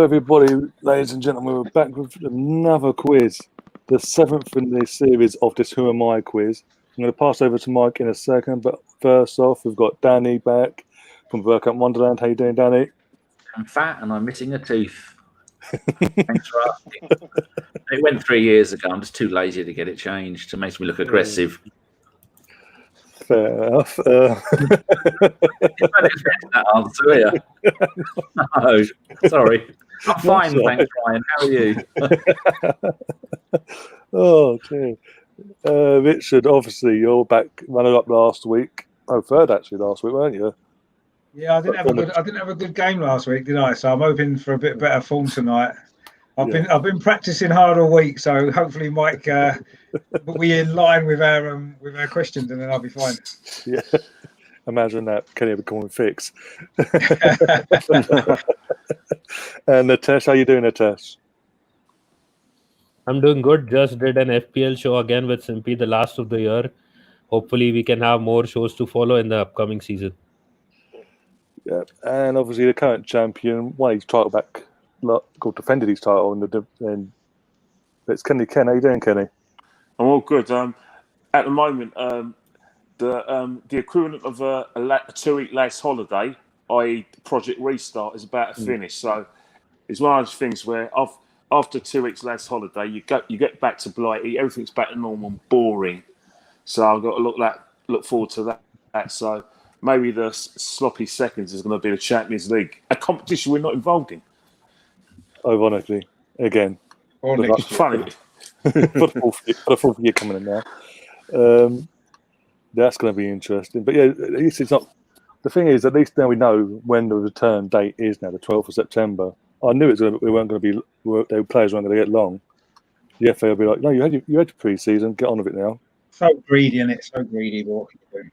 Hello, everybody, ladies and gentlemen. We're back with another quiz, the 7th in the series of this Who Am I quiz. I'm going to pass over to Mike in a second, but first off, we've got Danny back from Workout Wonderland. How you doing, Danny? I'm fat and I'm missing a tooth. Thanks for asking. It went 3 years ago. I'm just too lazy to get it changed. It makes me look aggressive. Fair enough. You don't expect that answer, are you? No, sorry. I'm fine, thanks, Ryan. How are you? Oh, dear. Richard, obviously, you're back running up last week. Oh, third actually last week, weren't you? Yeah, I didn't have a good game last week, did I? So I'm hoping for a bit better form tonight. I've been practicing hard all week, so hopefully Mike will be in line with our questions, and then I'll be fine. Yeah, imagine that. Kenny will be calling fix. And Nitish, how you doing, Nitish? I'm doing good. Just did an FPL show again with Simpy, the last of the year. Hopefully, we can have more shows to follow in the upcoming season. Yeah, and obviously the current champion won his title back, defended his title, and it's Kenny. Ken, how you doing, Kenny? I'm all good. At the moment, the equivalent of a 2-week lads holiday, i.e. Project Restart, is about to finish. So it's one of those things where after 2 weeks lads holiday, you get back to Blighty, everything's back to normal and boring. So I've got to look forward to that. So maybe the sloppy seconds is going to be the Champions League, a competition we're not involved in. Ironically, again, Or next year. Funny. for the fourth year coming in now. That's going to be interesting. But yeah, at least it's not. The thing is, at least now we know when the return date is now, the 12th of September. I knew players weren't going to get long. The FA will be like, no, you had your pre-season, get on with it now. So greedy, isn't it? So greedy. What can you do?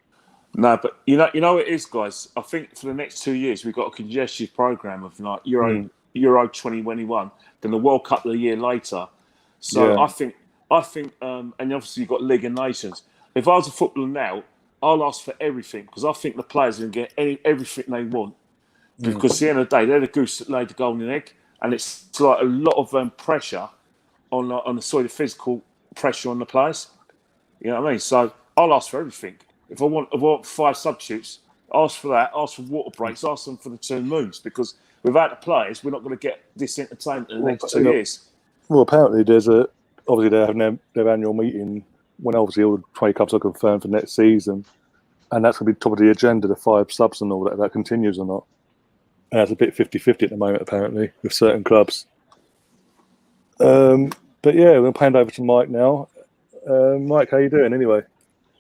No, but you know what it is, guys. I think for the next 2 years we've got a congested program of like Euro 2021, then the World Cup a year later. So yeah. I think, and obviously you've got League of Nations. If I was a footballer now, I'll ask for everything because I think the players are going to get everything they want. Because at the end of the day, they're the goose that laid the golden egg, and it's like a lot of pressure on the physical pressure on the players. You know what I mean? So I'll ask for everything. If I want 5 substitutes, ask for that. Ask for water breaks. Ask them for the 2 moons because without the players, we're not going to get this entertainment in the next 2 years. Well, apparently obviously they're having their annual meeting when obviously all the 20 clubs are confirmed for next season, and that's going to be top of the agenda, the 5 subs and all that. If that continues or not. And it's a bit 50-50 at the moment, apparently, with certain clubs. But yeah, we're going to hand over to Mike now. Mike, how you doing anyway?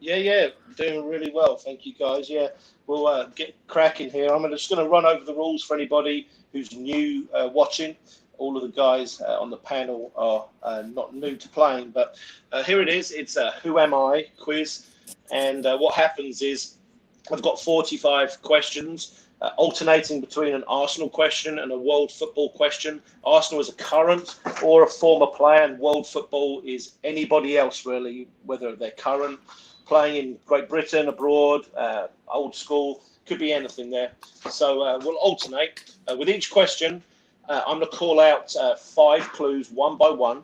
Yeah, doing really well. Thank you, guys. Yeah, we'll get cracking here. I'm just going to run over the rules for anybody who's new watching. All of the guys on the panel are not new to playing, but here it is. It's a Who Am I quiz. And what happens is I've got 45 questions. Alternating between an Arsenal question and a world football question. Arsenal is a current or a former player, and world football is anybody else, really, whether they're current, playing in Great Britain, abroad, old school, could be anything there. So we'll alternate. With each question, I'm going to call out 5 clues one by one.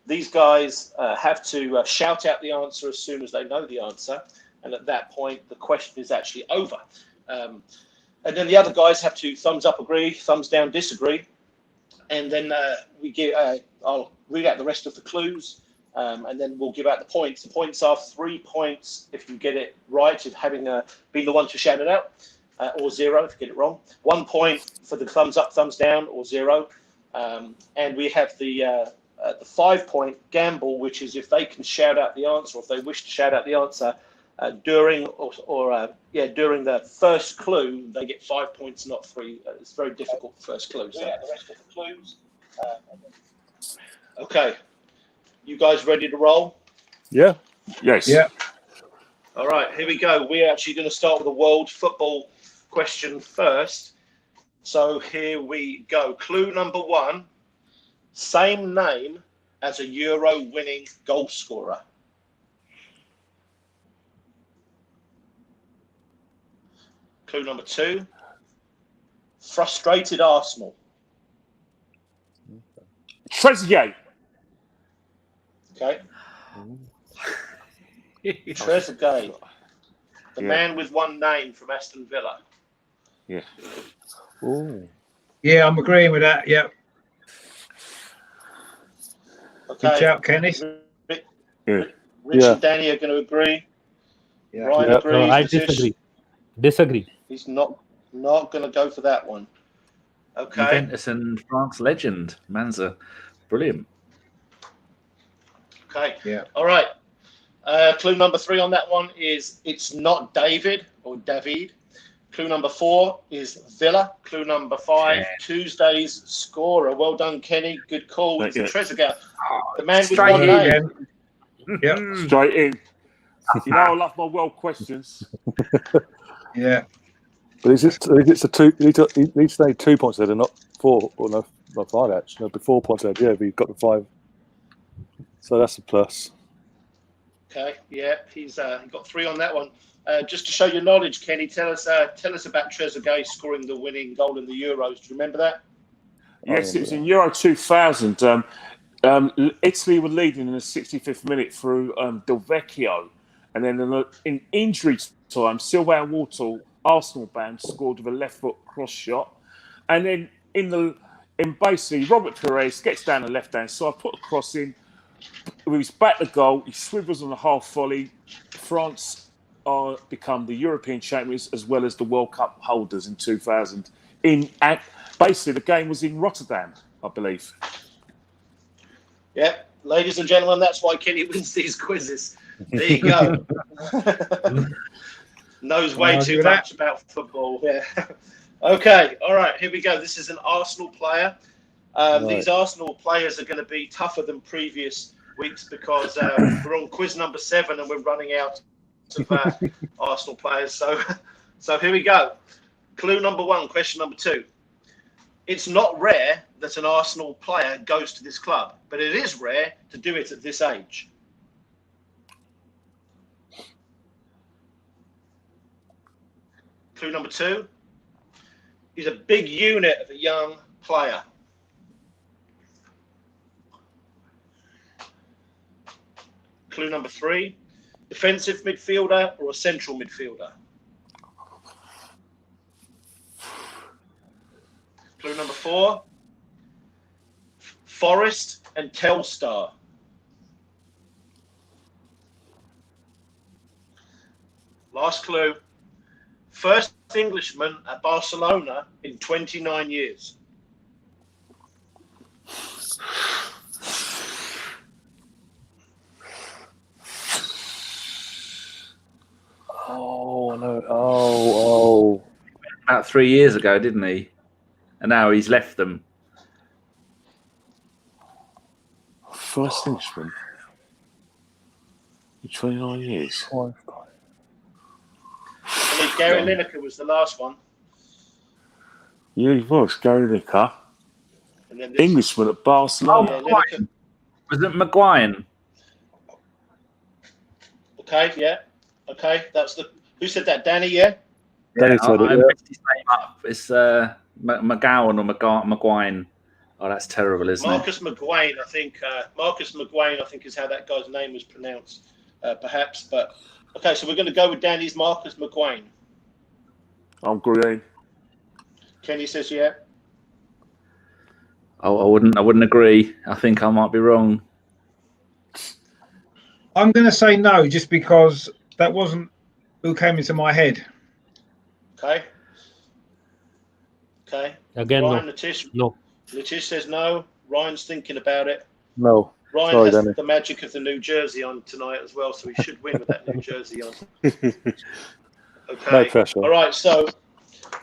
These guys have to shout out the answer as soon as they know the answer, and at that point, the question is actually over. And then the other guys have to thumbs up, agree, thumbs down, disagree. And then I'll read out the rest of the clues, and then we'll give out the points. The points are 3 points if you get it right, if having been the one to shout it out, or 0 if you get it wrong. 1 point for the thumbs up, thumbs down, or 0. And we have the 5-point gamble, which is if they can shout out the answer, or if they wish to shout out the answer, during the first clue, they get 5 points, not 3. It's very difficult first clue. So. Yeah, the rest of the clues. Okay, you guys ready to roll? Yeah. Yes. Yeah. All right, here we go. We're actually going to start with a world football question first. So here we go. Clue number 1: same name as a Euro-winning goal scorer. Clue number 2: frustrated Arsenal. Trezeguet. Okay. Trezeguet. The man with one name from Aston Villa. Yeah. Oh. Yeah, I'm agreeing with that. Yeah. Okay. Good shout, Kenny. Rich and Danny are going to agree. Yeah. Ryan agrees. No, I Nitish, disagree. he's not going to go for that one. Okay. Juventus and France legend. Manza. Brilliant. Okay. Yeah. All right. Clue number 3 on that one is it's not David or David. Clue number 4 is Villa. Clue number 5, Tuesday's scorer. Well done, Kenny. Good call. It's Trezeguet. The man with one name. Yeah. Straight in. You know, I love my world questions. Yeah. But is it a 2? You need to stay 2 points ahead and not 4, or no, not 5 actually. No, but 4 points ahead. Yeah, but you've got the 5. So that's a plus. Okay, yeah, he's he got 3 on that one. Just to show your knowledge, Kenny, tell us about Trezeguet scoring the winning goal in the Euros. Do you remember that? Yes, it was in Euro 2000. Italy were leading in the 65th minute through Del Vecchio, and then in injury time, Sylvain Wartall, Arsenal bound, scored with a left foot cross shot, and then in basically Robert Pires gets down the left hand side, put a cross in. With his back to goal, he swivels on the half volley. France become the European champions as well as the World Cup holders in 2000. Basically, the game was in Rotterdam, I believe. Yeah, ladies and gentlemen, that's why Kenny wins these quizzes. There you go. Knows way too much about football. Yeah. Okay, all right, here we go. This is an Arsenal player. These Arsenal players are going to be tougher than previous weeks because we're on quiz number 7 and we're running out of Arsenal players. So here we go. Clue number 1, question number 2. It's not rare that an Arsenal player goes to this club, but it is rare to do it at this age. Clue number 2. He's a big unit of a young player. Clue number 3, defensive midfielder or a central midfielder? Clue number 4, Forest and Telstar. Last clue, first Englishman at Barcelona in 29 years. Oh no! Oh! About 3 years ago, didn't he? And now he's left them. First Englishman in 29 years. I mean, Gary Lineker was the last one. Yeah, he was. Gary Lineker. And then this, Englishman at Barcelona. yeah, Was it Maguire? Okay, yeah. Okay, that's the... Who said that? Danny, yeah? Danny said it, I yeah. messed his name up. It's McGowan or Maguire. Oh, that's terrible, isn't Marcus McGuane, I think. Marcus McGuane, I think, is how that guy's name was pronounced, perhaps. But okay, so we're going to go with Danny's Marcus McGuane. I'm green. Kenny says yeah. Oh, I wouldn't agree. I think I might be wrong. I'm going to say no, just because that wasn't who came into my head. Okay. Okay. Again, Ryan, no. Nitish. No. Nitish says no. Ryan's thinking about it. No. Ryan Sorry, has Danny. the magic of the New Jersey on tonight as well, so he should win with that New Jersey on. Okay. No pressure. All right. So,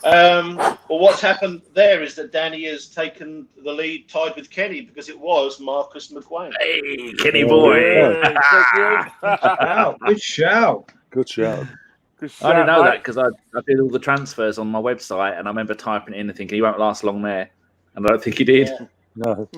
well, what's happened there is that Danny has taken the lead, tied with Kenny, because it was Marcus McGuane. Hey, Kenny boy. Wow, good shout. Good shout. I didn't know that because I did all the transfers on my website and I remember typing it in and thinking he won't last long there. And I don't think he did. Yeah. No.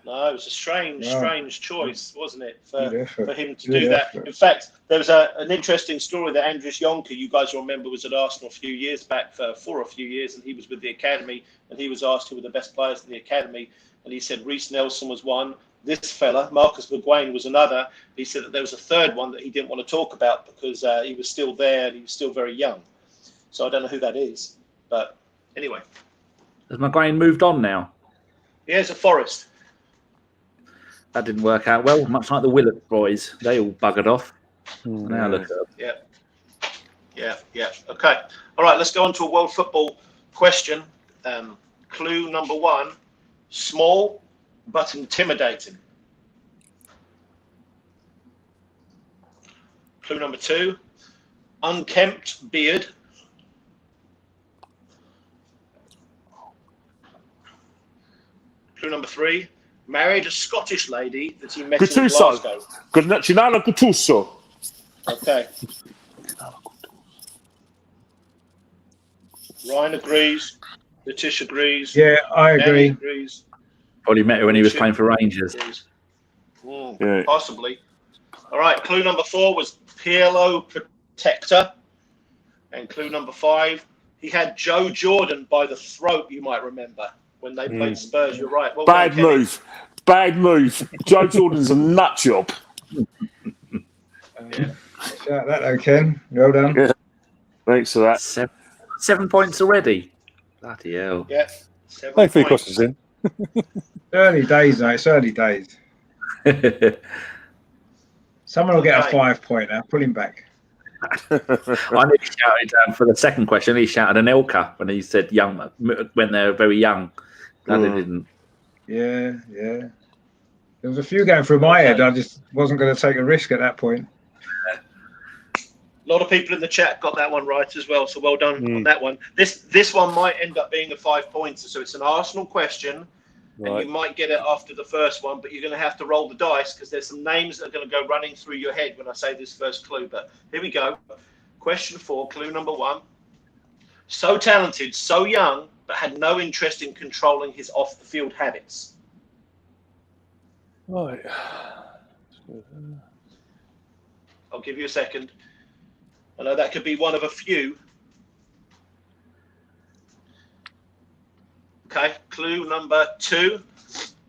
No, it was a strange choice, wasn't it, for him to Good do that? effort. In fact, there was an interesting story that Andries Jonker, you guys will remember, was at Arsenal a few yeyears back for a few years, and he was with the academy, and he was asked who were the best players in the academy, and he said Reece Nelson was one. This fella, Marcus McGuane, was another. He said that there was a third one that he didn't want to talk about because he was still there and he was still very young. So I don't know who that is. But anyway. Has McGuane moved on now? Yeah, it's a Forest. That didn't work out well, much like the Willett boys. They all buggered off. Now look at them. Yeah. Okay. All right, let's go on to a world football question. Clue number 1, small but intimidating. Clue number 2, unkempt beard. Clue number 3, married a Scottish lady that he met in Glasgow. Gattuso. Okay. Ryan agrees. Nitish agrees. Yeah, I Danny agree. agrees. Probably met her when he was playing for Rangers. Yeah. Possibly. All right. Clue number 4 was PLO protector. And clue number 5, he had Joe Jordan by the throat, you might remember, when they played Spurs. You're right. Well Bad done, Kenny. move. Bad move. Joe Jordan's a nut job. Shout that out, Ken. Well done. Yeah. Thanks for that. 7 points already. Bloody hell. Yeah. 7 Thank you for your points. questions in. Early days, though. It's early days. Someone will get a 5-pointer. Pull him back. I nearly shouted for the second question. He shouted an Elka when he said young, when they were very young. Glad they didn't. Yeah. There was a few going through my head. I just wasn't going to take a risk at that point. A lot of people in the chat got that one right as well, so well done on that one. This one might end up being a 5-pointer, so it's an Arsenal question, and you might get it after the first one, but you're going to have to roll the dice because there's some names that are going to go running through your head when I say this first clue. But here we go. Question 4, clue number 1. So talented, so young, but had no interest in controlling his off-the-field habits. Right. I'll give you a second. I know that could be one of a few. Okay, clue number 2.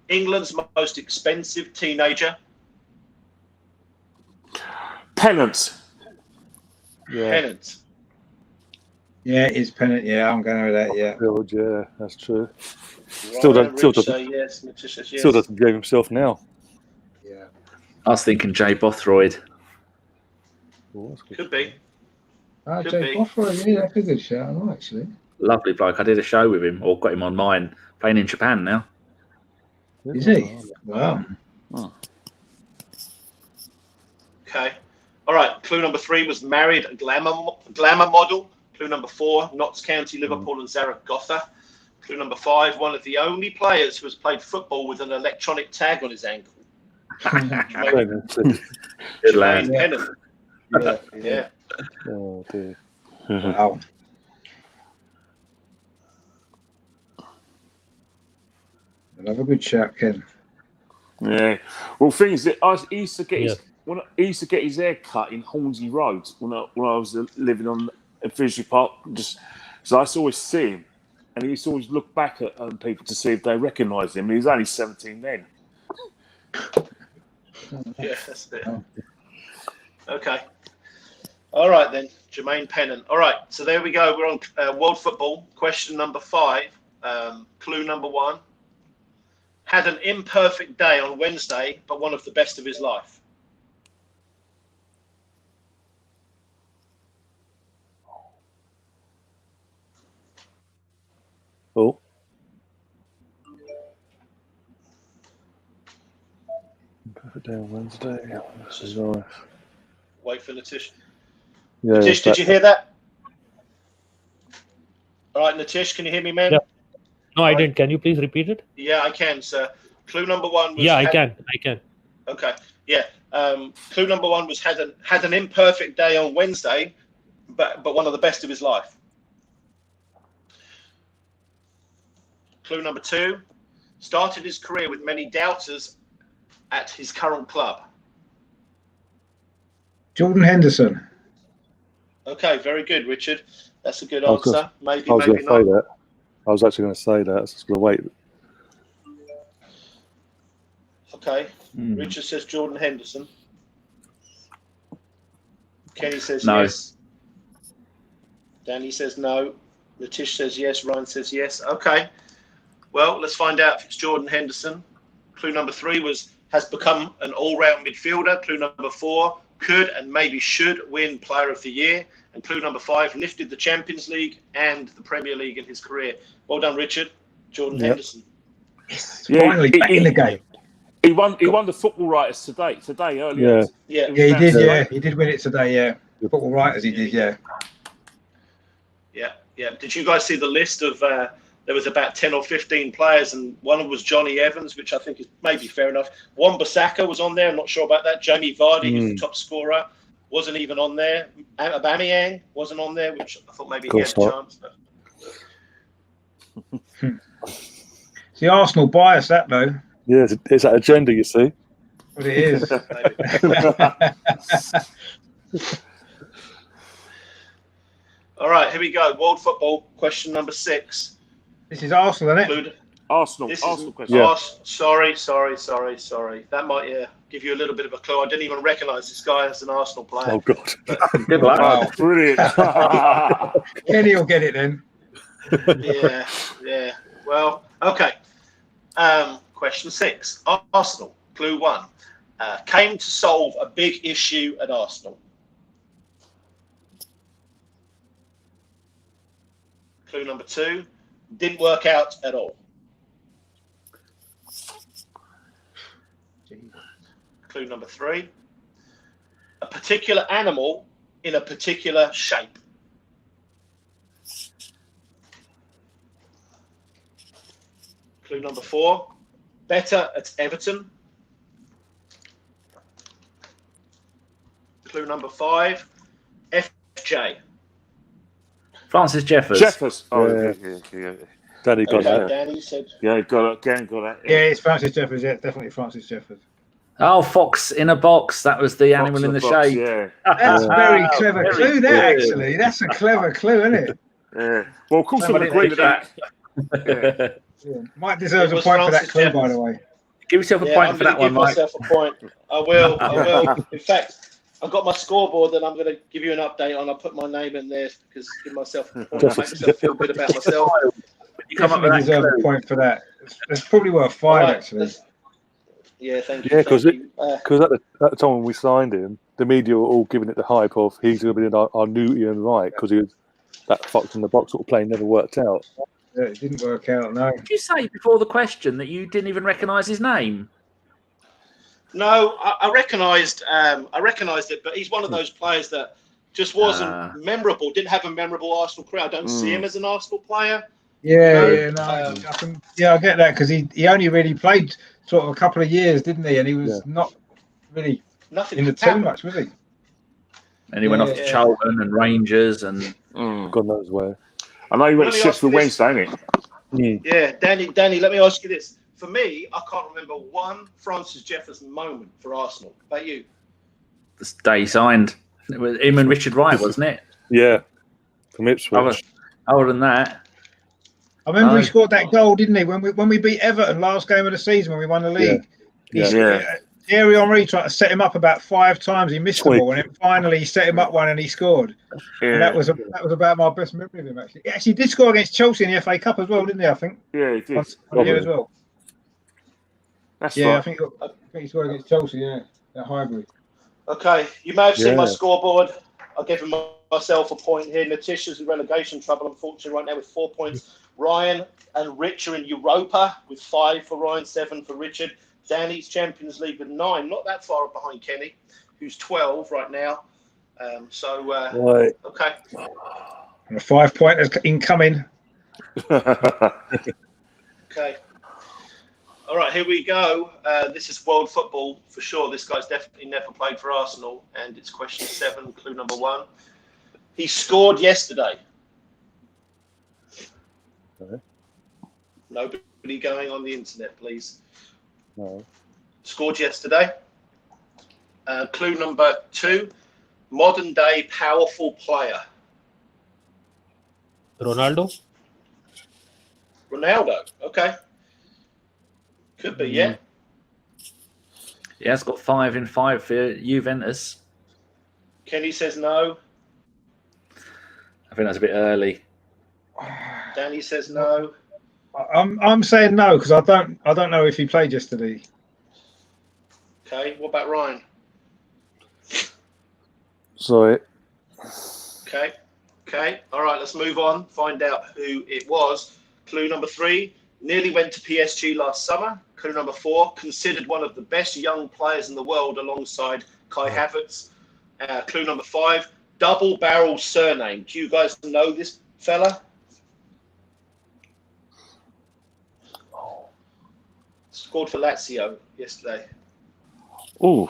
England's most expensive teenager. Pennant. Yeah. Pennant. Yeah, it's Pennant. Yeah, I'm going with that. Yeah. Yeah, that's true. Ryan Rich say yes. Nitish says yes. Still doesn't blame himself now. Yeah. I was thinking Jay Bothroyd. Oh, Could be. Oh, Could Jay be. Bothroyd, yeah, that's a good shout, I know, actually. Lovely bloke. I did a show with him, or got him on mine, playing in Japan now. Is he? Wow. Okay. All right. Clue number 3 was married a glamour model. Clue number 4, Notts County, Liverpool, and Zaragoza. Clue number 5, one of the only players who has played football with an electronic tag on his ankle. Good lad. Jermaine Pennant. Yeah. Oh dear. Wow. Another good shout, Ken. Yeah. Well, thing is that he used to get his hair cut in Hornsey Road when I was living on in Fishery Park. So I used to always see him, and he used to always look back at people to see if they recognised him. He was only 17 then. Yeah, that's it. Okay. All right, then. Jermaine Pennant. All right, so there we go. We're on world football. Question number 5. Clue number 1. Had an imperfect day on Wednesday, but one of the best of his life. Oh. Perfect day on Wednesday. This is nice. Wait for Nitish. Yeah, Nitish, did you hear that? All right, Nitish, can you hear me, man? Yeah. No, I didn't. Can you please repeat it? Yeah, I can, sir. Clue number 1 was... Yeah, I can. Okay, yeah. Clue number 1 was had an imperfect day on Wednesday, but one of the best of his life. Clue number 2, started his career with many doubters at his current club. Jordan Henderson. Okay, very good, Richard. That's a good I was answer. Maybe, I was going maybe to say not. that. I was actually going to say that. I was just going to wait. Okay. Richard says Jordan Henderson. Kenny says No. yes. Danny says no. Nitish says yes. Ryan says yes. Okay. Well, let's find out if it's Jordan Henderson. Clue number 3 has become an all-round midfielder. Clue number 4, could and maybe should win Player of the Year. And clue number 5, lifted the Champions League and the Premier League in his career. Well done, Richard. Jordan Henderson. Yes, finally back in the game. He won the football writers today earlier. Yeah, he did. Yeah, he did win it today. Yeah, football writers. He did. Yeah. Did you guys see the list of? There was about 10 or 15 players, and one of them was Johnny Evans, which I think is maybe fair enough. Wan-Bissaka was on there. I'm not sure about that. Jamie Vardy, who's the top scorer, wasn't even on there. Aubameyang wasn't on there, which I thought maybe he had a chance. But... It's the Arsenal bias, that though. Yeah, it's that agenda, you see. But it is. All right, here we go. World football question number 6. This is Arsenal, isn't it? Arsenal question. Yeah. Sorry. That might give you a little bit of a clue. I didn't even recognise this guy as an Arsenal player. Oh, God. Good luck. Wow, brilliant. Kenny will get it then. Yeah. Well, okay. Question 6. Arsenal. Clue 1. Came to solve a big issue at Arsenal. Clue number 2. Didn't work out at all. Clue number 3. A particular animal in a particular shape. Clue number 4. Better at Everton. Clue number 5. FJ. Francis Jeffers. Jeffers. Oh, yeah. Danny got that. Danny said. Yeah, got that. Yeah, it's Francis Jeffers. Yeah, definitely Francis Jeffers. Oh, fox in a box. That was the animal in the box, shape. Yeah. That's a very clever Very clue, good. that, actually. That's a clever clue, isn't it? Yeah. Well, of course, I would agree with that. Yeah. Mike deserves a point for that clue, by the way. Give yourself a point for that one, give Mike. myself a point. I will. In fact, I've got my scoreboard that I'm going to give you an update on. I'll put my name in there because give myself a point. Make myself feel good about myself. You come up Definitely with that deserve clue. a point for that. It's probably worth 5, actually. Yeah, thank you. Yeah, because thank you. at the time when we signed him, the media were all giving it the hype of he's going to be our Newton right because he was that fox in the box sort of play never worked out. Yeah, it didn't work out, no. Did you say before the question that you didn't even recognise his name? No, I recognised it, but he's one of those players that just wasn't memorable. Didn't have a memorable Arsenal career. I don't see him as an Arsenal player. I get that because he only really played sort of a couple of years, didn't he? And he was not really nothing in the team much, was he? And he went off to Charlton and Rangers and God knows where. I know he went to Sheffield Wednesday, didn't he? Yeah, Danny, let me ask you this. For me, I can't remember one Francis Jefferson moment for Arsenal. About you? the day he signed. It was him and Richard Wright, wasn't it? Yeah, from Ipswich. Other than that, I remember he scored that goal, didn't he? When we beat Everton last game of the season when we won the league. Thierry Henry tried to set him up about 5 times. He missed the ball, and then finally he set him up one and he scored. Yeah. And that was about my best memory of him. Actually, he actually did score against Chelsea in the FA Cup as well, didn't he? I think. Yeah, he did. On here as well. That's right. I think he scored against Chelsea. Yeah, at Highbury. Okay, you may have seen my scoreboard. I'll give myself a point here. Nitish is in relegation trouble, unfortunately, right now with 4 points. Ryan and Rich are in Europa with 5 for Ryan, 7 for Richard. Danny's Champions League with 9, not that far behind Kenny, who's 12 right now. Okay. And a 5-pointer incoming. Okay. All right, here we go. This is world football for sure. This guy's definitely never played for Arsenal, and it's question 7, clue number 1. He scored yesterday. Okay. Nobody going on the internet, please. No. Scored yesterday. Clue number 2, modern day powerful player. Ronaldo? Ronaldo. Okay. Could be, yeah. He has got 5 in 5 for Juventus. Kenny says no. I think that's a bit early. Danny says no. I'm saying no because I don't know if he played yesterday. Okay, what about Ryan? Sorry. Okay. All right, let's move on. Find out who it was. Clue number 3. Nearly went to PSG last summer. Clue number 4. Considered one of the best young players in the world alongside Kai Havertz. Clue number 5. Double barrel surname. Do you guys know this fella? Scored for Lazio yesterday. Ooh.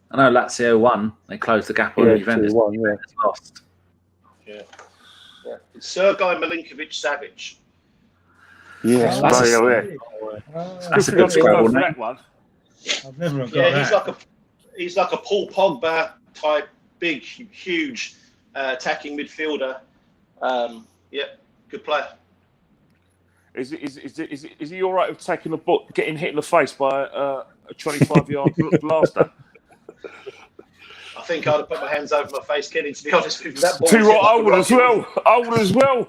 I know Lazio won. They closed the gap on Juventus. 2-1, Lost. Yeah. It's Sergei Milinkovic-Savic. Yes, That's a good scrabble name. That one. I've never got that. He's like a Paul Pogba type, big, huge attacking midfielder. Good player. Is he all right with taking a book, getting hit in the face by a 25-yard blaster? I think I'd have put my hands over my face, Kenny, to be honest with you. That ball Too right, I would rocket. as well.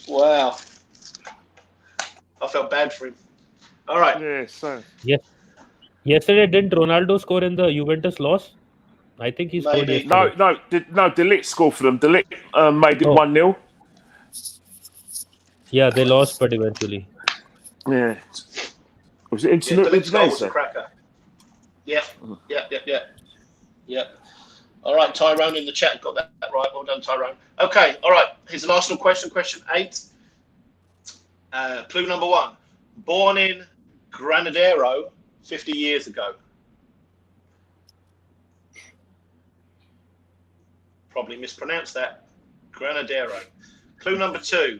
Wow. I felt bad for him. All right. Yeah, so. Yes. Yesterday, didn't Ronaldo score in the Juventus loss? I think he scored Maybe. yesterday. No, De Ligt scored for them. De Ligt made it 1-0. Yeah, they lost, but eventually. Yeah. Was it Yeah, intermittent the goal was a cracker. Yeah. All right, Tyrone in the chat got that right. Well done, Tyrone. Okay, all right. Here's an Arsenal question. Question 8. Clue number 1. Born in Granadero 50 years ago. Probably mispronounced that. Granadero. Clue number 2.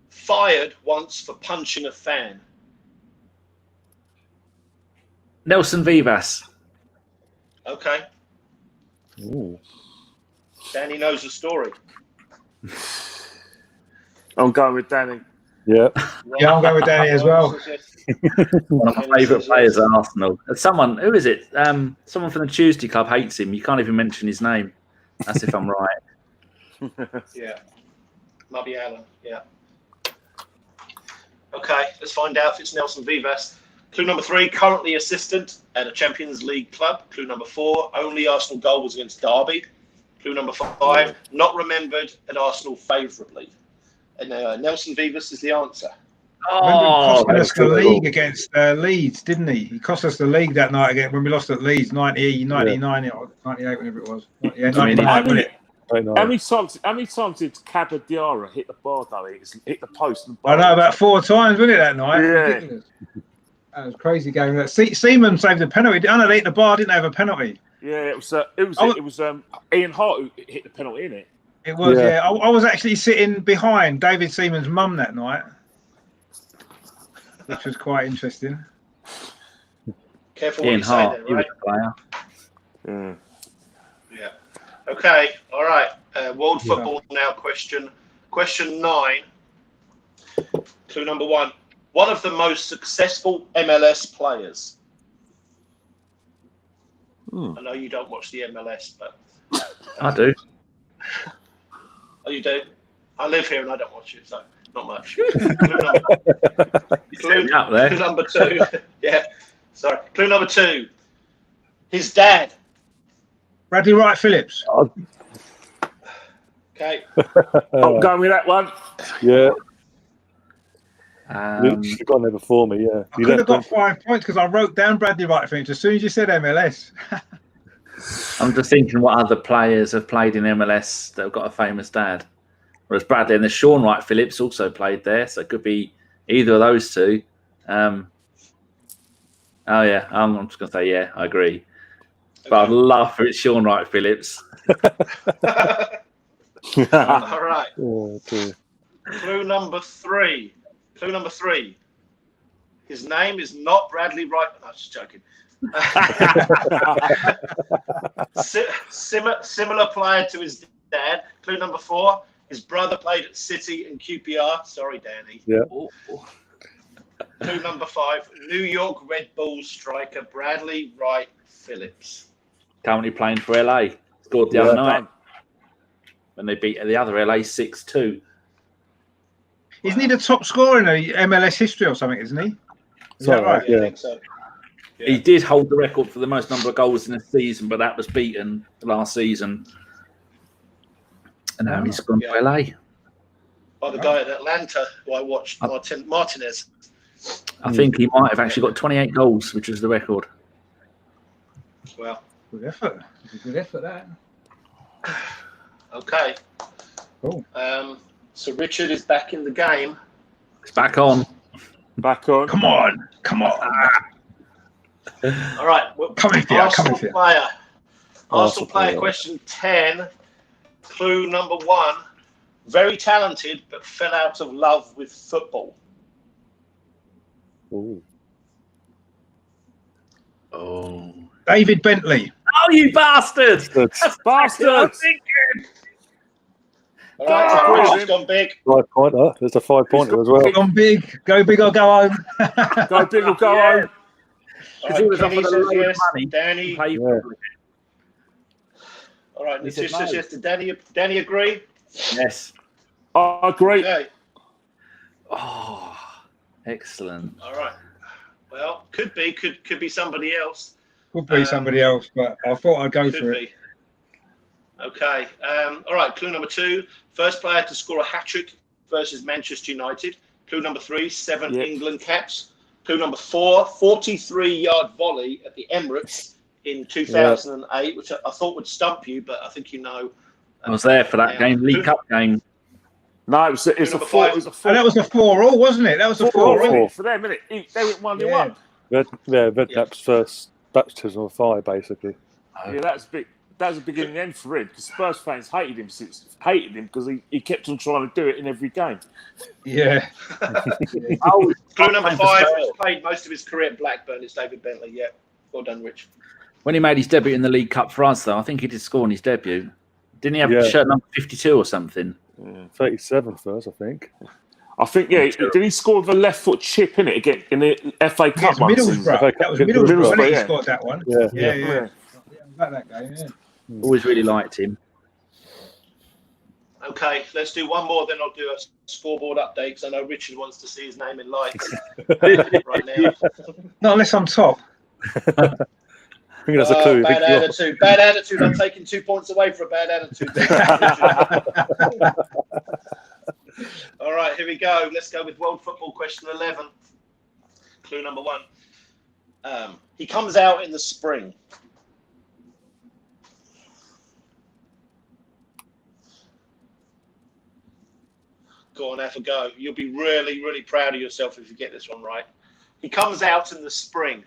Fired once for punching a fan. Nelson Vivas. Okay. Ooh. Danny knows the story. I'm going with Danny. Yeah. Yeah, I'm going with Danny as well. One of my favourite players at Arsenal. Someone, who is it? Someone from the Tuesday Club hates him. You can't even mention his name. That's if I'm right. Yeah. Mubby Allen. Yeah. Okay, let's find out if it's Nelson Vivas. Clue number 3, currently assistant at a Champions League club. Clue number 4, only Arsenal goal was against Derby. Clue number 5, not remembered at Arsenal favourably. And Nelson Vivas is the answer. Remember, he cost us the league against Leeds, didn't he? He cost us the league that night again when we lost at Leeds, 99 or 98, whatever it was. Yeah, 99, wasn't it? How many times did Cabadiara hit the bar, though? Hit the post. And I know, about 4 times, wasn't it, that night? Yeah. Ridiculous. That was a crazy game. Seaman saved a penalty. I know they hit the bar, didn't they have a penalty? Yeah, it was Ian Hart who hit the penalty, innit? It was, yeah. I was actually sitting behind David Seaman's mum that night, which was quite interesting. Careful what you say there, right? Player. Yeah. Okay. All right. World football now. Question 9. Clue number 1. One of the most successful MLS players. I know you don't watch the MLS, but I do. Oh, you do? I live here and I don't watch it, so not much. Clue number 2. Yeah. Sorry. Clue number 2. His dad. Bradley Wright Phillips. Okay. I'm going with that one. Yeah. You should have gone there before me, yeah. I could have got 5 points because I wrote down Bradley Wright Phillips as soon as you said MLS. I'm just thinking what other players have played in MLS that have got a famous dad. Whereas Bradley and the Sean Wright Phillips also played there, so it could be either of those two. I'm just going to say, yeah, I agree. But I'd love for it's Sean Wright Phillips. All right. Oh, Clue number 3. His name is not Bradley Wright. No, I'm just joking. Similar player to his dad. Clue number 4. His brother played at City and QPR. Sorry, Danny. Yeah. Clue number 5, New York Red Bulls striker Bradley Wright Phillips. Currently playing for LA. Scored the other night when they beat the other LA 6-2. Isn't he the top scorer in the MLS history or something, isn't he? Is that right? Yeah, I think so. Yeah. He did hold the record for the most number of goals in a season, but that was beaten last season. And now he's gone to LA. By the guy at Atlanta who I watched, Martinez. I think he might have actually got 28 goals, which was the record. Well, good effort. Good effort, that. Okay. Cool. So Richard is back in the game. It's back on. Back on. Come on. All right. Well, coming for you. Arsenal player question 10. Clue number 1. Very talented, but fell out of love with football. Ooh. Oh. David Bentley. Oh, you bastard! Bastard! All right, Richard's gone big. 5-pointer. There's a 5-pointer as well. Gone big. Go big or go home. Go big or go home. All right, Kenny says yes. Danny. All right, Nitish says yes. Did Danny agree? Yes. I agree. Okay. Oh, excellent. All right. Well, could be somebody else. Could be somebody else, but I thought I'd go for it. Okay. All right. Clue number 2. First player to score a hat-trick versus Manchester United. Clue number 3. 7 England caps. Clue number 4. 43-yard volley at the Emirates in 2008, which I thought would stump you, but I think you know. I was there for that game, League Cup game. No, it's a 4. It was a 4. And that was a 4-all, wasn't it? That was a 4-all. For them, innit? They went 1-1. Redknapp's first baptism of fire, basically. Yeah, that was a beginning and end for him, because Spurs fans hated him because he kept on trying to do it in every game. Yeah. Clue number 5, who's played most of his career at Blackburn, is David Bentley. Yeah. Well done, Rich. When he made his debut in the League Cup for us, though, I think he did score in his debut. Didn't he have shirt number 52 or something? 37 first, I think. Did he score with a left foot chip in it again in the FA Cup once? That was Middlesbrough when he scored that one. Yeah. About that game, Always really liked him. Okay, let's do one more, then I'll do a scoreboard update, because I know Richard wants to see his name in lights right now. Not unless I'm top. I think that's a clue. Bad attitude. Bad attitude. I'm taking 2 points away for a bad attitude. All right, here we go. Let's go with World Football question 11. Clue number 1. He comes out in the spring. Go on, have a go. You'll be really, really proud of yourself if you get this one right. He comes out in the spring.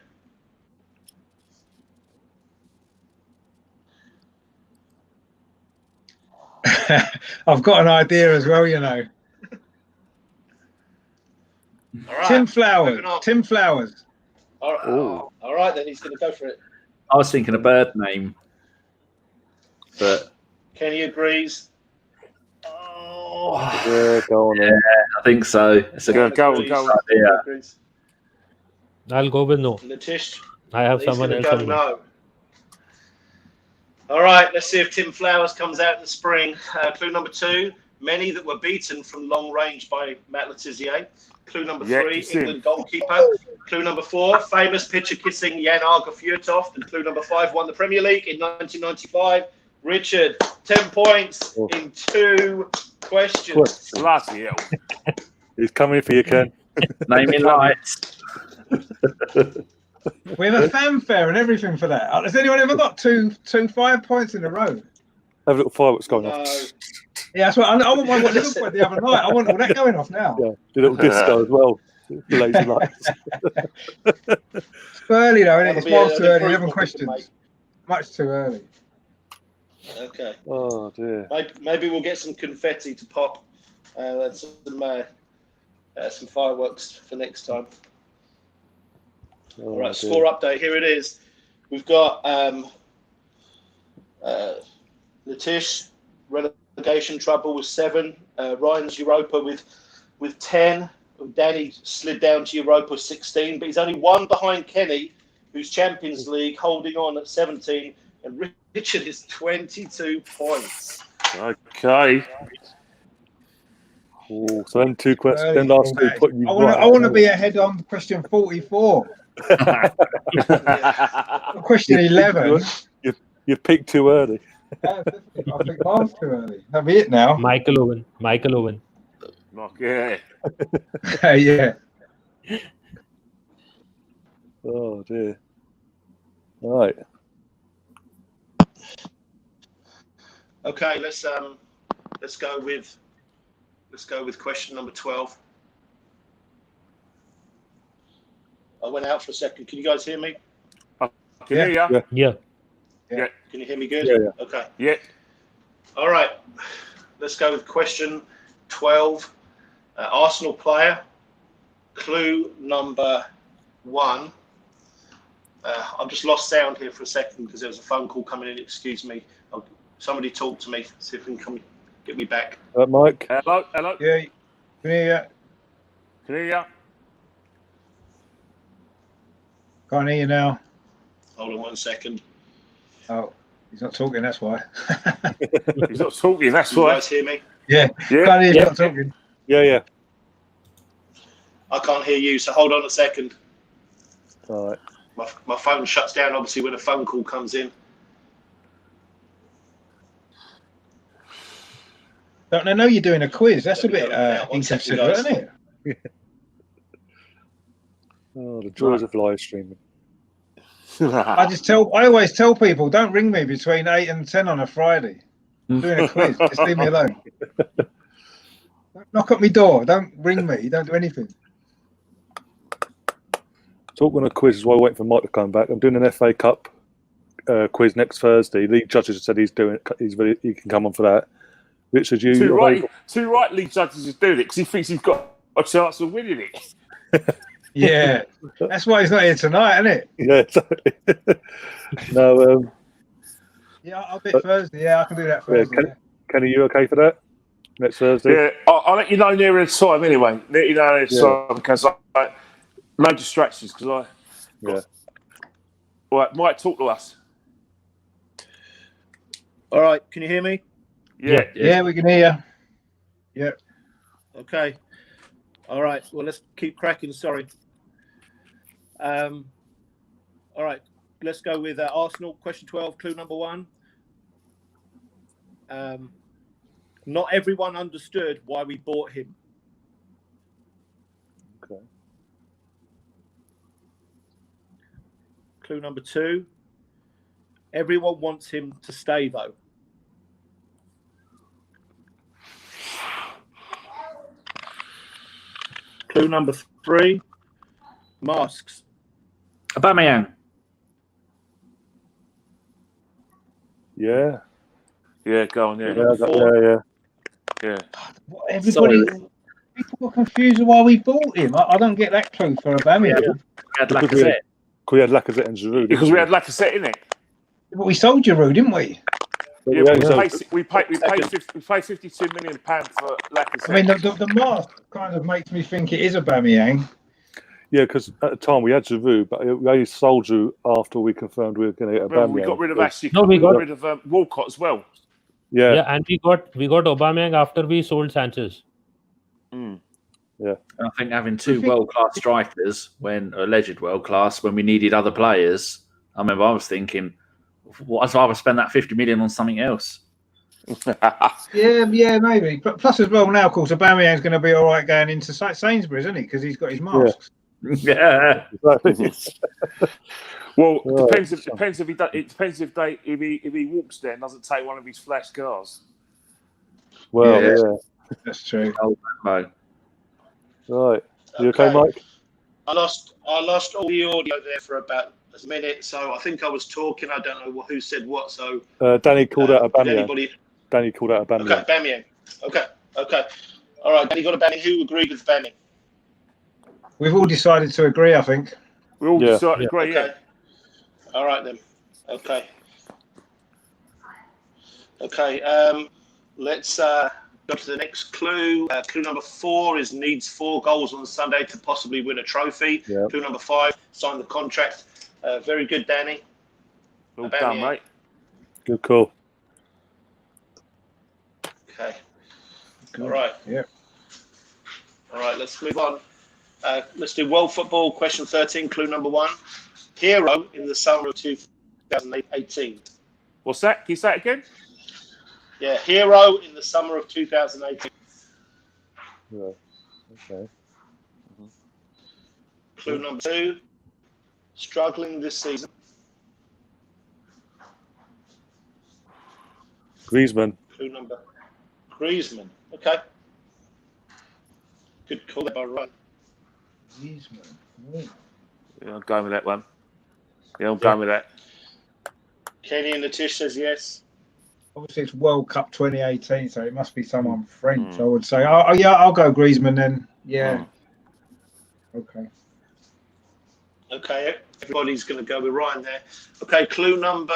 I've got an idea as well, you know. All right. Tim Flowers. All right, then he's going to go for it. I was thinking a bird name, but Kenny agrees. Yeah, go on. Yeah, I think so. It's a go. idea. I'll go with no. Nitish. I have someone else. No. All right, let's see if Tim Flowers comes out in the spring. Clue number 2, many that were beaten from long range by Matt Letizia. Clue number 3, England goalkeeper. Clue number 4, famous pitcher-kissing Jan Arger Fjørtoft. And clue number 5, won the Premier League in 1995. Richard, 10 points in 2 questions. Bloody hell. He's coming for you, Ken. Naming lights. We have a fanfare and everything for that. Has anyone ever got two 5 points in a row? Have a little fireworks going off. Yeah, that's what I want. What Liverpool the other night. I want all that going off now. Yeah, the little disco as well. Lazy lights. It's early though, isn't it? It's far too early. 11 questions. Much too early. Okay. Oh dear. Maybe we'll get some confetti to pop. And some fireworks for next time. All right, score update. Here it is. We've got Nitish, relegation trouble with 7. Ryan's Europa with 10. Danny slid down to Europa 16, but he's only one behind Kenny, who's Champions League, holding on at 17, and Richard is 22 points. Okay. Oh, so then two questions. Then last two put you right. I want to be ahead on question 44. Question 11. You picked too early. I think I was too early. That'll be it now. Michael Owen. Yeah. Yeah. Oh dear. All right. Okay, let's go with question number 12. I went out for a second. Can you guys hear me? I can hear you. Yeah. Can you hear me good? Yeah. Okay. Yeah. All right. Let's go with question 12. Arsenal player. Clue number 1. I've just lost sound here for a second because there was a phone call coming in. Excuse me. Somebody talk to me. See if we can get me back. Mike. Hello. Yeah. Can you Can hear Can't hear you now. Hold on 1 second. Oh, he's not talking. That's why. you. He's not talking. That's Can you why. guys hear me? Yeah. Yeah. Can't hear you. Not talking. Yeah. I can't hear you. So hold on a second. All right. My phone shuts down obviously when a phone call comes in. Don't they know you're doing a quiz? That's a Let me bit go now. 1 second, inconsiderate, guys. isn't it? Oh, the joys of live streaming. I always tell people, don't ring me between 8 and 10 on a Friday. I'm doing a quiz. Just leave me alone. Don't knock at my door. Don't ring me. Don't do anything. Talking of quizzes while waiting for Mike to come back. I'm doing an FA Cup quiz next Thursday. League judges have said he can come on for that. Richard, you Too right league judges is doing it because he thinks he's got a chance of winning it. Yeah, that's why he's not here tonight, isn't it? Yeah, exactly. No, Yeah, I'll be Thursday. Yeah, I can do that Thursday. Kenny, you okay for that? Next Thursday? Yeah, I'll let you know nearer the time anyway. Let you know nearer the time because no distractions because All right, Mike, talk to us. All right, can you hear me? Yeah, we can hear you. Yeah. Okay. All right. Well, let's keep cracking. Sorry. All right. Let's go with Arsenal. Question 12. Clue number 1. Not everyone understood why we bought him. Okay. Clue number 2. Everyone wants him to stay, though. Clue number 3. Masks. Aubameyang. Yeah. Yeah, go on. Yeah. Yeah. People were confused why we bought him. I don't get that clue for Aubameyang. We had Lacazette. We had Lacazette and Giroud. Because we had Lacazette in it. But we sold Giroud, didn't we? Yeah, we paid £52 million for Lacazette. I mean, the mask kind of makes me think it is Aubameyang. Yeah, because at the time we had Giroud, but we only sold Giroud after we confirmed we were going to get Aubameyang. Well, we got rid of Ashley. We got rid of Walcott as well. Yeah, and we got Aubameyang after we sold Sanchez. Yeah, I think having 2 world-class strikers, alleged world-class, when we needed other players, I remember I was thinking, I'd rather spend that 50 million on something else. Yeah, maybe. But plus as well now, of course, Aubameyang's going to be all right going into Sainsbury's, isn't he? Because he's got his masks. Yeah. exactly. Well, it depends if he walks there and doesn't take one of his flash cars. Well, yeah. That's true. Right. You okay, Mike? I lost all the audio there for about a minute, so I think I was talking. I don't know who said what. So Danny called out Aubameyang. Danny called out Aubameyang. Okay, Aubameyang. Okay. All right, Danny got Aubameyang. Who agreed with Aubameyang? We've all decided to agree, I think. We all decided to agree. Okay. All right then. Okay. Let's Go to the next clue. Clue number 4 is needs 4 goals on Sunday to possibly win a trophy. Yep. Clue number 5, sign the contract. Very good, Danny. Well done, mate. Good call. Okay. Good. All right. Yeah. All right, let's move on. Let's do world football. Question 13, clue number 1. Hero in the summer of 2018. What's that? Can you say it again? Yeah, hero in the summer of 2018. Yeah. Okay. Clue number 2, struggling this season. Griezmann. Clue number Griezmann. Okay. Good call there by Ryan. Griezmann. Ooh. Yeah, I'm going with that one. Yeah, I'm going with that. Kenny and Nitish says yes. Obviously, it's World Cup 2018, so it must be someone French. I would say. Yeah, I'll go Griezmann then. Yeah. Okay. Okay, everybody's going to go with Ryan there. Okay, clue number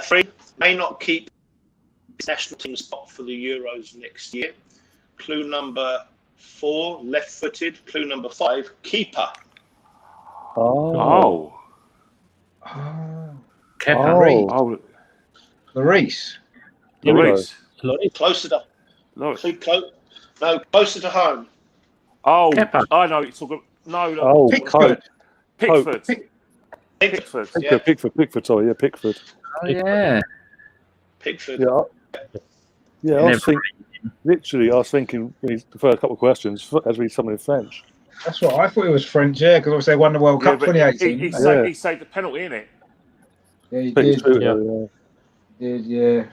3, may not keep his national team spot for the Euros next year. Clue number 4, left-footed. Clue number 5, keeper. Oh. Kepa. Oh. Lloris. Lloris. Closer to Lloris. closer to home. Oh, Kepa. I know. You're talking. No. Oh, Pickford. Pickford. Pickford. Pickford. Sorry, yeah, Pickford. Oh, yeah. Pickford. Yeah. Yeah, I was thinking the first couple of questions as we something in French. That's what I thought it was French, yeah, because obviously they won the World Cup but 2018. He saved the penalty, innit? Yeah, he Pretty did. true, Did, yeah.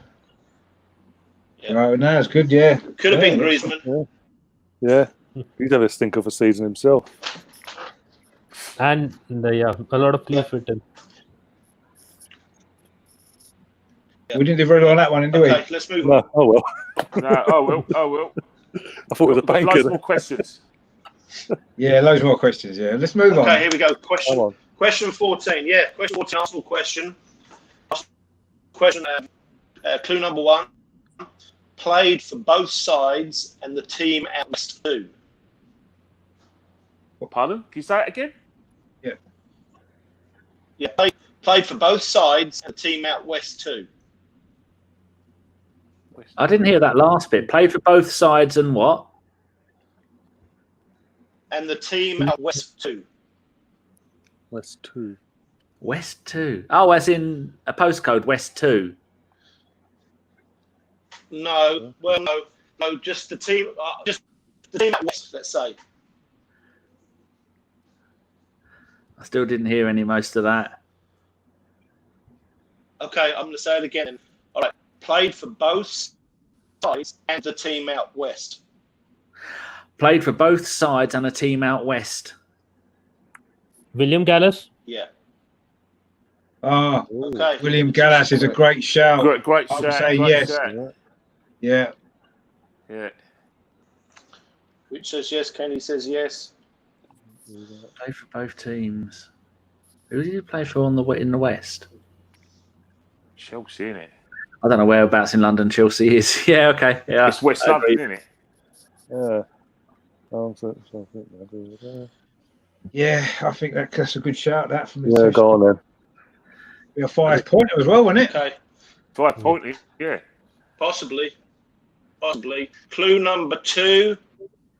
Yeah. Right, no, it's good, yeah. Could have been Griezmann. Yeah. He'd have a stink of a season himself. And a lot of clean fit. We didn't do very well on that one, did we? Okay, let's move on. No, oh well. No. Oh well. I thought it was a banker. Loads more questions. Yeah, loads more questions, yeah. Let's move on. Okay, here we go. Question 14. Yeah, question 14, Arsenal question. Clue number 1. Played for both sides and the team at West 2. Pardon? Can you say it again? Yeah, played for both sides and the team out West 2. I didn't hear that last bit. Played for both sides and what? And the team at West 2. West 2. West 2. Oh, as in a postcode, West 2. No, just the team at West, let's say. I still didn't hear most of that. Okay, I'm going to say it again. All right, played for both sides and the team out West. Played for both sides and a team out West. William Gallas. Yeah. Oh, Okay. William Gallas is a great shout. Great I would shout. say Great yes. shout. Yeah. Yeah. Which says yes, Kenny says yes. Play for both teams. Who did you play for in the West? Chelsea, innit? I don't know whereabouts in London Chelsea is. Yeah, okay. Yeah. It's West London, innit? Yeah. Yeah, I think that's a good shout, that from the Yeah, go on then. Be a 5-pointer as well, wouldn't it? Okay. 5 pointed, yeah. Possibly. Clue number 2,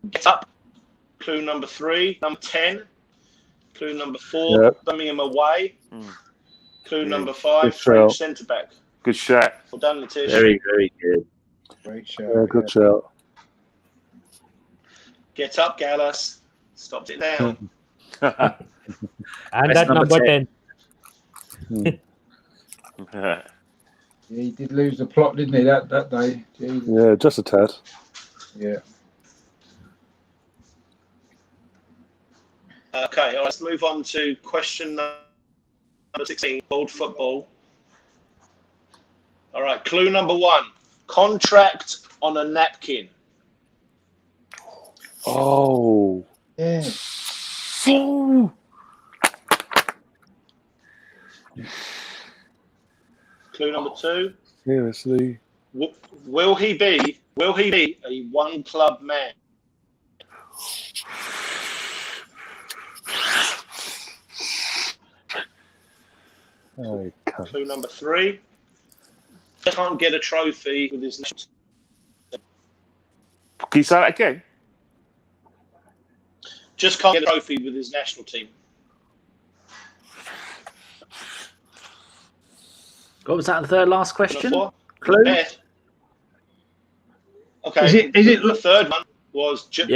get up. Clue number 3, number 10. Clue number 4, Birmingham away. Clue number 5, French centre back. Good shout. Well done, Nitish. Very, very good. Great shout. Yeah, good shout. Get up, Gallas. Stopped it down. And Best that number 10. Yeah, he did lose the plot, didn't he, that day? Jesus. Yeah, just a tad. Yeah. Okay, all right, let's move on to question number 16, world football. All right, clue number 1, contract on a napkin. Oh. Yeah. Clue number 2, Seriously. will he be Will he be a one-club man? Oh, Clue number 3. Can't get a trophy with his national team. Can you say that again? Just can't get a trophy with his national team. What was that? The third last question? Number 4. Clue? Beth. Okay. Is it the third one was just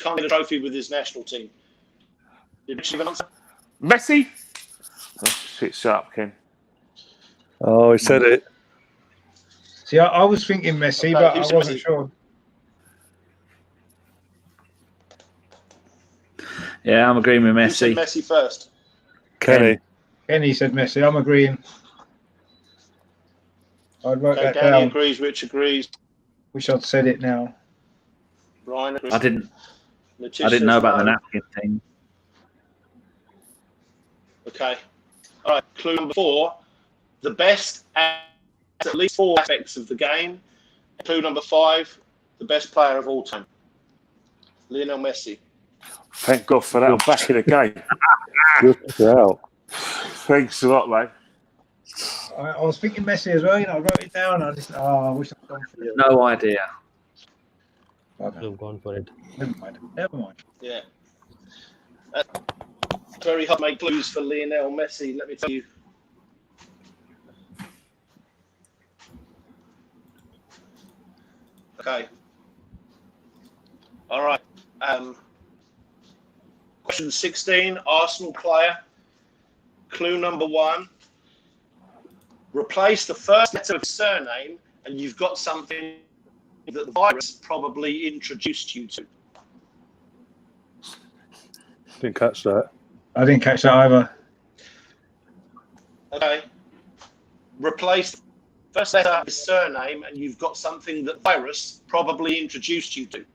can't get a trophy with his national team. Did you have an answer? Messi? Oh, shit, shut up, Ken. Oh, he said it. See, I was thinking Messi, Okay, but I wasn't sure. Yeah, I'm agreeing with Who said Messi. Messi first? Kenny. Kenny said Messi. I'm agreeing. I'd write Okay, that Danny down. agrees, Rich agrees, Wish I'd said it now. Ryan agrees. I didn't Nitish know says about the no. napkin thing. Okay. All right, clue number 4. The best at least 4 aspects of the game. Clue number 5. The best player of all time. Lionel Messi. Thank God for that. I'm back in the game. Good shout. Thanks a lot, mate. I was thinking Messi as well. I wrote it down. I wish I'd gone for it. No idea. I've gone for it. Never mind. Yeah. Very hard to make clues for Lionel Messi, let me tell you. Okay. All right. Question 16, Arsenal player. Clue number 1. Replace the first letter of his surname and you've got something that the virus probably introduced you to. Didn't catch that. I didn't catch that either. Okay. Replace the first letter of his surname and you've got something that the virus probably introduced you to.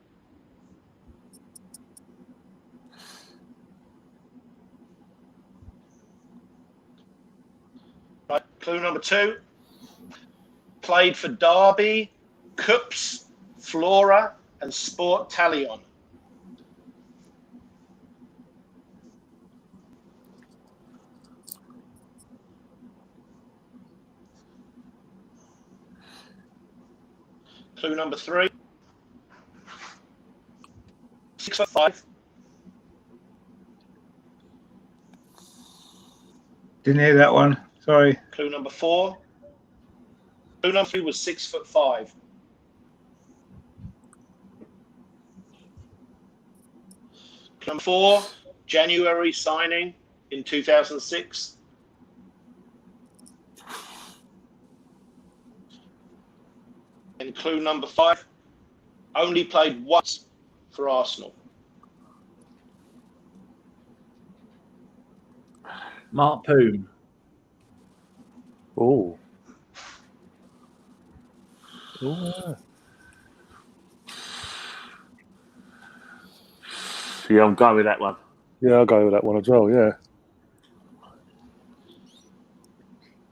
Right. Clue number 2. Played for Derby, Cups, Flora, and Sport Talion. Clue number 3. 6'5". Didn't hear that one. Sorry. Clue number 4. Clue number 3 was 6'5". Clue number 4, January signing in 2006. And clue number 5, only played once for Arsenal. Mark Poom. Oh. Oh, Yeah, I'm going with that one. yeah, I'll go with that one as well, yeah.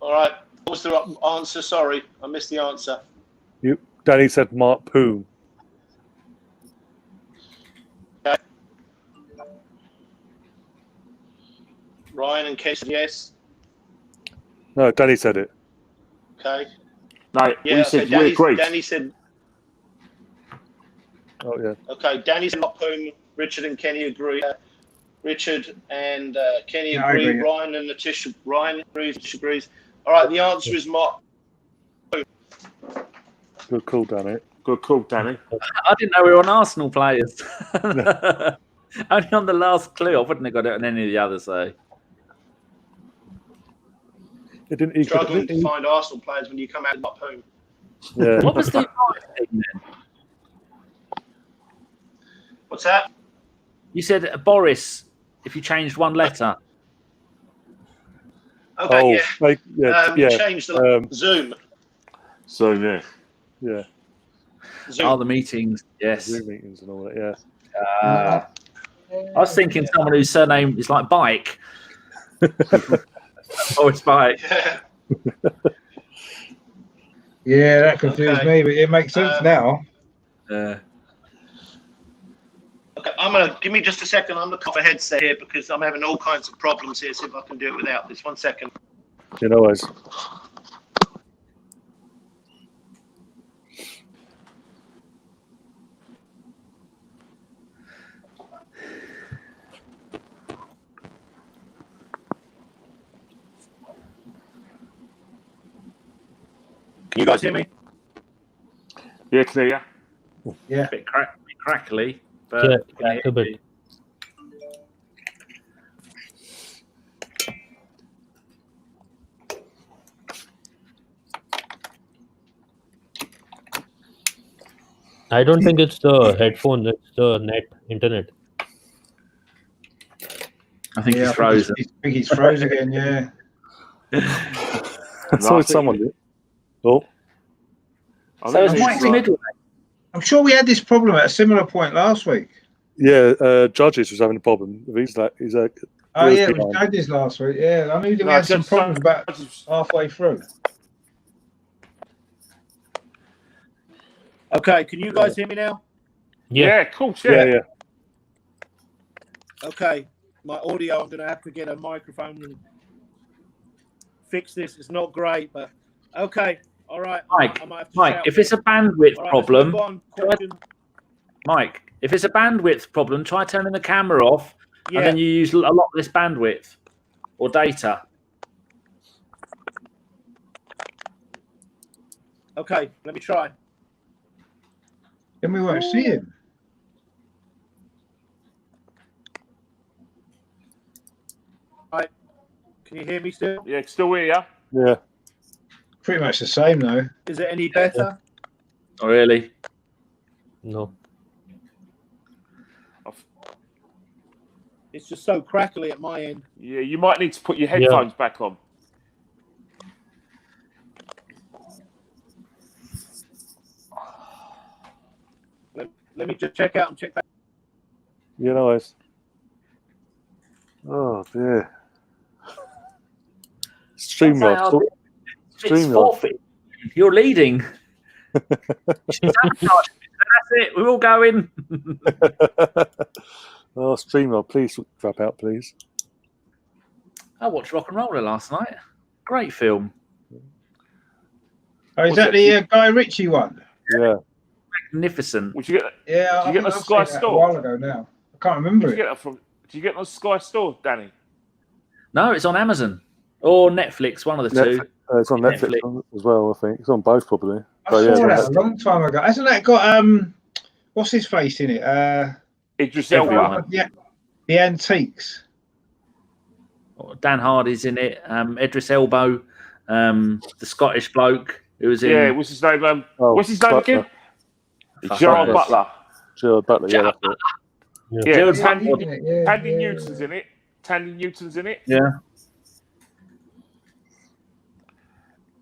All right. What was the answer? Sorry, I missed the answer. Danny said Mark Poom. Okay. Ryan and Kes said yes. No, Danny said it. Okay. No, Yeah, we said okay. we agreed. Danny said, Oh, yeah. okay, Danny said Mark Poom. Richard and Kenny agree. Richard and Kenny Yeah, I agree. agree. Ryan and Nitish. Ryan agrees. Nitish agrees. All right, the answer is Mark. Good call, Danny. Good call, Danny. I didn't know we were on Arsenal players. Only on the last clue. I wouldn't have got it on any of the others, though. It didn't. He Struggling could, to find Arsenal players when you come out of Mark Poom. yeah. What was the advice thing then? What's that? You said Boris, if you changed one letter. Okay, Oh, yeah. like, yeah. Change the Zoom. So, yeah. Yeah. Zoom. Oh, the meetings. Yes. Zoom meetings and all that. Yeah. I was thinking someone whose surname is like Bike. Boris Bike. Yeah. Yeah, that confused me, but it makes sense now. Yeah. Okay, I'm gonna give me just a second. I'm looking for a headset here because I'm having all kinds of problems here. See if I can do it without this. 1 second. You know, as Can you guys hear me? Yeah, clear. Yeah. A bit crackly, but Yeah, can you a hear bit. me? I don't think it's the headphone, it's the internet. I think he's I frozen. think he's froze again, yeah. so it's someone. Oh, So it's Mike's Mike's middle. I'm sure we had this problem at a similar point last week. yeah. Judges was having a problem. He's like, Oh, was yeah, we behind. had this last week. Yeah, I knew that we had some problems about halfway through. Okay, can you guys hear me now? Yeah, cool. Yeah. Okay, my audio, I'm going to have to get a microphone and fix this. It's not great, but okay. All right. Mike, I might have to Mike, shout if it's a bandwidth All right, problem, let's move on. Question. Mike, if it's a bandwidth problem, try turning the camera off, Yeah. and then you use a lot of this bandwidth or data. Okay, let me try. Then we won't see him. Right. Can you hear me still? Yeah, still here. Yeah. Pretty much the same, though. Is it any better? Oh, really? No. It's just so crackly at my end. Yeah, you might need to put your headphones back on. Let me just check out and check that. You know, as oh dear. StreamYard. It's forfeit. You're leading. That's it. We're all going. Oh, StreamYard, please drop out, please. I watched Rock and Roller last night. Great film. Oh, is that the Guy Ritchie one? Yeah. Magnificent. Would you get? Yeah, Did you get the Sky a Store? while ago now. I can't remember Did you it. get that from? Did you get it on Sky Store, Danny? No, it's on Amazon or Netflix. One of the two. It's on Netflix as well, I think. It's on both, probably. I saw that a long time ago. Hasn't that got what's his face in it? Idris Elba. Yeah, the Antiques. Dan Hardy's in it. Idris Elba, the Scottish bloke who was in. Yeah, what's his name? What's his name Butler. again? Gerard Butler. Gerard Butler, yeah. That's it. Yeah, Yeah. Tandy Newton's in it. Tandy Newton's in it. Yeah.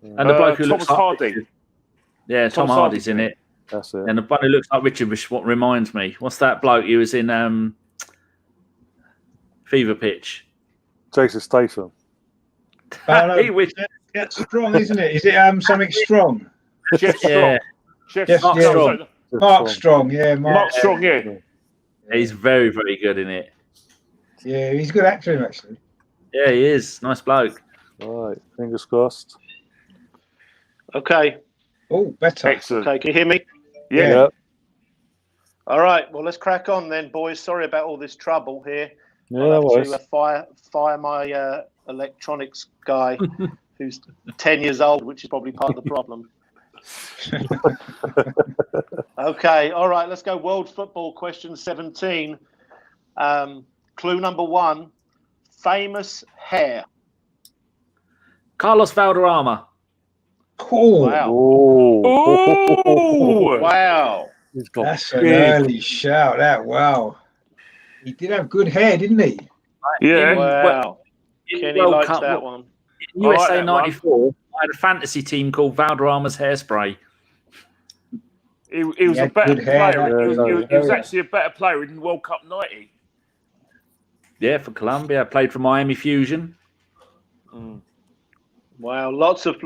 And the bloke who Thomas looks Hardy. like yeah, Tom Hardy's in it. That's it. And the bloke who looks like Richard, what reminds me. What's that bloke? He was in Fever Pitch. Jason Statham. He was That's strong, isn't it? Is it something strong? Jeff Strong. Yeah. Jeff Mark Strong. Strong. Mark Strong, yeah. Mark Strong, yeah. He's very, very good in it. Yeah, he's a good actor, actually. Yeah, he is. Nice bloke. All right, fingers crossed. Okay. Oh, better. Excellent. Okay, can you hear me? Yeah. All right. Well, let's crack on then, boys. Sorry about all this trouble here. Yeah, I'll no have worries. to fire my electronics guy who's 10 years old, which is probably part of the problem. Okay, all right, let's go world football question 17. Clue number 1, famous hair. Carlos Valderrama. Cool. Wow. Oh, Wow. He's got That's an big. early shout out. Wow. He did have good hair, didn't he? yeah. Wow. In Kenny World likes Cup, that one. in I like USA that one. 94, I had a fantasy team called Valderrama's Hairspray. He was He a had better good hair, player. yeah, He was actually a better player in World Cup 90. Yeah, for Colombia. I played for Miami Fusion. Wow, lots of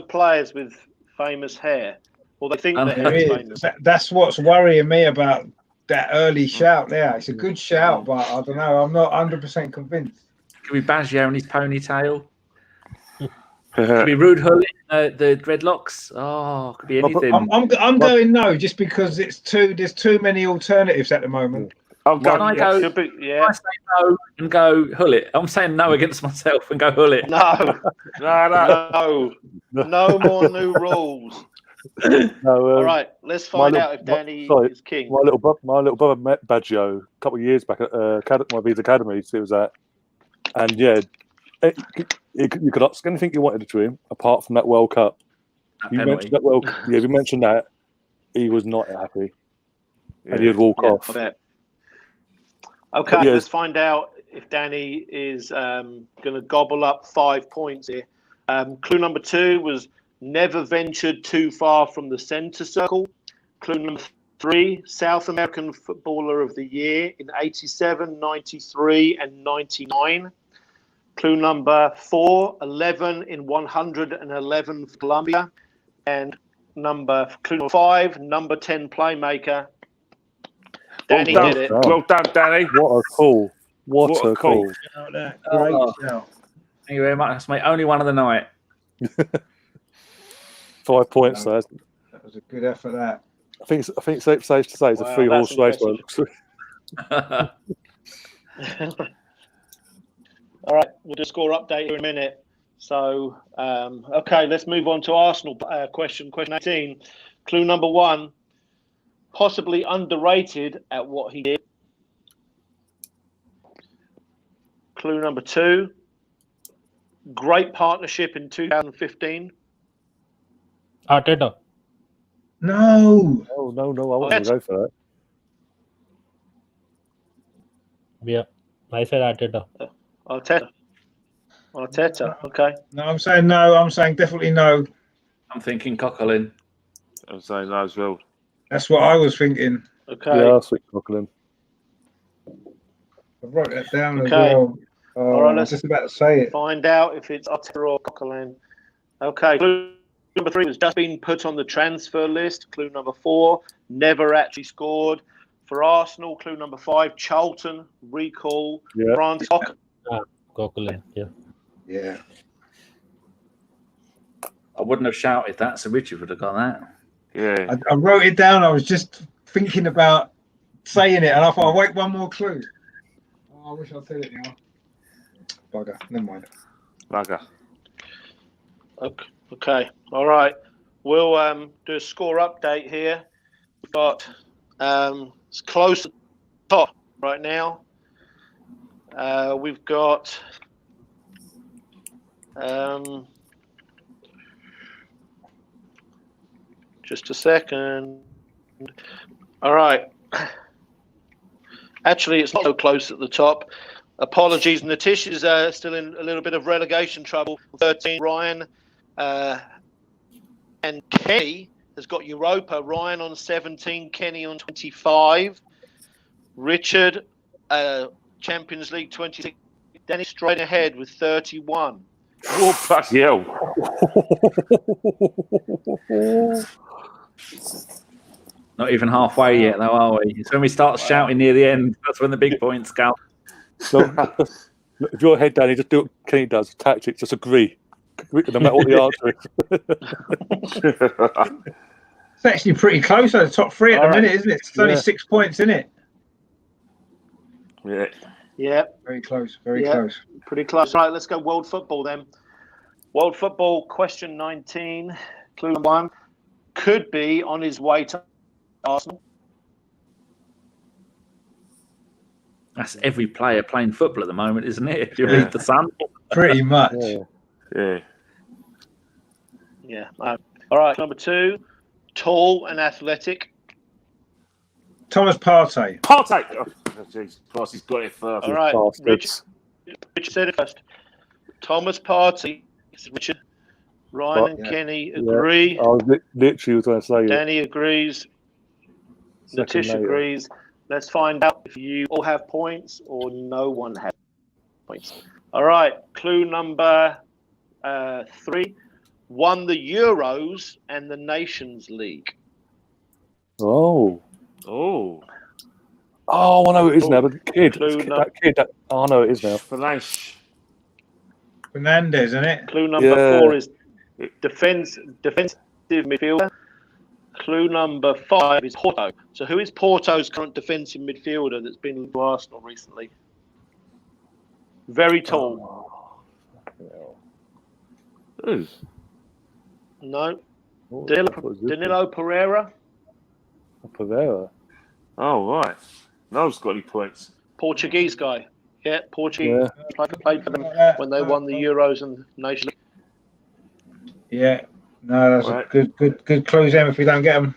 players with famous hair. Well, they think There the There hair's is. famous. That's what's worrying me about that early shout there. It's a good shout, but I don't know. I'm not 100% convinced. Could be Baggio and his ponytail. Could be Rude Hullet, the dreadlocks. Oh, could be anything. I'm going no, just because there's too many alternatives at the moment. I'll go. Can I go? Could be, Can yeah. I say no and go Hullet? I'm saying no against myself and go Hullet. No, No. no more new rules. All right, let's find out if Danny is king. My little brother met Baggio a couple of years back at one of his academies he was at, and yeah, you could ask anything you wanted to him apart from that World Cup. You mentioned that if you mentioned that, he was not happy, and he'd walk off. I bet. Okay, let's find out if Danny is going to gobble up 5 points here. Clue number 2 was never ventured too far from the centre circle. Clue number 3, South American Footballer of the Year in 87, 93 and 99. Clue number 4, 11 in 111 for Colombia. And clue number 5, number 10 playmaker. Danny did it. Well done, Danny. What a call. What a call. Great shout. Thank you very much. That's my only one of the night. 5 points. That was a good effort. That I think it's safe to say it's a 3-horse race. All right, we'll do a score update in a minute. So, okay, let's move on to Arsenal question 18. Clue number 1, possibly underrated at what he did. Clue number 2, great partnership in 2015. Arteta. no. Oh no! I wasn't going to go for that. Yeah, I said Arteta. Arteta. Okay. No, I'm saying no. I'm saying definitely no. I'm thinking Coquelin. I'm saying no as well. That's what I was thinking. Okay. Yeah, I'll switch Coquelin. I wrote that down as Okay. well. All right, I was just about to say it. Find out if it's Arteta or Coquelin. Okay. Clue number 3 was just been put on the transfer list. Clue number 4, never actually scored for Arsenal. Clue number 5, Charlton recall. Yeah. France. Coquelin. Yeah. Yeah. I wouldn't have shouted that, so Richard would have got that. Yeah. I wrote it down. I was just thinking about saying it, and I thought I'll wait one more clue. Oh, I wish I'd said it now. Bugger. Never mind. Bugger. Okay. All right. We'll do a score update here. We've got it's close to the top right now. We've got just a second. All right. Actually, it's not so close at the top. Apologies. Nitish is still in a little bit of relegation trouble. 13. Ryan and Kenny has got Europa. Ryan on 17. Kenny on 25. Richard, Champions League 26. Danny straight ahead with 31. Oh, bloody hell. Not even halfway yet, though, are we? It's when we start shouting near the end. That's when the big points count. So, if you're ahead, Danny, just do what Kenny does. Tactics, just agree. No matter what the answer is. It's actually pretty close at the top 3 at All the right. minute, isn't it? It's only 6 points, isn't it? Yeah. Yeah. Very close. Very close. Pretty close. Right, let's go world football then. World football, question 19. Clue 1. Could be on his way to Arsenal. That's every player playing football at the moment, isn't it? If you read the Sun. Pretty much. Yeah. Yeah. All right, number 2. Tall and athletic. Thomas Partey. Partey. Oh, Jesus Christ, he's got it first. All right. Bastards. Richard said it first. Thomas Partey. Richard. Ryan and Kenny agree. I was literally going to say it. Danny agrees. Nitish agrees. Let's find out if you all have points or no one has points. All right. Clue number 3. won the Euros and the Nations League? Oh. Oh. Oh, I know it is now. The kid. Clue That kid. Oh, I know it is now. Fernandes. Fernandez, isn't it? Clue number 4 is defensive midfielder. Clue number 5 is Porto. So who is Porto's current defensive midfielder that's been linked to Arsenal recently? Very tall. Who? No. Oh, Danilo Pereira. Pereira. Oh, right. No's got any points. Portuguese guy. Yeah, Portuguese. Yeah. Played for them when they won the Euros and Nations League. Yeah. No, that's Right. a good clues, Em, if we don't get them.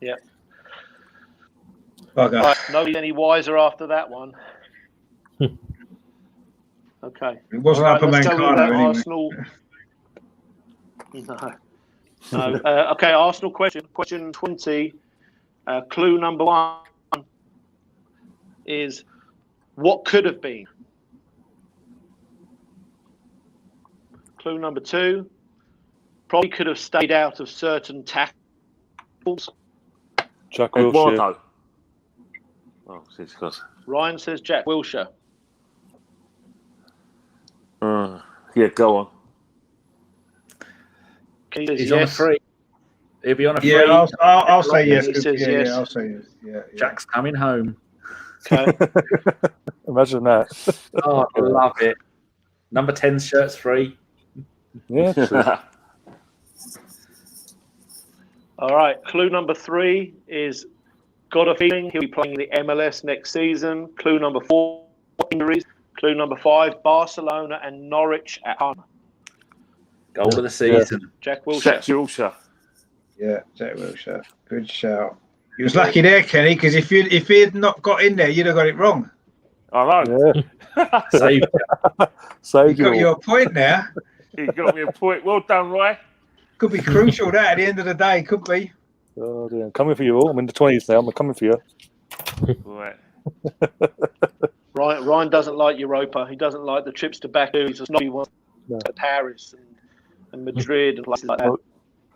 Yeah. Bugger. Right, nobody any wiser after that one. Okay. It wasn't All right, Upper let's go with Mancano anyway. Arsenal. No. Okay, Arsenal question. Question 20. Clue number 1 is what could have been. Clue number 2, probably could have stayed out of certain tackles. Jack Wilshere. Eduardo. Oh, since because. Ryan says Jack Wilshere. Yeah, go on. He says He's yes. on a free. He'll be on a free. Yeah, I'll say yes. He says Yeah, yes. I'll say yes. Yeah. Jack's coming home. Okay. Imagine that. Oh, I love it. Number 10 shirt's free. Yeah. True. All right. Clue number 3 is got a feeling he'll be playing the MLS next season. Clue number 4, injuries. Clue number 5, Barcelona and Norwich at home. Goal of the season. Jack Wilshere. Jack Wilshere. Yeah, Jack Wilshere. Good shout. You was lucky there, Kenny, because if he'd not got in there, you'd have got it wrong. I know. Yeah. Save. You Save got you your point there. He got me a point. Well done, Roy. Could be crucial that at the end of the day. Could be. Oh, dear. I'm coming for you all. I'm in the 20s now. I'm coming for you. Right. Ryan doesn't like Europa. He doesn't like the trips to Baku. He does not want to Paris and Madrid and places like that.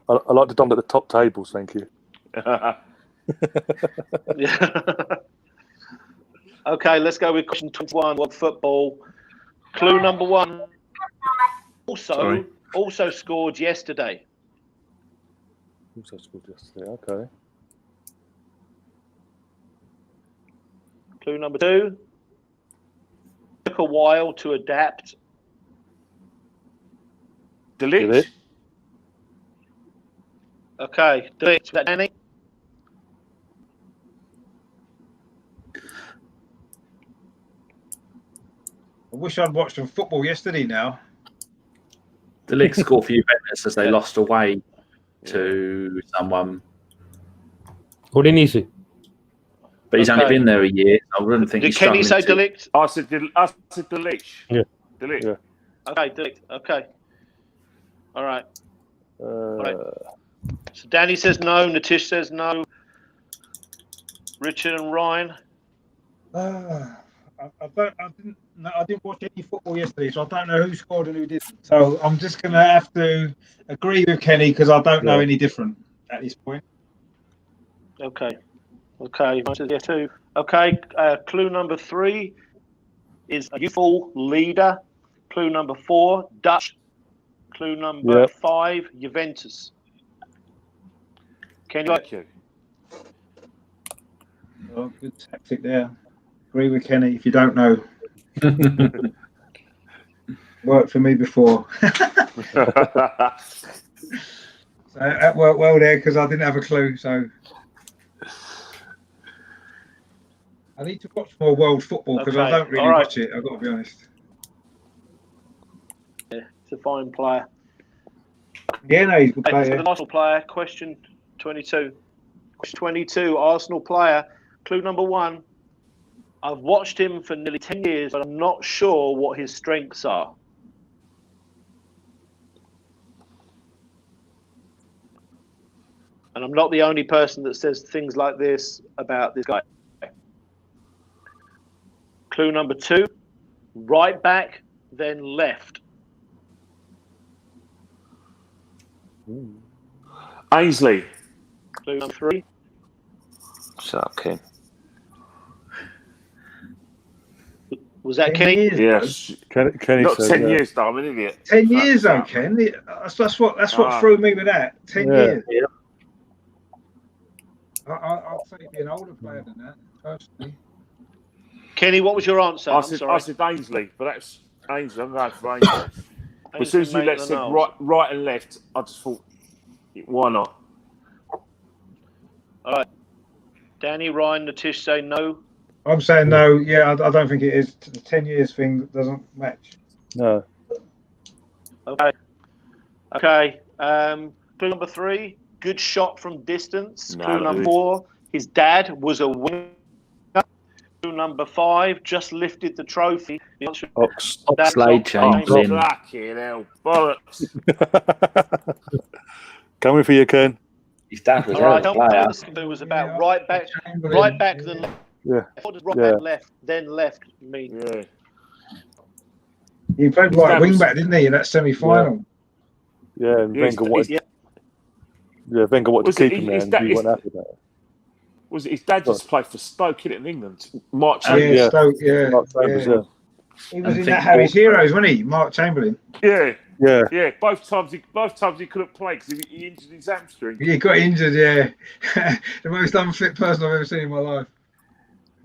I like to dump at the top tables, thank you. Yeah. Okay, let's go with question 21. What football? Clue number 1. Also scored yesterday. Also scored yesterday. Okay. Clue number 2. Took a while to adapt. Delete. Okay, delete. Danny. I wish I'd watched some football yesterday now. The league score for Juventus as they lost away to someone. Udinese. But he's only been there a year. I wouldn't think he's Can you say struggling delete? I said delete. Yeah. Delete. Yeah. Okay, delete. Okay. All right. Right. So Danny says no. Nitish says no. Richard and Ryan. I didn't watch any football yesterday, so I don't know who scored and who didn't. So I'm just going to have to agree with Kenny because I don't know any different at this point. Okay. Ryan says yes too. Okay. Clue number 3 is a youthful leader. Clue number 4, Dutch. Clue number 5, Juventus. Thank you. Oh, good tactic there. Agree with Kenny if you don't know. Worked for me before. So that worked well there because I didn't have a clue. So I need to watch more world football because I don't really watch it. I've got to be honest. Yeah, it's a fine player. Yeah, no, he's a good player. So the Arsenal player, question 22. Question 22, Arsenal player. Clue number 1. I've watched him for nearly 10 years, but I'm not sure what his strengths are. And I'm not the only person that says things like this about this guy. Clue number 2, right back, then left. Ainsley. Clue number 3. Shut up, Ken. Was that 10 Kenny? years, Yes. Kenny Not said, 10 years, though. I'm an idiot. 10 years, though, Fuck. Ken. That's what threw me with that. 10 years. Yeah. I'd say he'd be an older player than that, personally. Kenny, what was your answer? I I'm said, sorry. I said Ainsley, but that's Ainsley. I'm going for Ainsley. As soon as you Ainsley said Maitland-Niles. right and left, I just thought, why not? All right. Danny, Ryan, Nitish say no. I'm saying no. Yeah, I don't think it is. The 10 years thing doesn't match. no. Okay. Okay. Clue number 3. Good shot from distance. No, Clue number dude. 4. His dad was a winger. Clue number 5. Just lifted the trophy. The answer is Oxlade Chamberlain. Fucking hell. Bollocks. Coming for you, Ken. His dad was all right. a player. It was about right back, then left. Yeah. What does right back, left, then left mean? Yeah. He played right wing back, didn't he, in that semi-final? Yeah, and Yes, Wenger wanted, Wenger wanted Was to it keep him his there, and dad- he wasn't happy about it. Was it his dad just played for Stoke in England? Mark Yeah, Chamberlain. Stoke, yeah. Mark Chambers, yeah. He was in that Harry's Heroes, wasn't he? Mark Chamberlain. Yeah. Yeah. Yeah. Both times he couldn't play because he injured his hamstring. He got injured, yeah. The most unfit person I've ever seen in my life.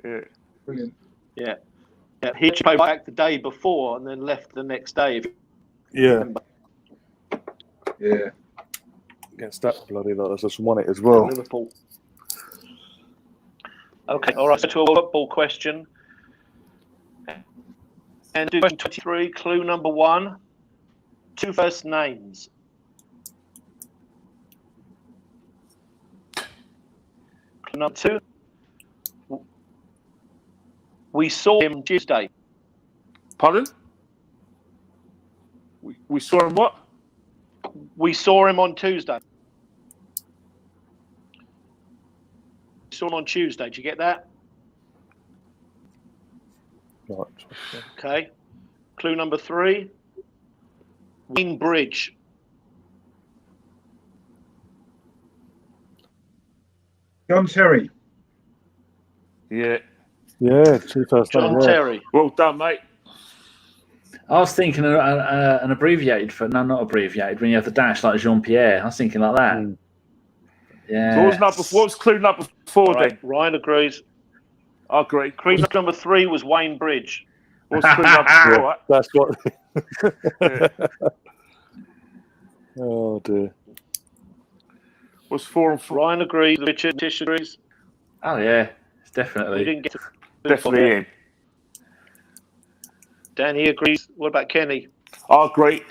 Yeah. Brilliant. Yeah. He actually played back the day before and then left the next day. If you Yeah. remember. Yeah. Against that bloody lot, I just won it as well. Liverpool. Okay, all right. So to a football question. And do question 23, clue number 1. 2 first names. Clue number 2. We saw him Tuesday. Pardon? We saw him what? We saw him on Tuesday. We saw him on Tuesday. Did you get that? Right. Okay. Clue number 3. Wayne Bridge. John Terry. Yeah. Yeah, 2 first John names, yeah. Terry. Well done, mate. I was thinking an abbreviated for not abbreviated when you have the dash like Jean Pierre. I was thinking like that. Mm. Yeah. So what was clue number 4 All right, then? Ryan agrees. I agree. Clue number 3 was Wayne Bridge. What's clue number 4? Right? That's what. Yeah. Oh dear. What's 4 and 4? Ryan agrees. Richard Tish agrees. Oh yeah, it's We definitely. didn't get to Definitely in. Danny agrees. What about Kenny? I agree.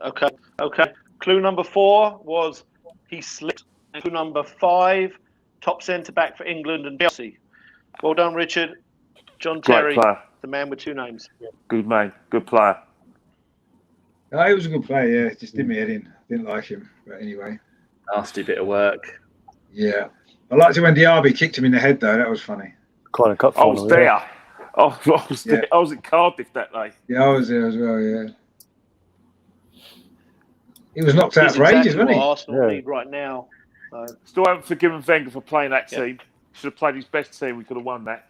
Okay. Okay. Clue number 4 was he slipped. Clue number 5, top centre back for England and Chelsea. Well done, Richard. John Terry, Great player. the man with 2 names. Good man. Good player. Oh, he was a good player, yeah. Just did me head in. Didn't like him. But anyway. Nasty bit of work. Yeah. I liked it when Diaby kicked him in the head, though. That was funny. Kind of cup I was final, there. yeah. I was there. I was in Cardiff that day. Yeah, I was there as well, yeah. He was knocked out He's for ages, exactly wasn't he? what Arsenal Yeah. need right now. So, Still haven't forgiven Wenger for playing that Yeah. team. Should have played his best team. We could have won that.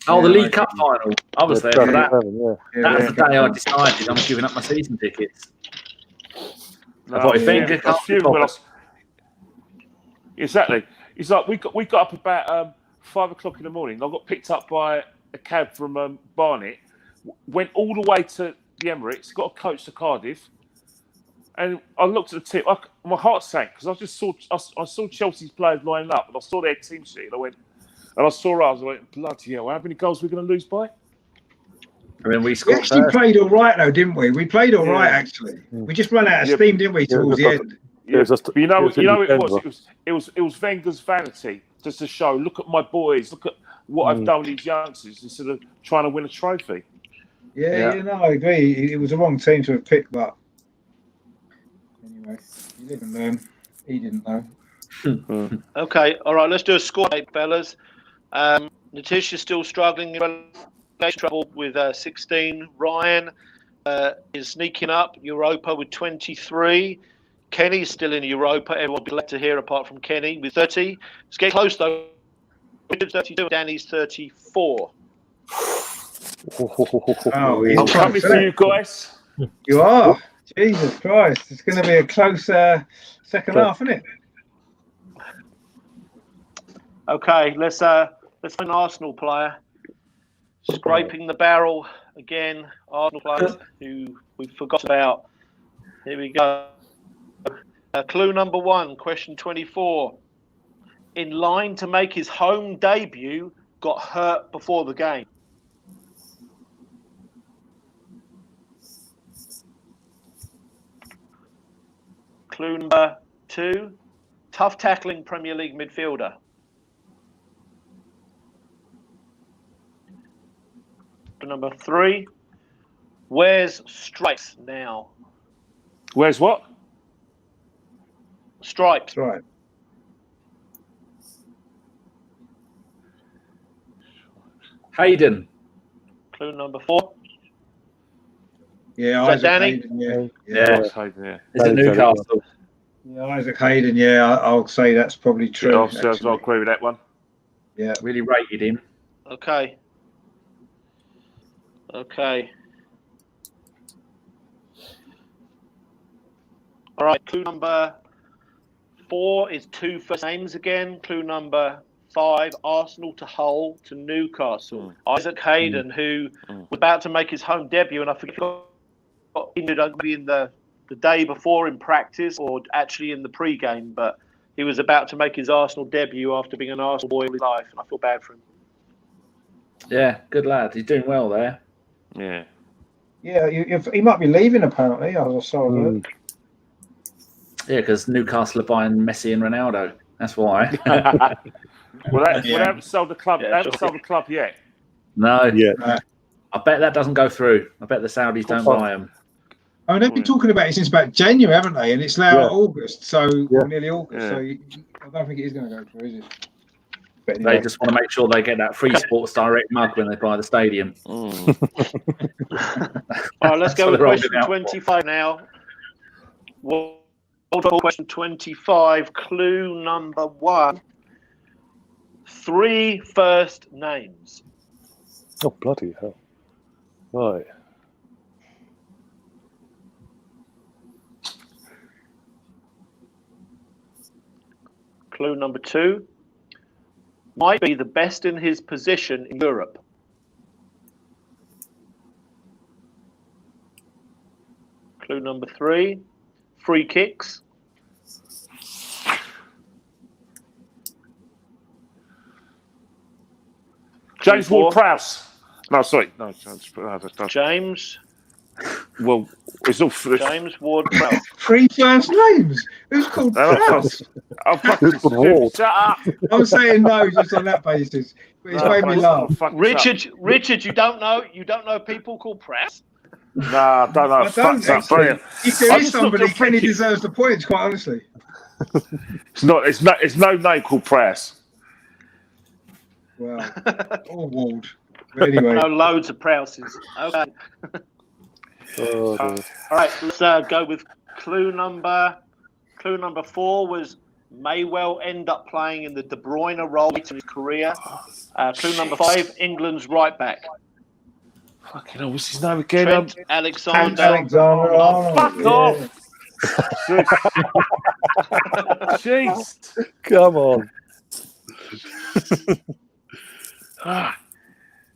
Oh, the Yeah, League Cup final. I was there for that. Yeah, That was yeah. the day I decided I'm giving up my season tickets. No, I thought if Wenger I was can't fuming be when I bothered. was- Exactly. It's like we got up about 5 o'clock in the morning. I got picked up by a cab from Barnet. Went all the way to the Emirates. Got a coach to Cardiff, and I looked at the tip. My heart sank because I saw Chelsea's players lining up, and I saw their team sheet. And I went, and I saw ours. I went, bloody hell! How many goals are we going to lose by? I mean, we We scored actually first. played all right, though, didn't we? We played all Yeah. right, actually. We just ran out of steam, didn't we, Yeah, towards the just end? Yeah, it's just- But you know it's what it in was? December. It was Wenger's vanity, just to show. Look at my boys. Look at what I've done with these youngsters instead of trying to win a trophy. Yeah, no, I agree. It was the wrong team to have picked, but anyway, you live and learn. He didn't know. okay. All right. Let's do a score, fellas. Nitish is still struggling in trouble with 16. Ryan is sneaking up Europa with 23. Kenny's still in Europa. Everyone will be glad to hear, apart from Kenny, with 30. It's getting close, though. Richard's 32, Danny's 34. Oh, he's I'm close, coming isn't for it? you guys. You are. Jesus Christ. It's going to be a close second half, isn't it? Okay, let's find an Arsenal player. Scraping the barrel again. Arsenal players who we forgot about. Here we go. Clue number 1, question 24. In line to make his home debut, got hurt before the game. Clue number 2, tough tackling Premier League midfielder. Clue number 3, wears stripes now. Where's what? Stripes. That's right. Hayden. Clue number 4. Yeah, Is that Isaac Danny? Hayden. Yeah. Yeah. Yeah. Is it Newcastle? Yeah, Isaac Hayden. Yeah, I'll say that's probably true. I'll actually. agree with that one. Yeah. Really rated him. Okay. All right, clue number 4 is 2 first names again. Clue number 5, Arsenal to Hull to Newcastle. Isaac Hayden, who was about to make his home debut, and I forget, got injured only in the day before in practice or actually in the pre-game, but he was about to make his Arsenal debut after being an Arsenal boy all his life, and I feel bad for him. Yeah, good lad. He's doing well there. Yeah. Yeah, he might be leaving apparently. I saw that. Yeah, because Newcastle are buying Messi and Ronaldo. That's why. Well, they haven't sold the club. Yeah, they haven't sold the club yet. No. Yeah. I bet that doesn't go through. I bet the Saudis don't buy them. I mean, they've been talking about it since about January, haven't they? And it's now Yeah. August, so nearly August. Yeah. So I don't think it is going to go through, is it? But They anyway. just want to make sure they get that free Sports Direct mug when they buy the stadium. All right, let's go with question 25 now. Question 25, clue number 1. 3 first names. Oh, bloody hell. Right. Clue number 2, might be the best in his position in Europe. Clue number 3, free kicks. James Ward-Prowse. No, sorry. No, James. Well, it's all for James Ward-Prowse. 3 first names. Who's called Prowse? Shut up. I'm saying no just on that basis. But it's made me laugh. Richard, you don't know people called Prowse? Nah, I don't know. I don't actually. If there is somebody, Kenny deserves the points, quite honestly. It's no name called Prowse. Well, or Ward. But anyway. No, loads of Prouses. Okay. All right, let's go with clue number 4 was may well end up playing in the De Bruyne role in his career. Clue number 5, England's right back. Fucking hell, what's his name again? Trent Alexander. Fuck off! Jeez. Come on.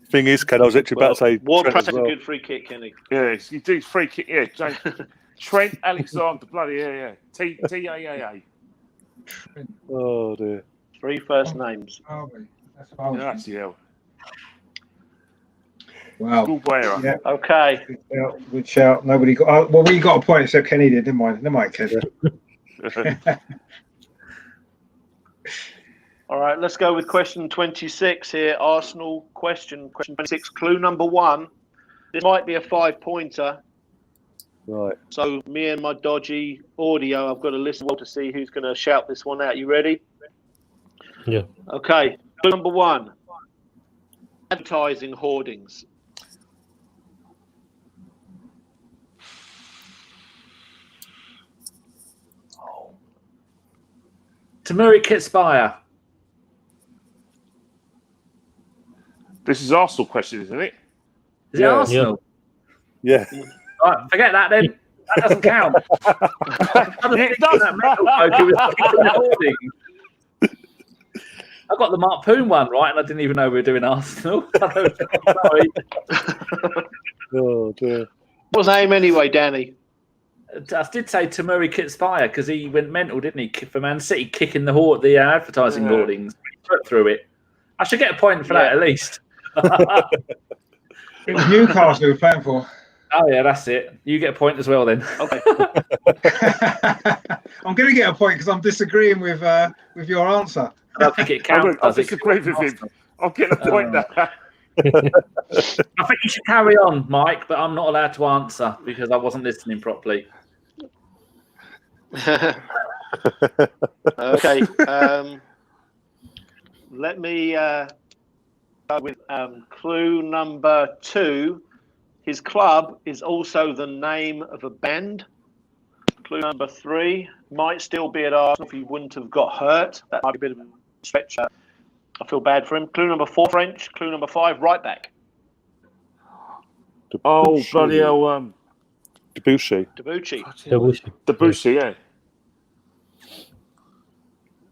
Thing is, Ken, I was actually about to say Ward-Prowse has a good free kick, Kenny. Yeah, you do free kick. Yeah, James. Trent Alexander. Bloody yeah. T-A-A-A. Oh dear. 3 first names. That's what I was Bloody hell. Wow. School boy error. Yeah. Okay. Good shout. Nobody got. Well, we got a point, except Kenny did. Never mind, Ken. All right, let's go with question 26 here. Arsenal question 26. Clue number 1. This might be a 5-pointer. Right. So me and my dodgy audio, I've got to listen well to see who's going to shout this one out. You ready? Yeah. Okay. Clue number 1. Advertising hoardings. Tamuri Kitspire. This is Arsenal question, isn't it? Is it Arsenal? Yeah. Right, forget that then. That doesn't count. It does. I got the Mark Poon one right, and I didn't even know we were doing Arsenal. Sorry. Oh dear. What's his name anyway, Danny? I did say Tamuri Kitspire because he went mental, didn't he, for Man City, kicking the advertising hoardings. He put through it. I should get a point for that at least. It was Newcastle we were playing for. Oh yeah, that's it. You get a point as well then. Okay. I'm going to get a point because I'm disagreeing with your answer. I don't think it counts. I disagree with him. I'll get a point now. I think you should carry on, Mike, but I'm not allowed to answer because I wasn't listening properly. Okay. Let me go with clue number 2. His club is also the name of a band. Clue number 3 might still be at Arsenal if he wouldn't have got hurt. That might be a bit of a stretch. I feel bad for him. Clue number 4, French. Clue number 5, right back. Oh, bloody hell. Debussy. Debussy, yeah.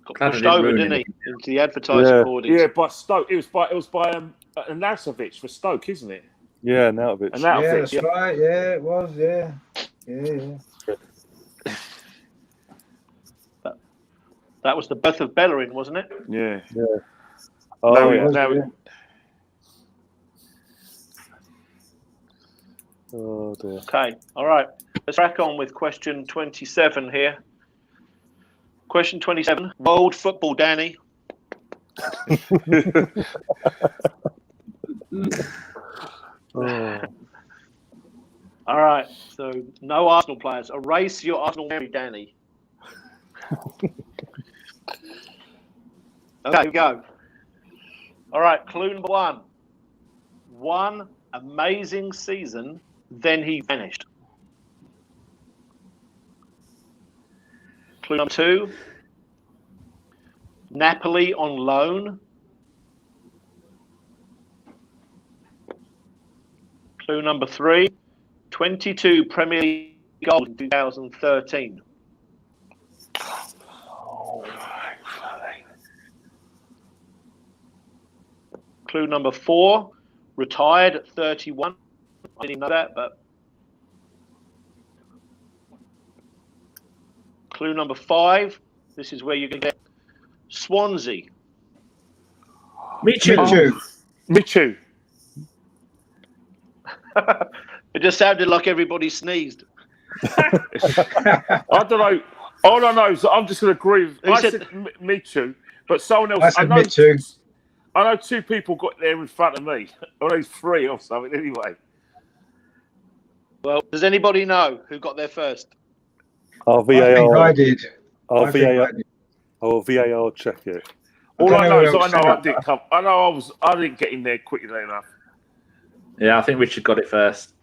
Got pushed over, didn't he? Into the advertising boardings. Yeah, by Stoke. It was by Anasovic for Stoke, isn't it? Yeah, Nautovic. Yeah, that's right. Yeah, it was. Yeah. That was the birth of Bellerin, wasn't it? Yeah. Oh, Oh dear. Okay. All right. Let's crack on with question 27 here. Question 27. World football, Danny. Oh. All right. So no Arsenal players. Erase your Arsenal memory, Danny. Okay, here we go. All right. Clue number 1. One amazing season, then he vanished. Clue number 2. Napoli on loan. Clue number 3. 22 Premier League goals in 2013. Clue number 4. Retired at 31. I didn't know that, but. Clue number 5. This is where you're going to get Swansea. Michu. It just sounded like everybody sneezed. I don't know. All I know is that I'm just going to agree with. I said Michu, but someone else. I said Michu. I know 2 people got there in front of me. Or at least 3 or something. Anyway. Well, does anybody know who got there first? Oh, VAR. I think I did. Oh, I think VAR. I did. Oh, VAR check it. All I know is else I didn't come. I didn't get in there quickly enough. Yeah, I think Richard got it first.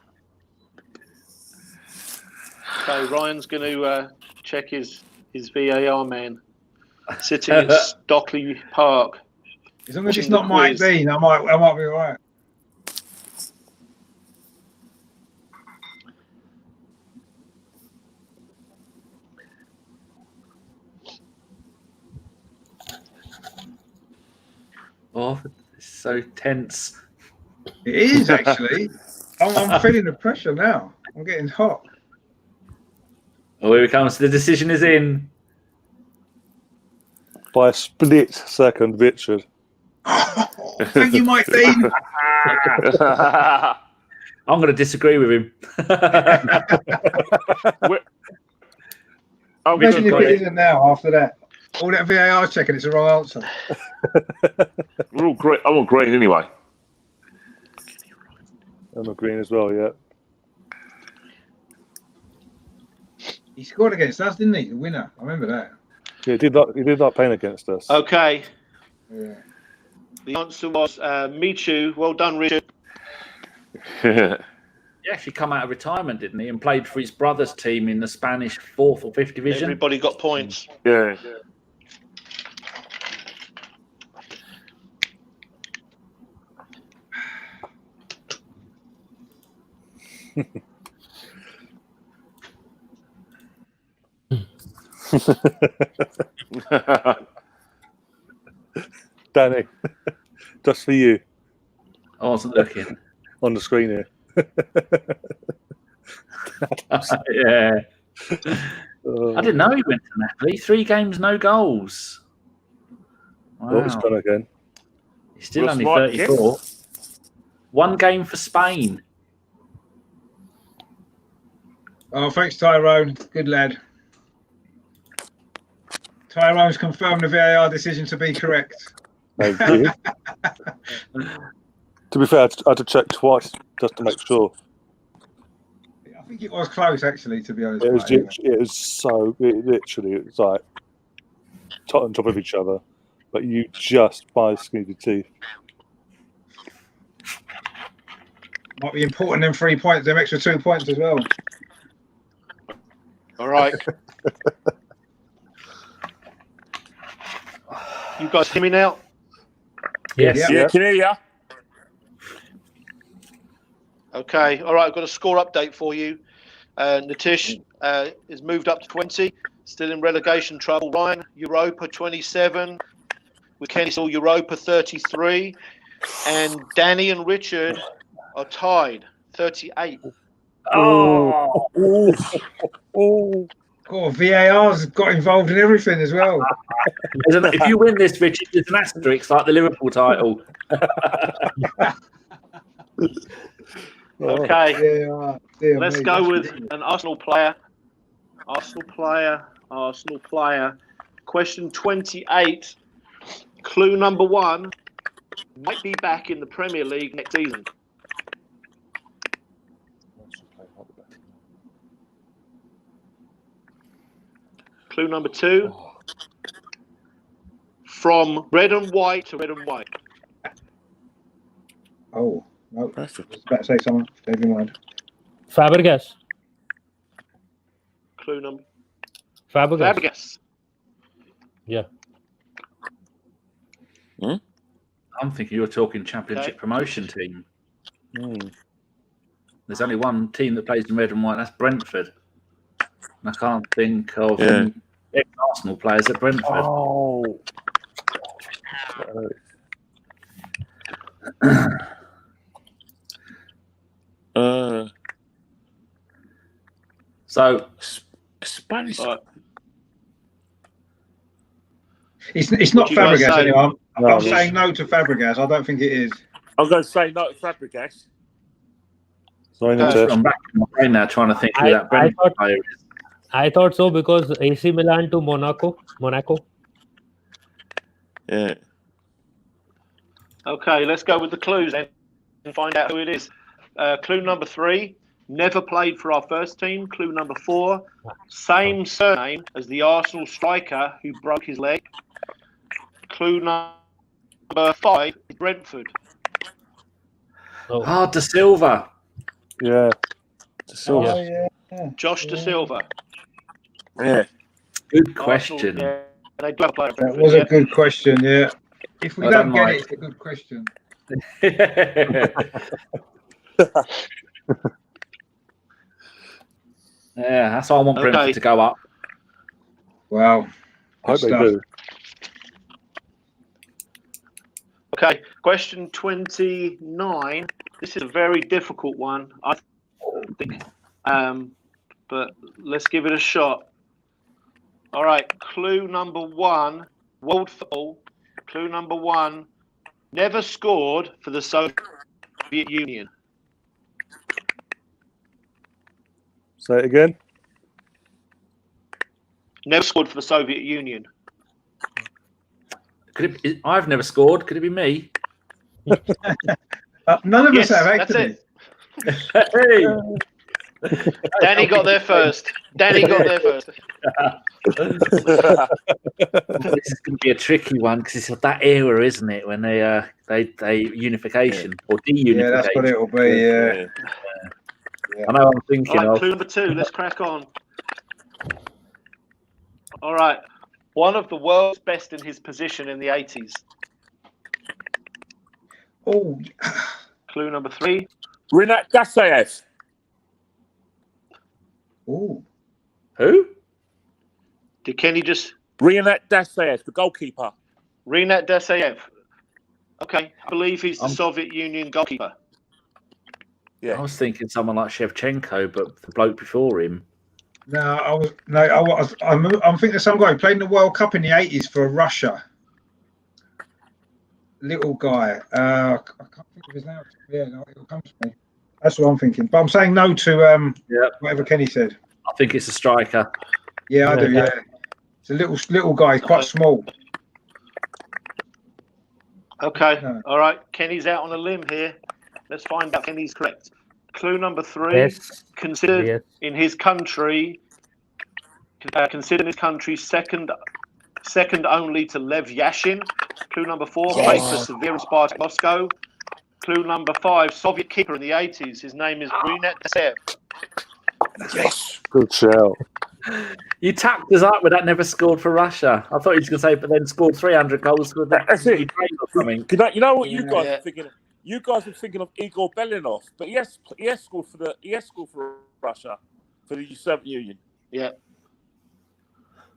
So Ryan's going to check his VAR man sitting in Stockley Park. As long as it's not Mike Dean, I might be all right. Oh, it's so tense. It is actually. I'm feeling the pressure now. I'm getting hot. Oh, here it comes. The decision is in. By a split second, Richard. Thank you, Mike Dean. I'm going to disagree with him. Imagine if it isn't now after that. All that VAR checking, it's the wrong answer. We're all great. I'm all green anyway. I'm agreeing as well, yeah. He scored against us, didn't he? The winner. I remember that. Yeah, he did not playing against us. Okay. Yeah. The answer was Michu. Well done, Richard. Yeah, he come out of retirement, didn't he? And played for his brother's team in the Spanish 4th or 5th division. Everybody got points. Yeah. Danny, just for you I wasn't looking. on the screen here. Yeah. I didn't know he went to Napoli. 3 games, no goals. Wow. Oh, it's gone again. He's still Ross only Wright 34. again. 1 game for Spain. Oh, thanks, Tyrone. Good lad. Tyrone's confirmed the VAR decision to be correct. Thank you. To be fair, I had to check twice just to make sure. I think it was close, actually, to be honest. It was literally, it was like on top of each other, but you just by the skin of your teeth. Might be important them 3 points, them extra 2 points as well. All right. You guys hear me now? Yes. Yeah. Yeah, can hear you. Okay. All right. I've got a score update for you. Nitish is moved up to 20, still in relegation trouble. Ryan, Europa 27. With Kenny Saul, Europa 33. And Danny and Richard are tied, 38. Oh, Oh, VAR's got involved in everything as well. if you win this, Richard, there's an asterisk like the Liverpool title. Okay. Yeah, Let's go with an Arsenal player. Question 28. Clue number 1 might be back in the Premier League next season. Clue number 2. From red and white to red and white. Oh, no. Perfect. I was about to say something. Never mind. Fabregas. Clue number. Fabregas. Yeah. I'm thinking you're talking championship promotion team. There's only one team that plays in red and white, that's Brentford. And I can't think of Arsenal players at Brentford. Oh. So Spanish. It's not What do you guys Fabregas say? anymore. No, I'm saying no to Fabregas. I don't think it is. I'm going to say no to Fabregas. Sorry, I'm back in my brain now trying to think who that Brentford player is. I thought so because AC Milan to Monaco. Yeah. Okay, let's go with the clues then and find out who it is. Clue number 3, never played for our first team. Clue number 4, same surname as the Arsenal striker who broke his leg. Clue number 5, Brentford. Oh, De Silva. Yeah. Josh De Silva. Yeah. Good question. Arsenal, they do play at That Brentford, was a good question, yeah. If we I don't don't get like- it, it's a good question. Yeah, that's why I want Brentford to go up. Wow. I hope they stuff. do. Okay, question 29. This is a very difficult one, I think, but let's give it a shot. All right, clue number 1, world football. Clue number 1, never scored for the Soviet Union. Say it again. Never scored for the Soviet Union. I've never scored. Could it be me? None of Yes, us have, that's actually. it. Hey! Danny got there first. This is going to be a tricky one because it's that era, isn't it? When they unification or deunification. Yeah, that's what it will be, yeah. I know I'm thinking All right, of. clue number 2. Let's crack on. All right. One of the world's best in his position in the 80s. Oh, Clue number 3. Rinat Gasayev. Ooh. Who? Did Kenny just Rinat Dasayev, the goalkeeper. Rinat Dasayev? Okay, I believe he's the Soviet Union goalkeeper. Yeah. I was thinking someone like Shevchenko, but the bloke before him. I'm thinking of some guy who played in the World Cup in the 80s for Russia. Little guy. I can't think of his name. Yeah, no, it'll come to me. That's what I'm thinking. But I'm saying no to whatever Kenny said. I think it's a striker. Yeah, I do. Yeah, it's a little guy. He's quite small. Okay, No. all right. Kenny's out on a limb here. Let's find out if Kenny's correct. Clue number 3. Considered in his country. Considered his country second only to Lev Yashin. Clue number 4. Played for Sevilla and Spartak Moscow. Clue number 5. Soviet keeper in the 80s. His name is Rinat Dasayev. Yes. Good shout. You tapped us up with that. Never scored for Russia. I thought you were going to say, but then scored 300 goals for that. That's it. Or something. You know what you guys are thinking of? You guys are thinking of Igor Belinov, but yes, he has scored for Russia, for the Soviet Union. Yeah.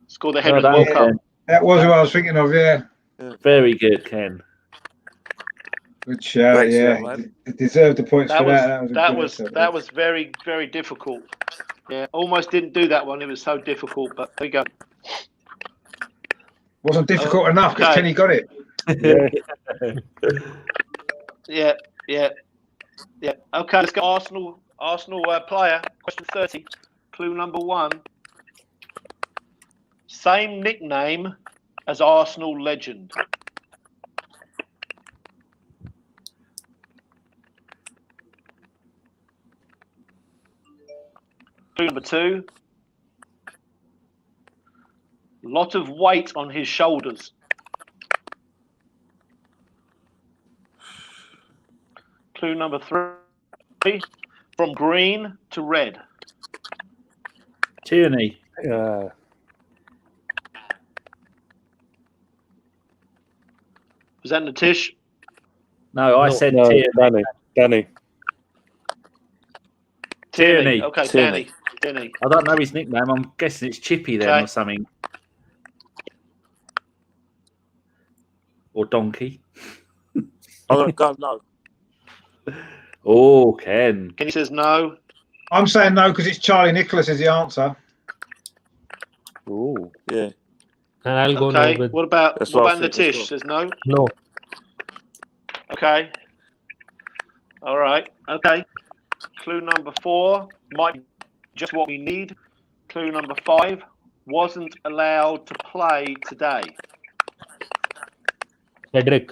Scored the head of the World Cup. That was who I was thinking of. Yeah. Very good, Ken. Good shout. He deserved the points for that. That was very, very difficult. Yeah, almost didn't do that one. It was so difficult, but there you go. Wasn't difficult enough because Kenny got it. Yeah. Okay, let's go. Arsenal player. Question 30. Clue number 1. Same nickname as Arsenal legend. Clue number 2. Lot of weight on his shoulders. Clue number 3. From green to red. Tierney. Yeah. Was that Nitish? No, I said no, Tierney. Danny. Tierney. Okay, Tierney. Danny. I don't know his nickname. I'm guessing it's Chippy then or something. Or Donkey. I don't go, no. Oh, Ken. Kenny says no. I'm saying no because it's Charlie Nicholas is the answer. Ooh. Yeah. And I'll go Okay. no with What about Nitish? Nitish? Says no. no. Okay. All right. Okay. Clue number 4 might be just what we need. Clue number 5 wasn't allowed to play today. Cedric.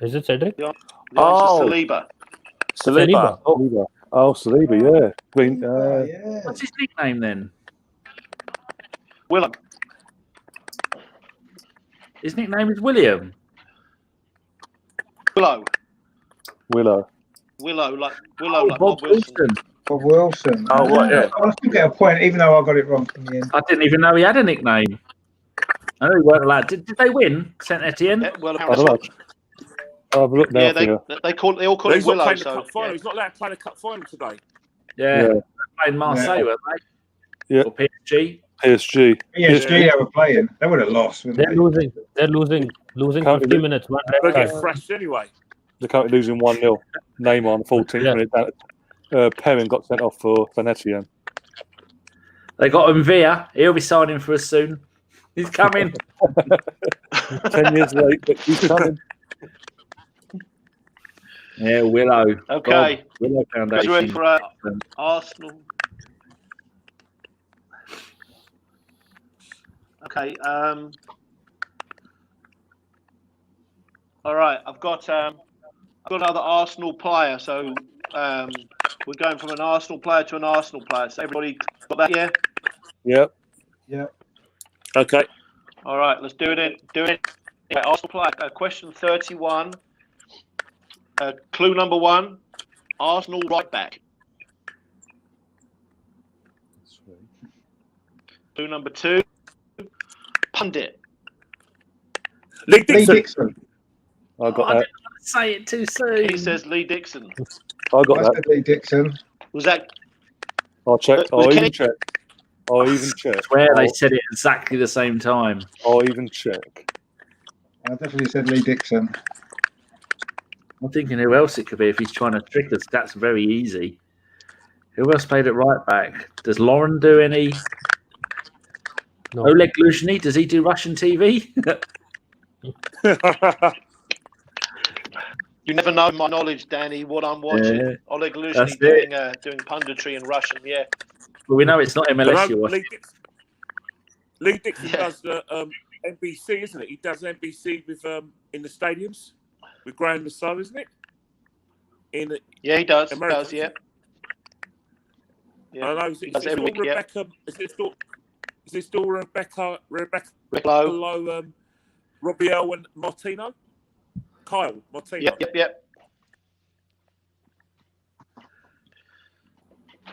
Is it Cedric? The answer is Saliba. Saliba. Saliba, yeah. What's his nickname then? Willow. His nickname is William. Willow. Willow. Like Bob Wilson. Bob Wilson. Oh, what? Yeah. I still get a point, even though I got it wrong in the end. I didn't even know he had a nickname. I know he weren't allowed. Did they win Saint Etienne? Yeah, well, I don't know. I've looked now. yeah, they all call it He's not Willow. playing the So cup final. yeah. He's not allowed to play the cup final today. Yeah. They played Marseille, weren't they? Yeah. Or PSG. PSG. PSG they were playing. They would have lost. They're losing. They're losing 50 minutes. One They're red getting card. thrashed anyway. They're currently losing 1-0. Neymar on the 14th minute. Perrin got sent off for Venetian. They got Mvia. He'll be signing for us soon. He's coming. 10 years late, but he's coming. Yeah, Willow. Okay. Willow Guys Foundation. ready for Arsenal? Okay. All right. I've got another Arsenal player. So we're going from an Arsenal player to an Arsenal player. So everybody got that? Yeah. Yep. Yeah. Okay. All right. Let's do it. Okay, Arsenal player. Question 31. Clue number 1. Arsenal right back. Clue number 2. Pundit. Lee Dixon. I got I that. didn't want to say it too soon. He says Lee Dixon. I got I that. said Lee Dixon. Was that? I'll check. Was I'll Kenny- even check. I'll even check. I swear they said it exactly the same time. I'll even check. I definitely said Lee Dixon. I'm thinking who else it could be if he's trying to trick us. That's very easy. Who else played at right back? Does Lauren do any? No. Oleg Luzhny, does he do Russian TV? You never know my knowledge, Danny, what I'm watching. Yeah, Oleg Luzhny that's doing punditry in Russian, yeah. Well, we know it's not MLS you're watching. Lee Dixon does NBC, isn't it? He does NBC with in the stadiums with Graham Lasso, isn't it? Yeah, he does. America, He does, yeah. I know. Is it still Rebecca? Is it still Rebecca Lowe, Robiel and Martino? Kyle Martino. Yep.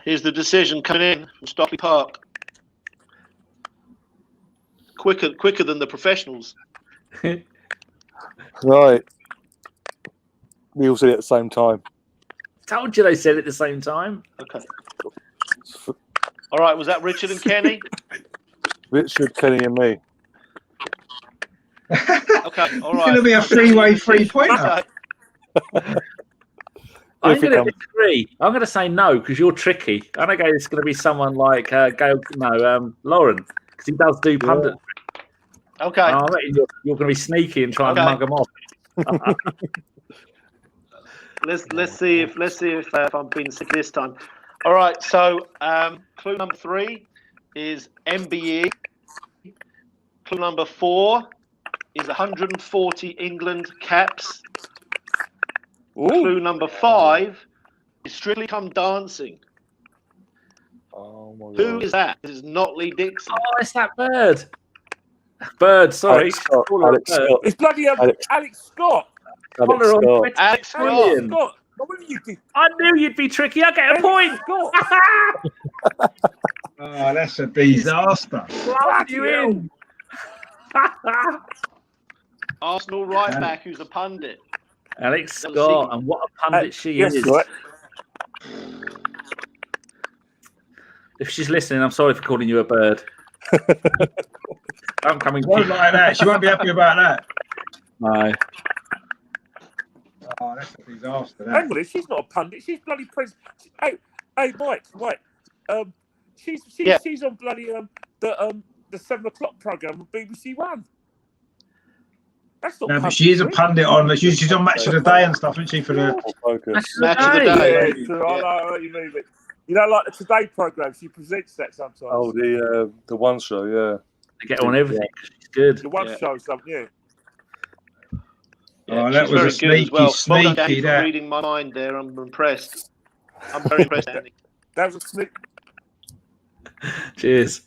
Here's the decision coming in from Stockley Park. Quicker than the professionals. Right. We all said it at the same time. Told you they said it at the same time. Okay. All right, was that Richard and Kenny? Richard, Kenny, and me. Okay, all right. It's going to be a three-way three-pointer. I'm going to disagree. I'm going to say no because you're tricky. I'm going to go. It's going to be someone like Lauren, because he does do pundit. Okay. I reckon you're going to be sneaky and try and mug them off. Let's see if I'm being sick this time. All right. So clue number 3 is MBE. Clue number 4 is 140 England caps. Ooh. Clue number 5 is Strictly Come Dancing. Oh my God. Who is that? This is not Lee Dixon. Oh, it's that bird. Bird, sorry. Alex Scott. It's bloody Alex Scott. Alex Scott. Alex Scott. Brilliant. Scott. I knew you did. I knew you'd be tricky. I get a point. Scott. Oh, that's a disaster. What you in? Arsenal right back who's a pundit. Alex Scott, and what a pundit she is. Right. If she's listening, I'm sorry for calling you a bird. I'm coming. She won't like that. She won't be happy about that. No. Oh, that's a disaster. That. Hang on, she's not a pundit. She's bloody president. Hey, Mike. She's on bloody the 7 o'clock program on BBC One. That's not. No, but she is a pundit on. She's on Match of the Day and stuff, isn't she? For the Match of the Day. Yeah, I know what you mean. But, you know, like the Today program, she presents that sometimes. Oh, the One Show, yeah. They get her on everything because she's good. The One Show, something, yeah. Oh, that was a sneaky, well done, Danny, sneaky. for reading my mind there. I'm impressed. I'm very impressed, Danny. That was a sneak. Cheers.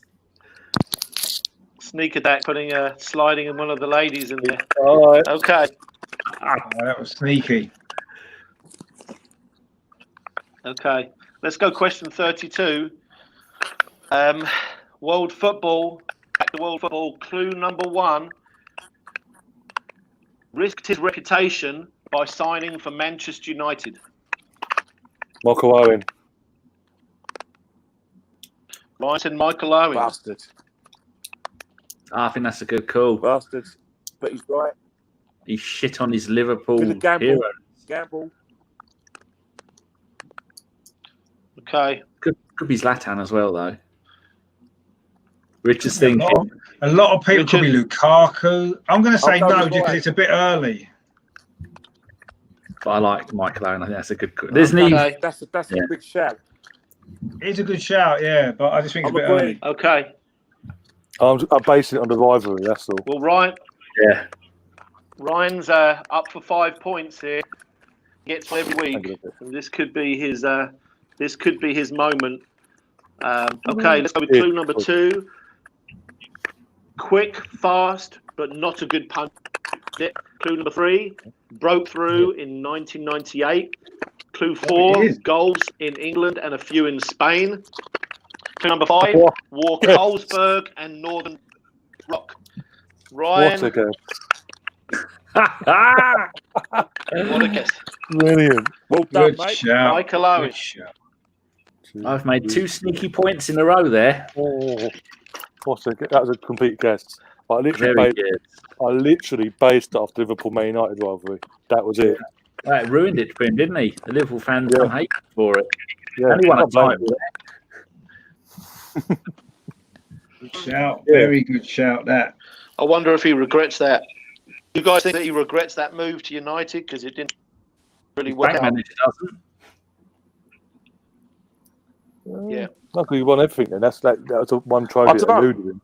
Sneak attack, sliding in one of the ladies in there. All right. Okay. Oh, that was sneaky. Okay. Let's go question 32. World football. Back to world football. Clue number 1. Risked his reputation by signing for Manchester United. Michael Owen. Ryan said Michael Owen. Bastard. I think that's a good call. Bastard. But he's right. He shit on his Liverpool Bit of gamble. hero. Gamble. Okay. Could be Zlatan as well, though. Richard's thinking. A lot of people could be Lukaku. I'm going to say I'll go no with because Mike. it's a bit early. But I like Michael Owen. I think that's a good call. There's Okay. That's a big shout. It's a good shout, yeah, but I just think it's a bit early. Okay. I'm basing it on the rivalry, that's all. Well, Ryan. Yeah. Ryan's up for 5 points here. He gets one every week, and this could be his. This could be his moment. Okay, let's go with clue number 2. Quick, fast, but not a good pundit. Clue number 3. Broke through in 1998. Clue 4. Goals in England and a few in Spain. Clue number 5. Wore Carlsberg and Northern Rock. Ryan. What a game. What a guess. Brilliant. Well done, Good mate. shout. Michael Owen. Good shout. I've made 2 sneaky points in a row there. Oh, that was a complete guess. I Very good. literally based it off the Liverpool Man United rivalry. That was it. Well, it ruined it for him, didn't he? The Liverpool fans come hate for it. Yeah, And he won a title. Good shout. Very good shout, that. I wonder if he regrets that. You guys think that he regrets that move to United because it didn't really work out? Manager doesn't. Yeah. No, because he won everything, and that was one trophy that eluded him.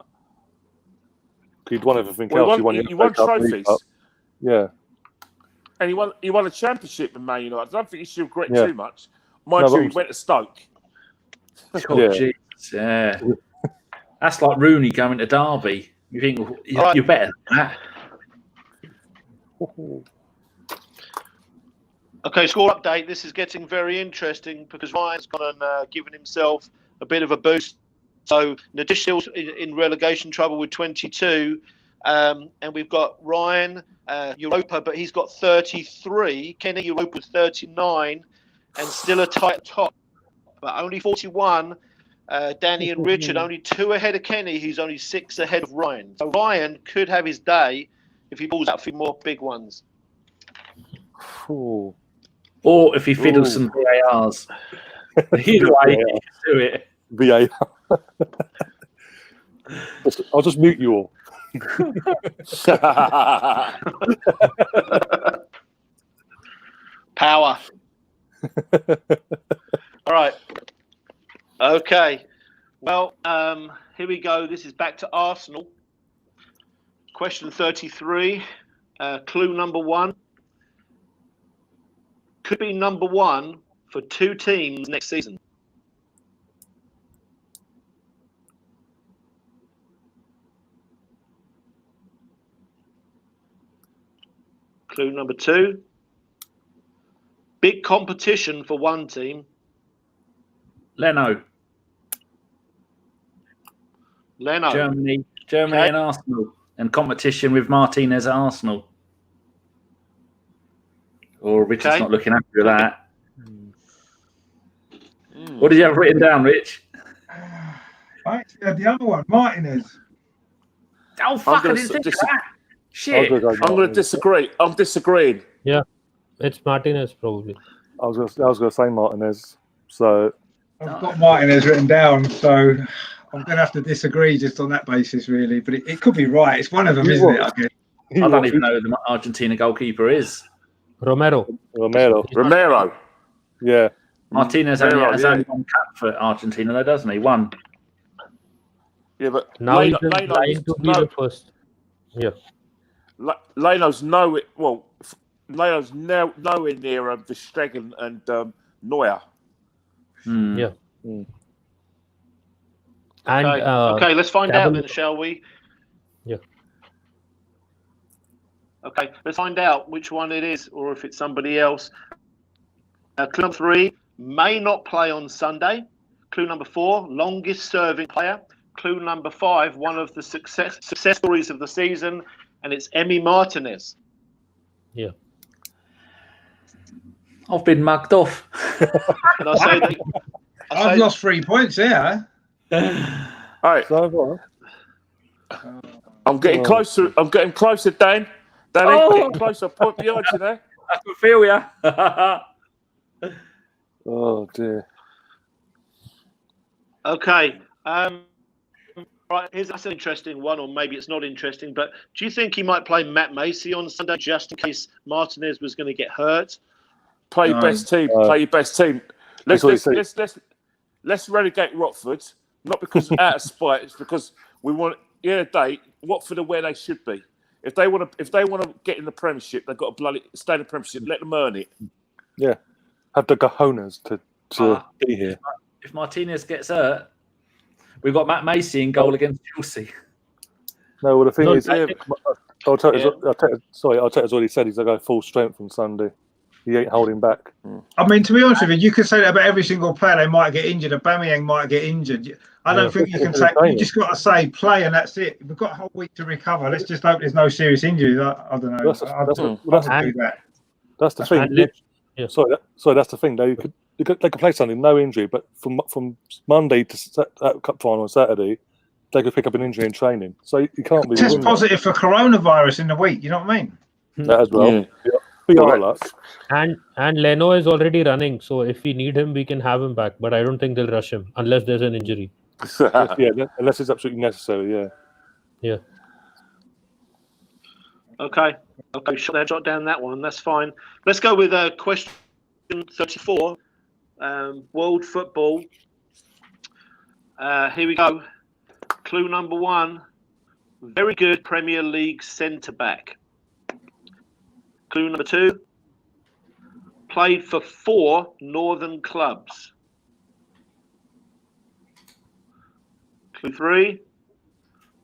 He'd won everything else. He won trophies. Yeah. And he won a championship with Man United. I don't think he should regret too much. Mind you, he went to Stoke. Yeah. That's like Rooney going to Derby. You think you're better than that? Okay, score update. This is getting very interesting because Ryan's gone and given himself a bit of a boost. So Nitish still in relegation trouble with 22. And we've got Ryan, Europa, but he's got 33. Kenny, Europa, 39. And still a tight top, but only 41. Danny and Richard only 2 ahead of Kenny. He's only 6 ahead of Ryan. So Ryan could have his day if he pulls out a few more big ones. Ooh. Or if he fiddles some VARs. Either way, he can do it. VAR. I'll just mute you all. Power. All right. Okay. Well, here we go. This is back to Arsenal. Question 33. Clue number 1. Could be number 1 for 2 teams next season. Clue number 2. Big competition for 1 team. Leno. Germany Okay. and Arsenal. And competition with Martinez at Arsenal. Or Richard's not looking happy with that. What did you have written down, Rich? The other one, Martinez. Oh, fuck, I didn't think of that. Shit. I'm going to disagree. I'm disagreeing. Yeah, it's Martinez probably. I was going to say Martinez. So I've got Martinez written down, so I'm going to have to disagree just on that basis, really. But it could be right. It's one of them, isn't it? I guess. I don't even know who the Argentina goalkeeper is. Romero. Yeah. Martinez has only 1 cap for Argentina, though, doesn't he? 1. Yeah, but now he's trying to be the first. Yeah. Leno's nowhere near Verstegen and Neuer. Yeah. And okay, let's find out then, shall we? Yeah. Okay, let's find out which one it is, or if it's somebody else. Clue number 3 may not play on Sunday. Clue number 4, longest serving player. Clue number 5, one of the success stories of the season, and it's Emi Martinez. Yeah. I've been mugged off. And I've lost 3 points here. All right. I'm getting closer. I'm getting closer, Dan. Danny, getting closer. Point behind you there. I can feel you. Oh dear. Okay. Right. That's an interesting one, or maybe it's not interesting. But do you think he might play Matt Macy on Sunday just in case Martinez was going to get hurt? Play your best team. Play your best team. Let's relegate Watford. Not because out of spite. It's because we want Watford are where they should be. If they want to get in the Premiership, they've got to bloody stay in the Premiership. Let them earn it. Yeah, have the cojones to be here. If Martinez gets hurt, we've got Matt Macy in goal against Chelsea. No, well the thing is, Arteta's already said he's going to go full strength on Sunday. He ain't holding back. I mean, to be honest with you, you could say that about every single player. They might get injured. Aubameyang might get injured. I don't think you can say. You just got to say play, and that's it. We've got a whole week to recover. Let's just hope there's no serious injuries. I don't know. That's the thing. Yeah. Sorry, that's the thing. They could play Sunday, no injury, but from Monday to cup final on Saturday, they could pick up an injury in training. So you can't be Test positive for coronavirus in the week. You know what I mean? that as well. Yeah. We are luck. And Leno is already running, so if we need him, we can have him back. But I don't think they'll rush him unless there's an injury. Yeah, unless it's absolutely necessary. Yeah. Yeah. Okay. Jot down that one. That's fine. Let's go with question 34. World football. Here we go. Clue number 1. Very good Premier League centre back. Clue number 2. Played for 4 northern clubs. Clue 3.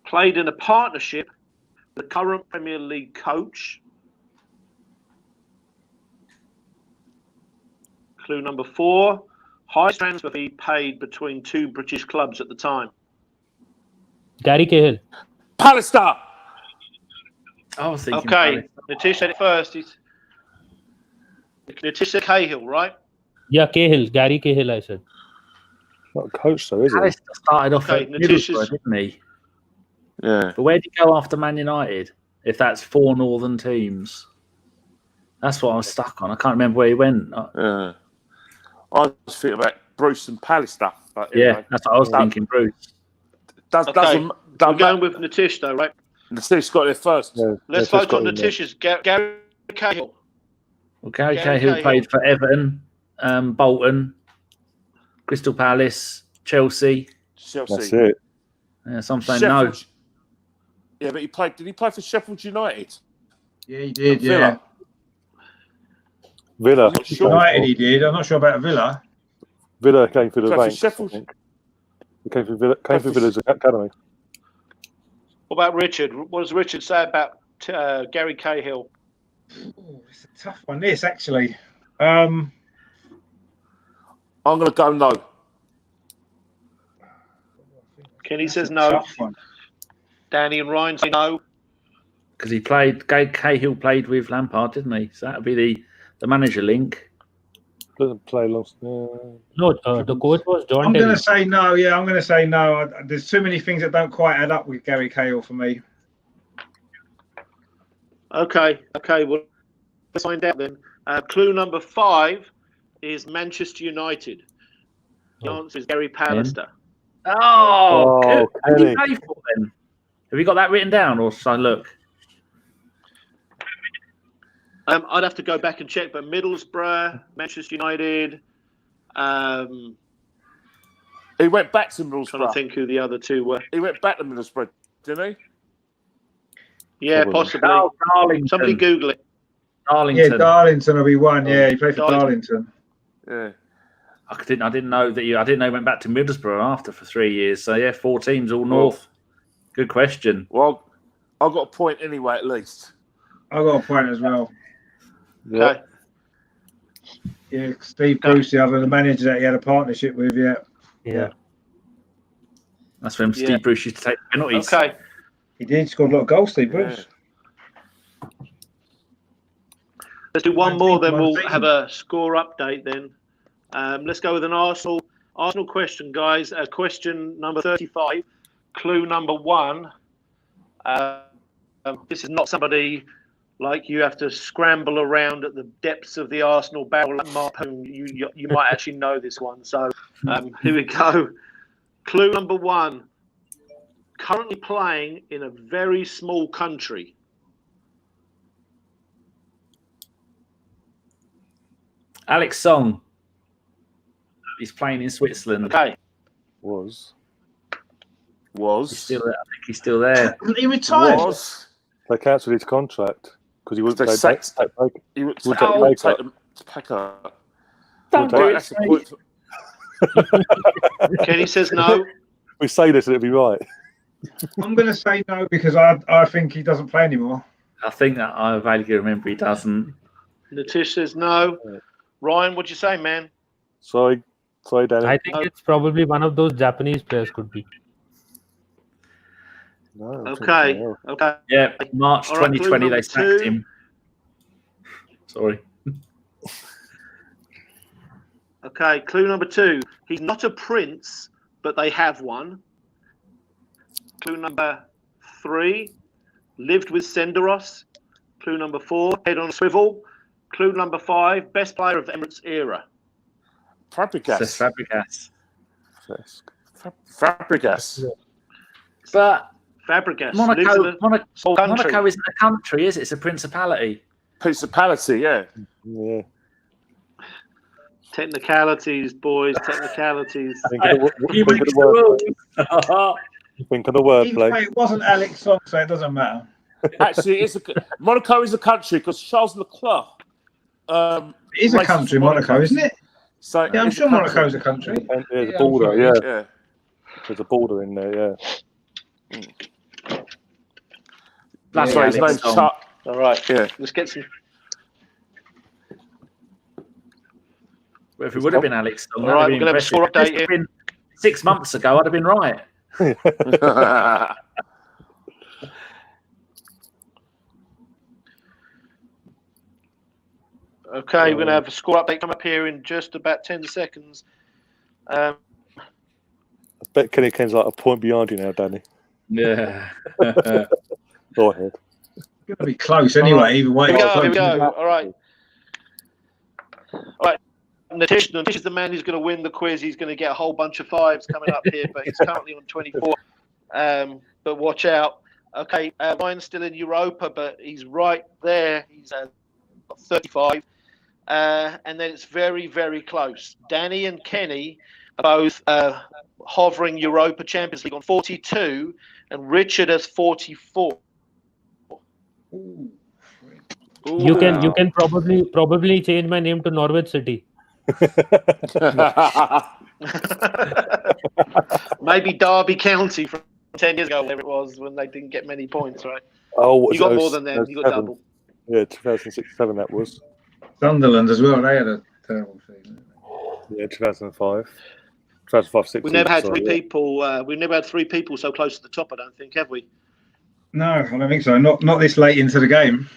Played in a partnership with the current Premier League coach. Clue number 4. Highest transfer fee paid between 2 British clubs at the time. Gary Cahill. Pallister. I was thinking. Okay, Nitish said it first. Nitish said Cahill, right? Yeah, Cahill. Gary Cahill, I said. Not a coach, though, is he? Pallister started off Okay, at Nitish Middlesbrough, is- didn't he? Yeah. But where did he go after Man United? If that's 4 northern teams, that's what I was stuck on. I can't remember where he went. Yeah. I was thinking about Bruce and Pallister. But Yeah, anyway, that's what I was thinking, Bruce. Okay, we're going with Nitish, though, right? Nitish got there first. Yeah, Let's Nitish vote got on him there. Nitish's. Gary Cahill. Well, Gary Gary Cahill Cahill. played for Everton, Bolton, Crystal Palace, Chelsea. Chelsea. That's it. Yeah, so I'm saying no. Sheffield- Yeah, but he played. Did he play for Sheffield United? Yeah, he did. And Villa? Villa. I'm not sure. United, he did. I'm not sure about Villa. Villa came through the Played for ranks. Sheffield? I think. He came through Villa's academy. What about Richard? What does Richard say about Gary Cahill? Ooh, it's a tough one. This actually. I'm going to go no. Kenny says a no. tough one. Danny and Ryan say no. Because he played, Cahill played with Lampard, didn't he? So that would be the manager link. Doesn't play lost. No, the coach was John I'm going Terry. to say no. Yeah, I'm going to say no. There's too many things that don't quite add up with Gary Cahill for me. Okay. Well, let's find out then. Clue number 5 is Manchester United. The answer is Gary Pallister. Oh, good. Who did he Kenny. play for then? Have you got that written down, or should I look? I'd have to go back and check, but Middlesbrough, Manchester United. He went back to Trying to Middlesbrough. think who the other 2 were. He went back to Middlesbrough, didn't Yeah, Probably. possibly. Oh, Darlington. Somebody Google it. Yeah, Darlington. Darlington will be one. Yeah, he played for Darlington. he? Yeah. I didn't know that I didn't know he went back to Middlesbrough after for 3 years. So yeah, 4 teams all north. Good question. Well, I've got a point anyway, at least. I got a point as well. Yeah. Okay. Yeah, Steve Bruce, the manager that he had a partnership with. Yeah. Yeah. That's when Yeah. Steve Bruce used to take penalties. Okay. He did. Scored a lot of goals, Steve Bruce. Let's do one more, then we'll One have a score update then. Let's go with an Arsenal question, guys. Question number 35. Clue number 1. This is not somebody like you have to scramble around at the depths of the Arsenal barrel like Mark Poon. You might actually know this one. So here we go. Clue number 1. Currently playing in a very small country. Alex Song. He's playing in Switzerland. Okay. Was. He's still there. I think he's still there. He retired. Was. They cancelled his contract because he wouldn't They take sacked- take He would Would take take take cut. the pack up. Don't Would do take- it, That's the Steve. point. Kenny says no. We say this and it'll be right. I'm going to say no because I think he doesn't play anymore. I think that I vaguely remember he doesn't. Nitish says no. Ryan, what'd you say, man? Sorry, Danny. I think it's probably one of those Japanese players could be. No, I think Okay. so. Okay. Yeah, March All right, clue 2020 they number sacked 2. him. Sorry. Okay, clue number 2. He's not a prince, but they have one. Clue number 3. Lived with Senderos. Clue number 4. Head on a swivel. Clue number 5. Best player of the Emirates era. Fabregas. Fabregas. Fabregas. But Fabregas. Monaco isn't a country, is it? It's a principality. Principality, yeah. Yeah. Technicalities, boys. Technicalities. Think of the Either wordplay. way, it wasn't Alex Song, so it doesn't matter. Actually, Monaco is a country because Charles Leclerc. It is a country, Monaco, isn't it? So Yeah, I'm sure Monaco's a country. And there's a Yeah, border, I'm yeah. Yeah. There's a border in there, yeah. Bloody Sorry, his Alex name's Song. Chuck. All right. Yeah. Let's get some. Well, if it would have been Alex Song, All right, we're going to have a score If this update had here. been 6 months ago, I'd have been right. Okay, we're going to have a score update come up here in just about 10 seconds. I bet Kenny Ken's like a point behind you now, Danny. Yeah. Go ahead. It's going to be close anyway, either way. Here we go. All right. Nitish is the man who's going to win the quiz. He's going to get a whole bunch of 5s coming up here, but he's currently on 24. But watch out. Okay, Ryan's still in Europa, but he's right there. He's 35. And then it's very, very close. Danny and Kenny are both hovering Europa Champions League on 42, and Richard has 44. You can probably change my name to Norwich City. Maybe Derby County from 10 years ago, whatever it was, when they didn't get many points, right? Oh, You got more than them. You got double. Yeah, 2006-7 that was. Sunderland as well. They had a terrible season. Yeah, 2005. 2005-6. We never had three people. We've never had 3 people so close to the top. I don't think, have we? No, I don't think so. Not this late into the game.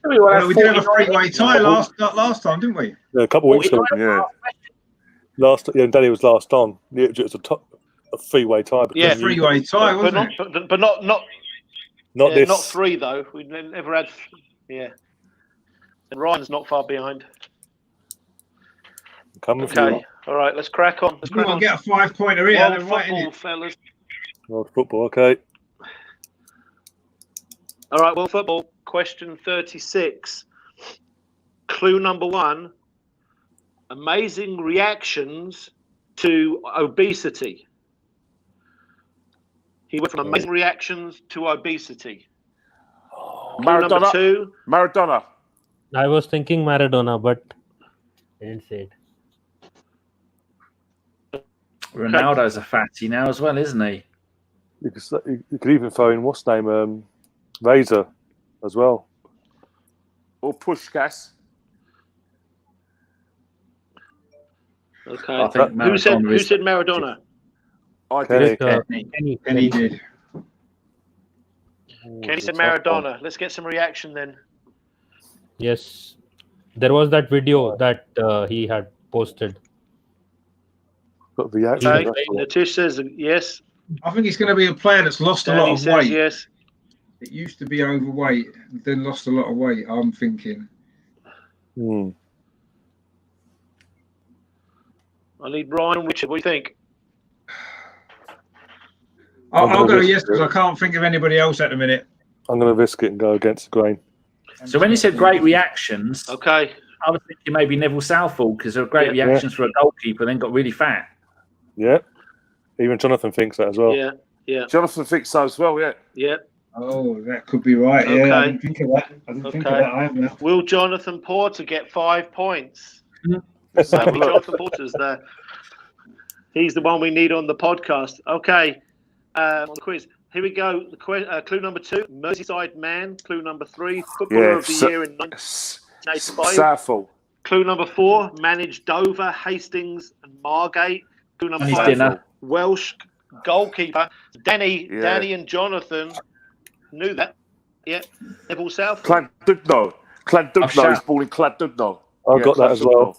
We We did have a 3-way tie last time, didn't we? Yeah, a couple of weeks ago. Yeah. Danny was last on. Yeah, it was a 3-way tie. Yeah, 3-way tie, wasn't it? But not this. not 3 though. We've never had. Yeah. And Ryan's not far behind. Coming Okay. All right. Let's crack on. Let's We've crack got to on. get a 5-pointer here. World They're right in football, it. fellas. World football, okay. All right. World football. Question 36. Clue number 1. Amazing reactions to obesity. He went from amazing reactions to obesity. Clue number 2. Maradona. I was thinking Maradona, but I didn't say it. Ronaldo's a fatty now as well, isn't he? You could even throw in, what's his name, Razor as well. Or Pushkas. Okay. I think Who said Maradona Maradona? I Kenny. did. And he did. Kenny said Maradona. Let's get some reaction then. Yes, there was that video that he had posted. Got reaction. Okay. that's all. Nitish says yes. I think he's going to be a player that's lost a lot Danny of says weight. yes. It used to be overweight, then lost a lot of weight, I'm thinking. Hmm. I need Ryan and Richard. What do you think? I'll go yes, because I can't think of anybody else at the minute. I'm going to risk it and go against the grain. So when you said great reactions, Okay. I was thinking maybe Neville Southall, because there were great reactions for a goalkeeper, then got really fat. Yeah. Even Jonathan thinks that as well. Yeah. Yeah. Jonathan thinks so as well, yeah. Yeah. Oh, that could be right. Yeah, Okay. I didn't think of that. I have now. Will Jonathan Porter get 5 points? Let's have a look. Jonathan Porter's there. He's the one we need on the podcast. Okay. On the quiz. Here we go. Clue number 2, Merseyside man. Clue number 3, Footballer of the Year in 1985. Southall. Clue number 4, managed Dover, Hastings and Margate. Clue number His 5, dinner. Welsh goalkeeper. Danny Yeah. and Jonathan knew that. Yeah. Neville Southall. Clandudno. I've Clandudno shot. is born in Clandudno. I've got that as well.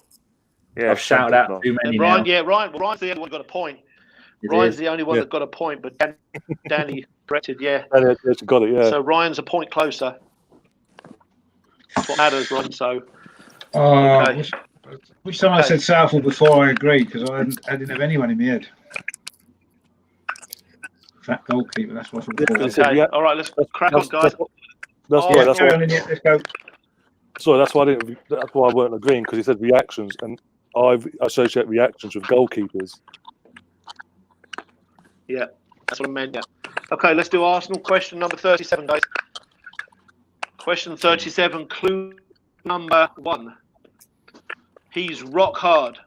Yeah, I've shouted out too many Ryan, now. Ryan's the only one that got a point. It Ryan's is. the only one that got a point, but Danny corrected, yeah. Danny actually got it, yeah. So Ryan's a point closer. That's what matters, Ron. So, okay. Which time I said Southall before I agreed, because I didn't have anyone in my head. Fat goalkeeper, that's what I thought. Okay. All right, let's crack on, guys. Let's go. Sorry, that's why I weren't agreeing, because he said reactions, and I associate reactions with goalkeepers. Yeah, that's what I meant. Yeah. Okay, let's do Arsenal. Question number 37, guys. Question 37, clue number 1. He's rock hard.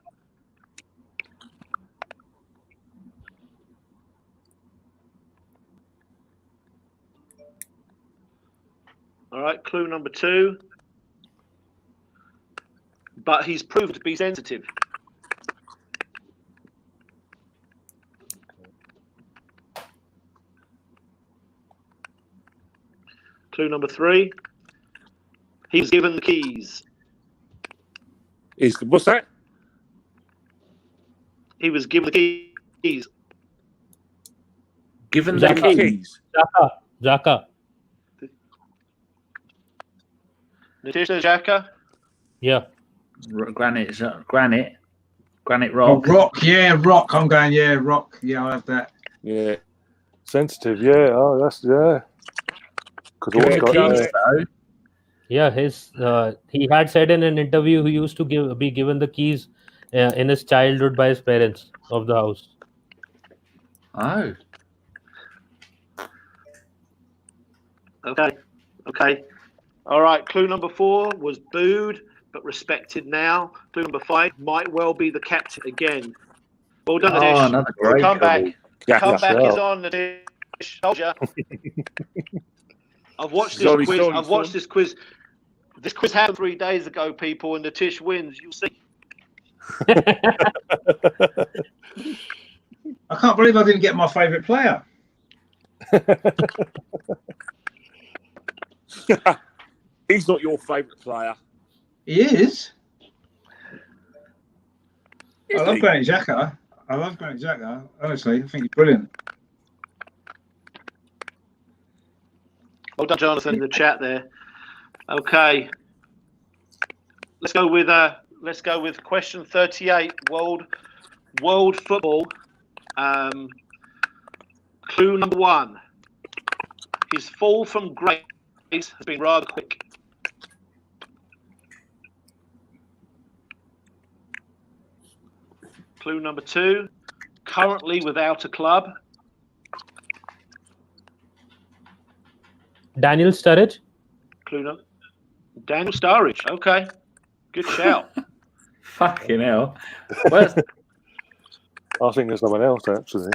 All right, clue number 2. But he's proved to be sensitive. Clue number 3. He's given the keys. What's that? He was given the keys. Given the keys. Xhaka. Nitish Xhaka? Yeah. Granite rock. Oh, rock, yeah, rock. I'm going, yeah, rock. Yeah, I have that. Yeah. Sensitive, yeah. Oh, that's, yeah. Yeah, he had said in an interview he used to be given the keys in his childhood by his parents of the house. Oh. Okay. All right. Clue number 4 was booed but respected now. Clue number 5 might well be the captain again. Well done, Nitish. Another great comeback. Yeah, Comeback is on, Nitish. Told ya. I've watched this quiz. This quiz. This quiz happened 3 days ago, people, and Nitish wins. You'll see. I can't believe I didn't get my favourite player. He's not your favourite player. He is. I love Granit Xhaka. Honestly, I think he's brilliant. Well done, Jonathan, in the chat there. Okay. Let's go with question 38. World football. Clue number 1. His fall from grace has been rather quick. Clue number 2. Currently without a club. Daniel Sturridge. Daniel Sturridge. Okay. Good shout. Fucking hell. I think there's someone else, actually.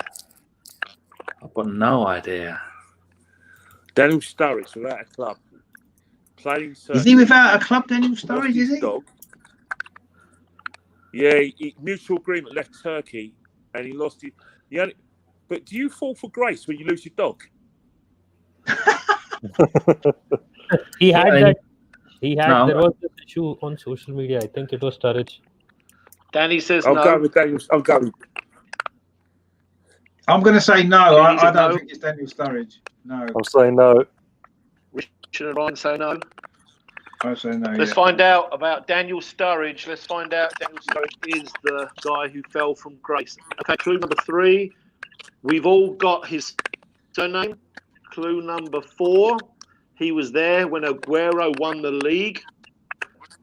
I've got no idea. Daniel Sturridge without a club. Playing. Is he without a club, Daniel Sturridge, is he? Dog. Yeah, mutual agreement left Turkey and he lost it. But do you fall for grace when you lose your dog? He had that. There was this issue on social media. I think it was Sturridge. Danny says I'll no. go with Daniel. I'm going to say no. I don't think it's Daniel Sturridge. No. I'm saying no. Richard and Ryan say no. I say no. Let's find out about Daniel Sturridge. Daniel Sturridge is the guy who fell from grace. Okay, clue number 3. We've all got his surname. Clue number 4. He was there when Aguero won the league.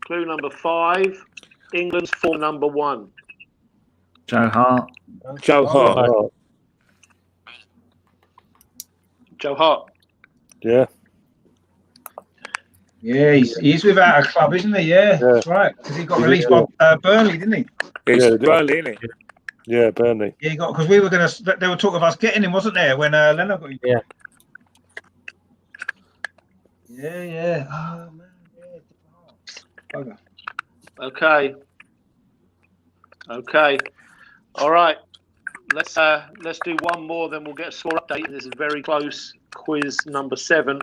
Clue number 5. England's former number 1. Joe Hart. Joe Hart. Joe Hart. Yeah. Yeah, he's without a club, isn't he? Yeah, that's right. Because he got released by Burnley, didn't he? It's Burnley, isn't it? Yeah, Burnley. Yeah, he got, because we were going to. They were talking of us getting him, wasn't there? When Leonard got him. Yeah. Yeah. Oh man. Yeah. Okay. All right. Let's do one more, then we'll get a score update. This is very close. Quiz number 7.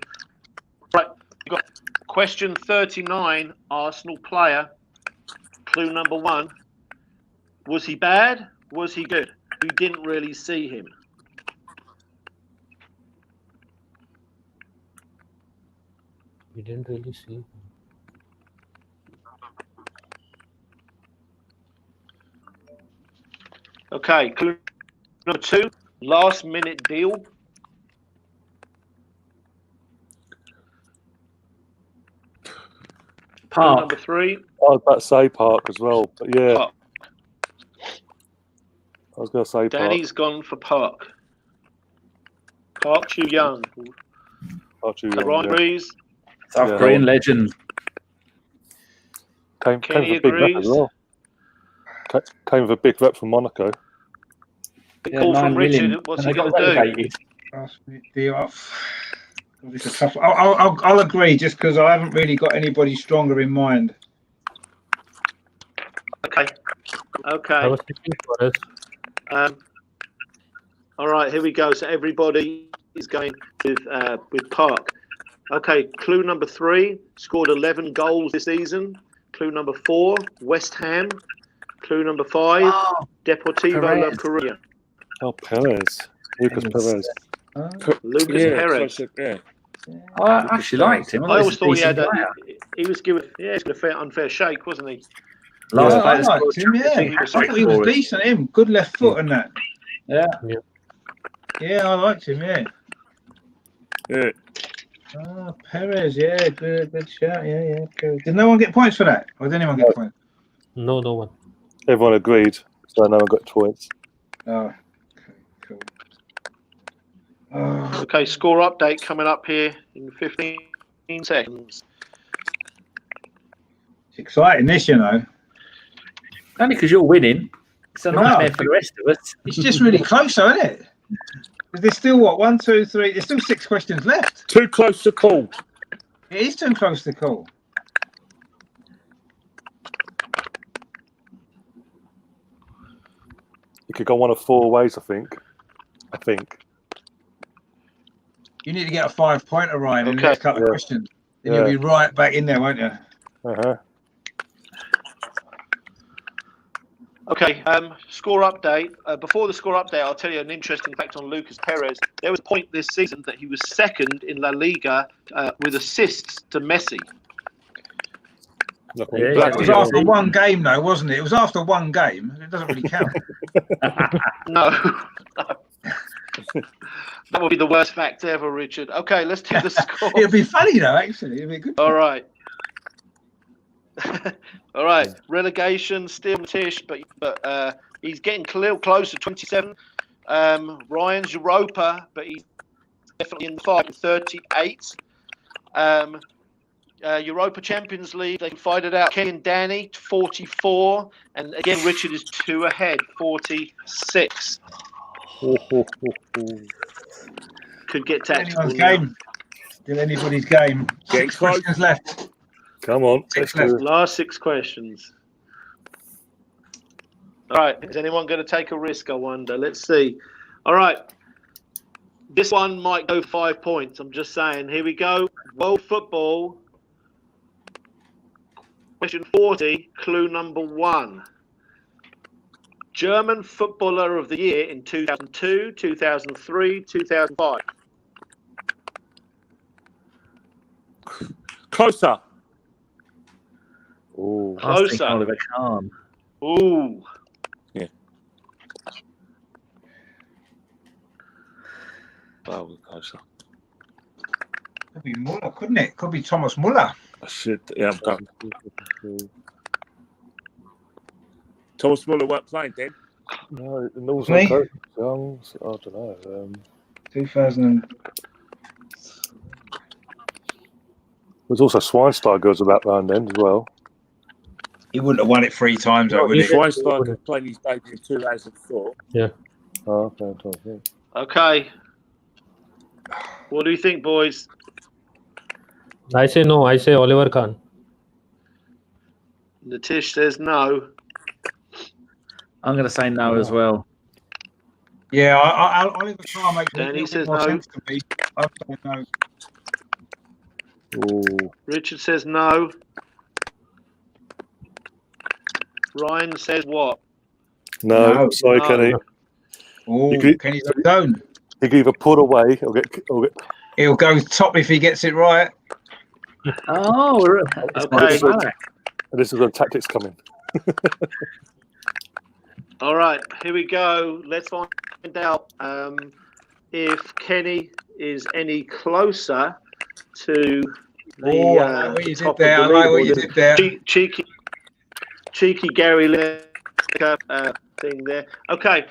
Right. We've got question 39. Arsenal player. Clue number 1. Was he bad? Was he good? We didn't really see him. We didn't really see. Okay, clue number 2, last minute deal. Clue number 3. I was about to say Park as well, but yeah. Park. I was going to say Danny's gone for Park. Park Chu Young. Park. Ryan agrees. South Korean legend. Came Kenny with a big rep as agrees. well. Came with a big rep from Monaco. Big call from Richard. What's he going to do? It's a tough. I'll agree, just because I haven't really got anybody stronger in mind. Okay. I was thinking for us. All right, here we go. So everybody is going with Park. Okay, clue number 3, scored 11 goals this season. Clue number 4, West Ham. Clue number 5, Deportivo La Coruña. Oh, Perez. Lucas Perez. Lucas Perez. Yeah. I actually liked him. I always thought he was given a unfair shake, wasn't he? Last I player liked him, yeah. I thought he was decent, him. Good left foot and that. Yeah. Yeah, I liked him, yeah. Yeah. Oh, Perez, yeah, good shout, yeah. Cool. Did no one get points for that? Or did anyone get points? No one. Everyone agreed, so no one got points. Oh, okay, cool. Okay, score update coming up here in 15 seconds. It's exciting, this, you know. Only because you're winning. It's a nightmare for the rest of us. It's just really close, though, isn't it? There's still, 1, 2, 3, there's still 6 questions left. Too close to call. It is too close to call. You could go one of 4 ways, I think. You need to get a 5-pointer, Ryan, in the next couple of questions. Then you'll be right back in there, won't you? Uh-huh. Okay, score update. Before the score update, I'll tell you an interesting fact on Lucas Perez. There was a point this season that he was second in La Liga with assists to Messi. It was after one game, though, wasn't it? It was after one game. It doesn't really count. No. That would be the worst fact ever, Richard. Okay, let's do the score. It'd be funny, though, actually. It'd be good. All right. All right. Relegation, still Nitish, but he's getting close to 27. Ryan's Europa, but he's definitely in the fight with 38. Europa Champions League, they can fight it out. Kenny and Danny, 44. And again, Richard is 2 ahead, 46. Could get tactical. Anyone's game. Still anybody's game. 6 questions left. Come on. Last 6 questions. All right. Is anyone going to take a risk, I wonder? Let's see. All right. This one might go 5 points. I'm just saying. Here we go. World football. Question 40, clue number 1. German Footballer of the Year in 2002, 2003, 2005. Closer. Ooh. Closer. Oliver Kahn. Ooh. Yeah. That was closer. Could be Muller, couldn't it? Could be Thomas Muller. I should. Yeah, I'm done. Thomas Muller weren't playing then. No, and also I don't know. 2000. There's also Schweinsteiger was about round then as well. He wouldn't have won it 3 times, though, would he? Schweinsteiger played his debut in 2004. Yeah. Oh, okay. Okay. What do you think, boys? I say no. I say Oliver Kahn. Nitish says no. I'm going to say no as well. Yeah, Oliver Kahn makes Danny says more no. sense to me. I don't know. Ooh. Richard says no. Ryan says what? No, sorry, No. Kenny. Oh, You Kenny's on his own. He can either pull away or get. He'll go top if he gets it right. Oh, Okay. And this is where the tactics come in. All right, here we go. Let's find out if Kenny is any closer to the I like what you top did there. of the I like what you leaderboard. did there. Cheeky Gary Lineker thing there. Okay,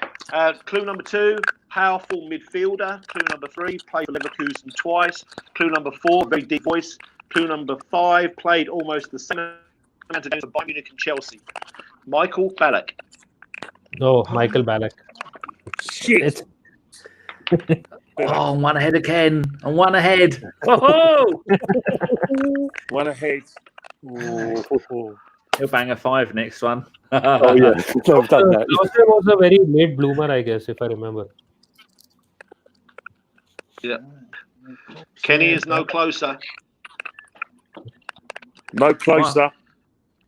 clue number 2, powerful midfielder. Clue number 3, played for Leverkusen twice. Clue number 4, very deep voice. Clue number 5, played almost the same amount of games for Bayern Munich and Chelsea. Michael Ballack. Oh, Michael Ballack. Shit. Oh, I'm one ahead again. I'm one ahead. Oh, One ahead. he'll bang a 5 next one. Oh yeah, I've done that. Klose was a very late bloomer, I guess, if I remember. Yeah. Kenny is no closer. No closer.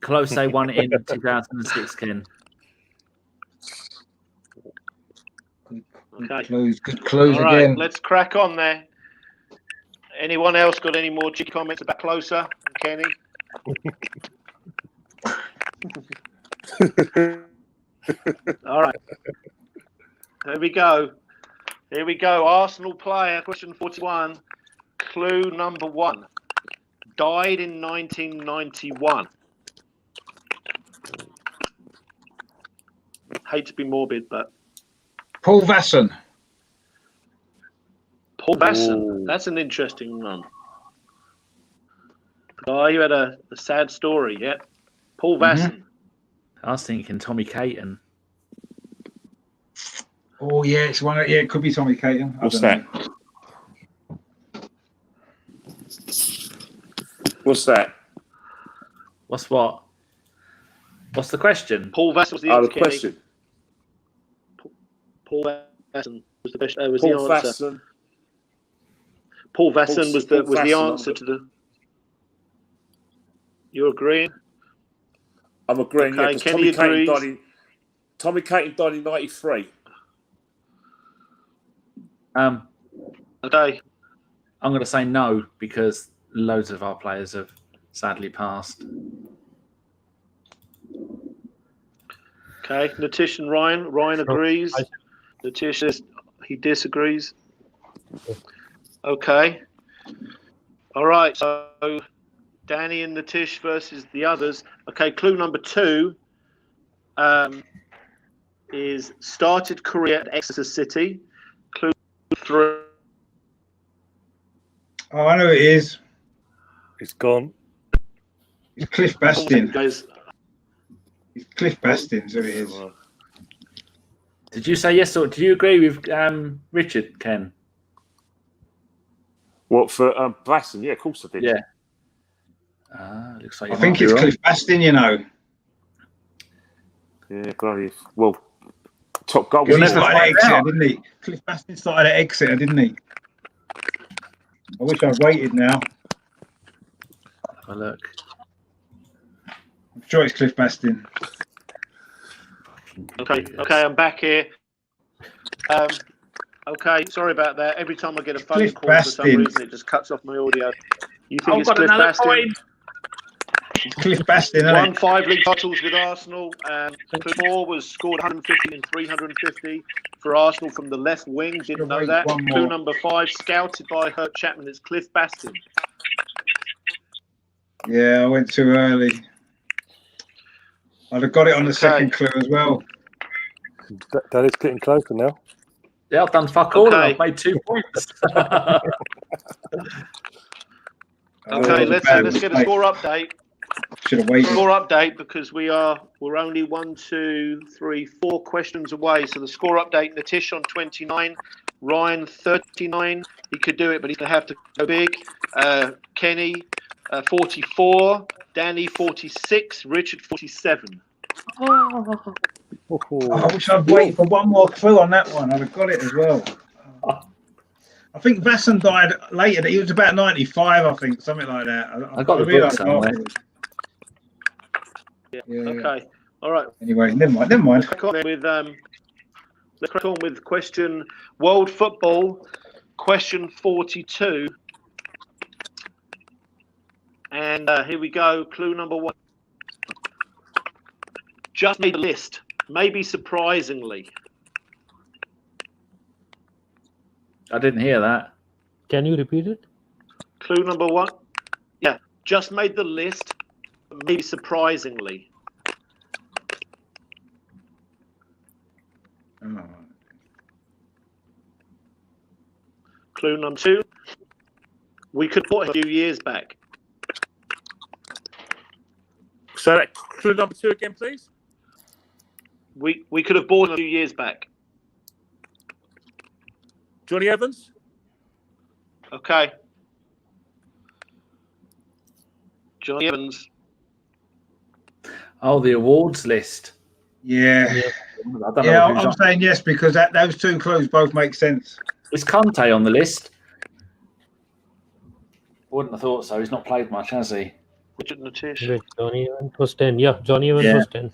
Close won in 2006, Ken. Okay. Good clues All right, again. let's crack on there. Anyone else got any more cheeky comments about closer, Kenny? All right. Here we go. Here we go. Arsenal player, question 41. Clue number 1. Died in 1991. Hate to be morbid, but Paul Vasson. Paul Vasson. Ooh. That's an interesting one. The guy who had a sad story, yeah? Paul Vasson. I was thinking Tommy Caton. Oh yeah, it's one. Yeah, it could be Tommy Caton. What's that? What's that? What's what? What's the question? Paul Vasson was the Oh, answer. the question. Paul Vasson was the best. Was Paul the answer. Vasson. Paul Vasson was the Paul the Vasson, answer to the. You're agreeing? I'm agreeing. Okay, Yeah, Kenny agrees. Tommy Caton died in '93. Okay. I'm going to say no because loads of our players have sadly passed. Okay, Nitish and Ryan. Ryan agrees. Nitish says he disagrees. Okay. All right. So Danny and Nitish versus the others. Okay. Clue number 2 is started career at Exeter City. Clue 3. Oh, I know who it is. It's gone. It's Cliff Bastin. Guys, It's Cliff Bastin, so it is. Did you say yes or do you agree with Richard, Ken? What for Basson? Yeah, of course I did. Yeah. Looks like I think it's Cliff Bastin, you know. Yeah, bloody well. Top goal. He never started at find Exeter, out. didn't he? Cliff Bastin started at Exeter, didn't he? I wish I'd waited now. Have a look. I'm sure it's Cliff Bastin. okay, I'm back here. Okay, sorry about that. Every time I get a phone Cliff call for some Bastin. reason, it just cuts off my audio. You think I've it's got Cliff another Bastin? point. It's Cliff Bastin, isn't Won it? 5 league titles with Arsenal. Clue 4 was scored 150 and 350 for Arsenal from the left wing. Didn't know that. One Clue more. number 5, scouted by Hurt Chapman. It's Cliff Bastin. Yeah, I went too early. I'd have got it on the second clue as well. That is getting closer now. Yeah, I've done fuck all. Okay. I've made 2 points. Okay, let's get a score update. Should have waited. Score update because we're only 1, 2, 3, 4 questions away. So the score update: Nitish on 29, Ryan 39. He could do it, but he's gonna have to go big. Kenny 44, Danny 46, Richard 47. Oh, I wish I'd waited for one more clue on that one. I'd have got it as well. I think Vasson died later. He was about 95, I think, something like that. I got the book somewhere. Yeah. Okay. All right. Anyway, never mind. Never mind. Let's crack on with question world football, question 42. And here we go. Clue number 1. Just made the list, maybe surprisingly. I didn't hear that. Can you repeat it? Clue number 1. Yeah, just made the list, maybe surprisingly. Oh. Clue number 2. We could put a few years back. So that clue number 2 again, please. We could have bought a few years back. Johnny Evans. Okay. Johnny Evans. Oh, the awards list. Yeah. I don't know Yeah, who's I'm on. saying yes because those two clues both make sense. Is Conte on the list? Wouldn't have thought so. He's not played much, has he? Richard Nitish. Wait, Johnny Evans was 10. Yeah, Johnny Evans Yeah. was 10.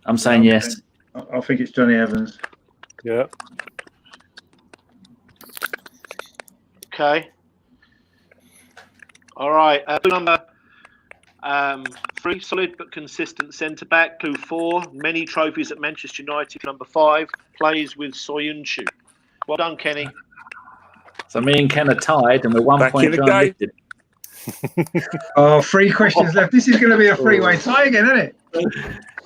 I'm saying yes. I think it's Johnny Evans. Yeah. Okay. All right. Clue number 3, solid but consistent centre back. Clue 4, many trophies at Manchester United. Number 5, plays with Soyuncu. Well done, Kenny. So me and Ken are tied, and we're 1 Back point in the behind game. lifted. Oh, 3 questions left. This is going to be a three-way tie again, isn't it?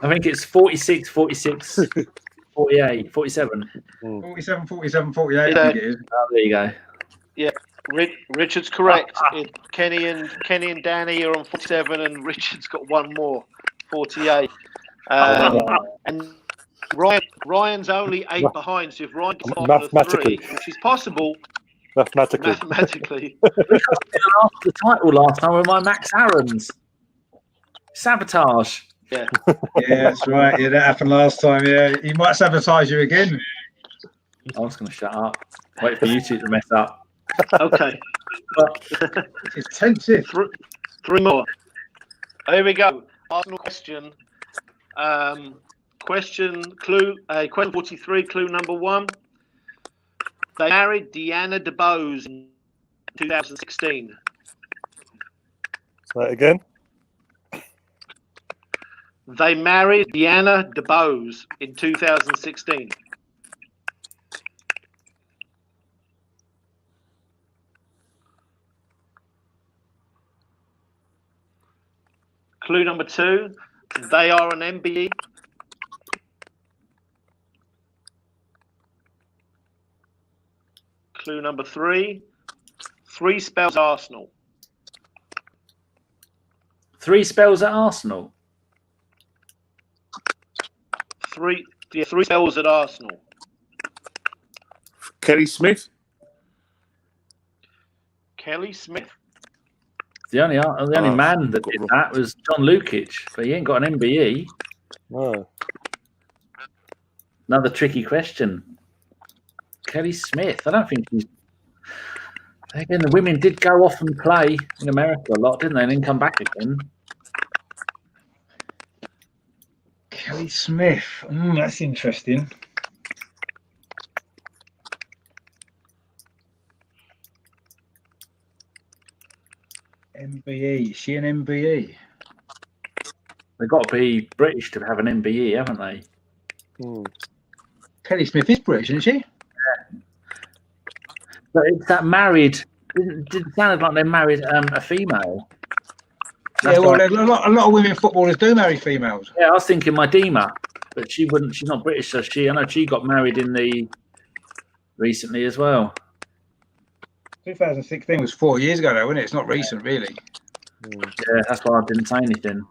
I think it's 46, 46, 48, 47. 47, 47, 48, I think it is. Oh, there you go. Yeah, Richard's correct. Kenny and Danny are on 47, and Richard's got one more, 48. And Ryan's only 8 behind. So if Ryan gets on 3, which is possible, mathematically. The title last time with my Max Aarons. Sabotage. Yeah. Yeah, that's right. Yeah, that happened last time. Yeah, he might sabotage you again. I was going to shut up. Wait for you two to mess up. Okay. It's tensive. 3 more. Here we go. Arsenal question. Question 43, clue number 1. They married Deanna DeBose in 2016. Say it again. They married Deanna DeBose in 2016. Clue number 2, they are an MBE. Clue number 3, 3 spells Arsenal. 3 spells at Arsenal. 3 spells at Arsenal. Kelly Smith. Kelly Smith. The only man that did that was John Lukic, but he ain't got an MBE. No. Another tricky question. Kelly Smith. I don't think he's. Again, the women did go off and play in America a lot, didn't they? And then come back again. Kelly Smith. That's interesting. MBE. Is she an MBE? They've got to be British to have an MBE, haven't they? Kelly Smith is British, isn't she? Yeah. But it's that married. It sounded like they married a female. That's well, a lot of women footballers do marry females. Yeah, I was thinking Madima, but she wouldn't. She's not British, so I know she got married recently as well. 2016 was 4 years ago, though, wasn't it? It's not recent, really. Yeah, that's why I didn't say anything.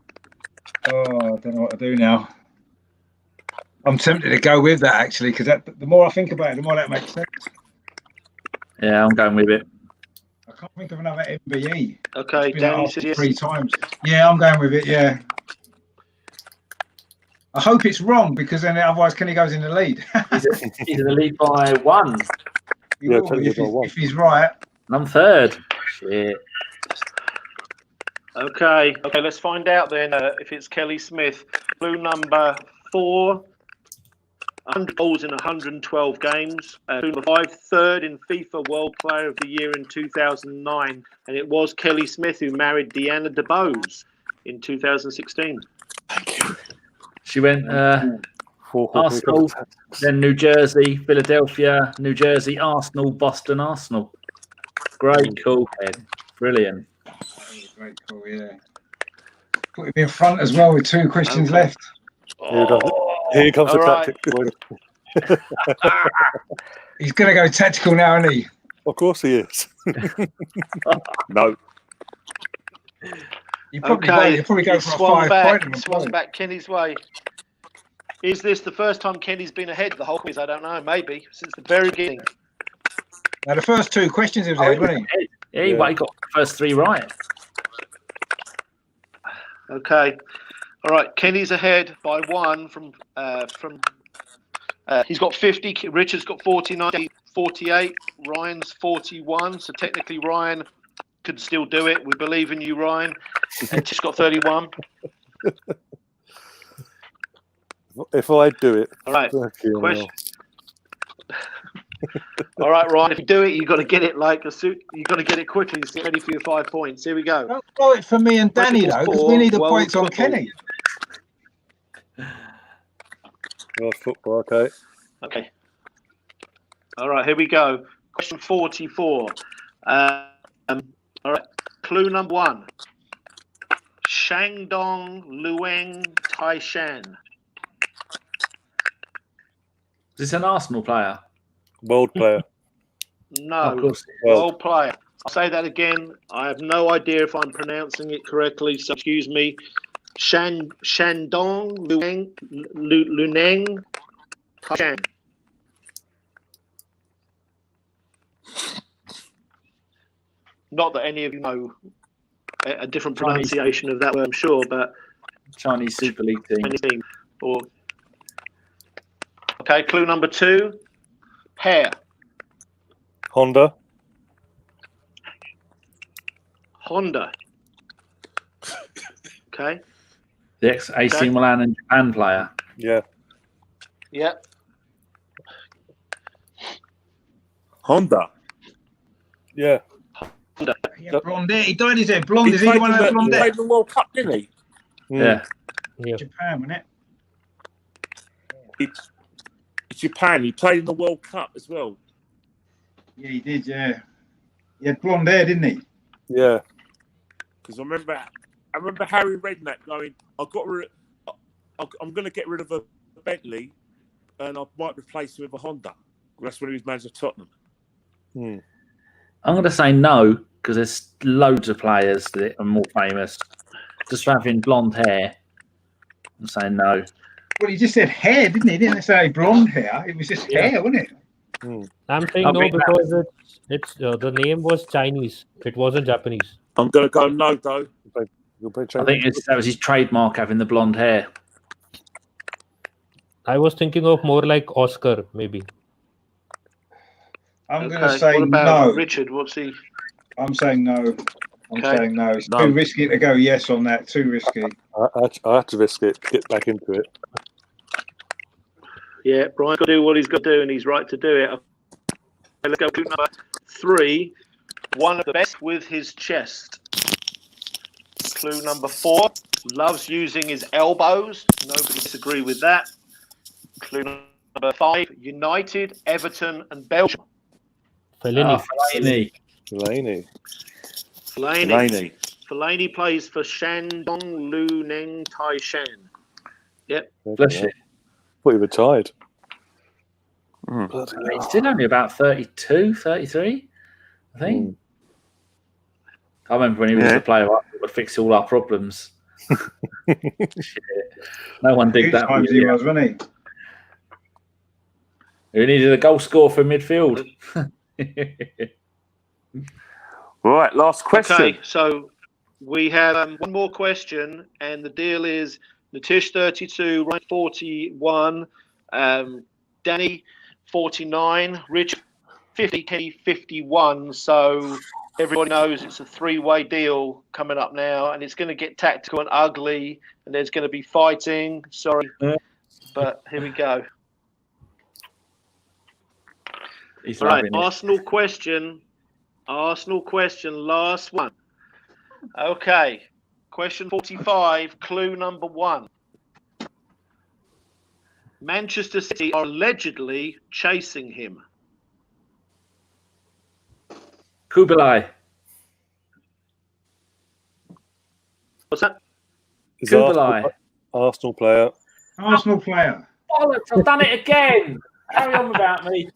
Oh, I don't know what to do now. I'm tempted to go with that, actually, because the more I think about it, the more that makes sense. Yeah, I'm going with it. I can't think of another MBE. Okay, Danny says yes. 3 times. Yeah, I'm going with it, yeah. I hope it's wrong, because then otherwise Kenny goes in the lead. He's in the lead by 1. Yeah, if he's right. And I'm 3rd. Shit. Okay, let's find out then if it's Kelly Smith. Clue number 4. 100 goals in 112 games. Clue number 5, third in FIFA World Player of the Year in 2009. And it was Kelly Smith who married Deanna DeBose in 2016. Thank you. She went Arsenal, then New Jersey, Philadelphia, New Jersey, Arsenal, Boston, Arsenal. Great call, Ed. Brilliant. Great call, yeah. Put him in front as well with 2 questions left. Here comes the tactic. He's going to go tactical now, isn't he? Of course he is. No. You probably go for a 5-point. Swung back Kenny's way. Is this the first time Kenny's been ahead the whole quiz? I don't know. Maybe since the very beginning. Now the first 2 questions he was ahead, wasn't he? Yeah, he got the first 3 right. Okay. All right. Kenny's ahead by 1 from he's got 50. Richard's got 49, 48. Ryan's 41. So technically Ryan could still do it. We believe in you, Ryan. And just got 31. If I do it, all right. Question. All right, Ryan. If you do it, you've got to get it like a suit. You've got to get it quickly. Get ready for your 5 points. Here we go. Don't blow it for me and Danny though, because we need the points on Kenny. World football, okay. Okay. All right, here we go. Question 44. All right. Clue number 1. Shandong Lueng Taishan. Is this an Arsenal player? World player. No, world player. I'll say that again. I have no idea if I'm pronouncing it correctly, so excuse me. Shandong Luneng Taishan. Not that any of you know a different pronunciation of that word, I'm sure, but Chinese Super League team. Or okay, clue number 2. Hair. Honda. Okay. The ex-AC Milan and Japan player. Yeah. Yep. Honda. Yeah. Yeah, blonde hair. He dyed his hair blonde. Is he the one that blonde hair? He played the World Cup, didn't he? Yeah. Japan, wasn't it? It's Japan. He played in the World Cup as well. Yeah, he did. Yeah, he had blonde hair, didn't he? Yeah. Because I remember Harry Redknapp going, I'm going to get rid of a Bentley, and I might replace him with a Honda. That's when he was manager of Tottenham. I'm going to say no, because there's loads of players that are more famous. Just for having blonde hair, I'm saying no. Well, he just said hair, didn't he? He didn't say blonde hair. It was just hair, wasn't it? I'm saying no because it's the name was Chinese. It wasn't Japanese. I'm going to go no, though. I think that was his trademark, having the blonde hair. I was thinking of more like Oscar, maybe. I'm going to say no. Richard, what's he? I'm saying no. I'm saying no. It's too risky to go yes on that. Too risky. I have to risk it to get back into it. Yeah, Brian's got to do what he's got to do, and he's right to do it. Okay, let's go. Clue number 3. One of the best with his chest. Clue number 4. Loves using his elbows. Nobody disagree with that. Clue number 5. United, Everton, and Belgium. Fellaini. Fellaini plays for Shandong Luneng Taishan. Yep. Bless you. Thought he retired. He's still only about 32, 33, I think. I remember when he was the player that would fix all our problems. No one did that. He was, wasn't he? Who needed a goal scorer for midfield? Right, last question. Okay, so we have one more question, and the deal is Nitish 32, Ryan 41, Danny 49, Rich 50, Kenny 51. So everybody knows it's a three-way deal coming up now, and it's going to get tactical and ugly, and there's going to be fighting. Sorry, but here we go. He's All right, loving it. Arsenal question, last one. Okay, question 45, clue number 1. Manchester City are allegedly chasing him. Kubilai. What's that? Is Kubilai. Arsenal player. Arsenal player. Bollocks, I've done it again. Carry on without me.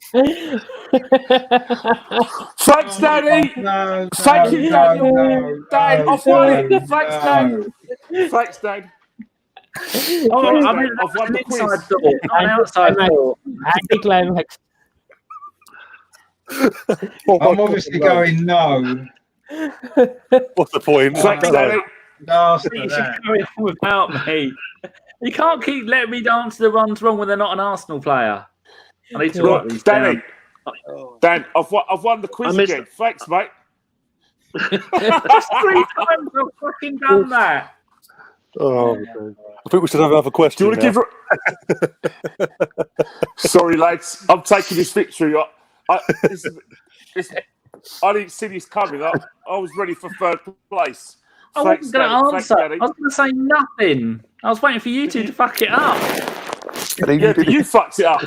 Thanks, Danny. No, Thank you, Daniel. Dan, I've won it. no, Thanks, no. Dan. Thanks, Dan. Oh, I mean, I've won an the inside quiz. door, not an outside door. Anti-climax. I'm obviously going no. What's the point? Thanks, Danny. After You should that. carry on without me. You can't keep letting me answer the ones wrong when they're not an Arsenal player. I need to write these Danny. down. Dan, I've won the quiz again. Thanks, mate. That's 3 times I've fucking done that. Oh, okay. I think we should have another question. Do you want to give her... Sorry, lads. I'm taking this victory. I didn't see this coming. I was ready for third place. I wasn't going to answer. I was going to say nothing. I was waiting for you two to fuck it up. Yeah, but you fucked it up.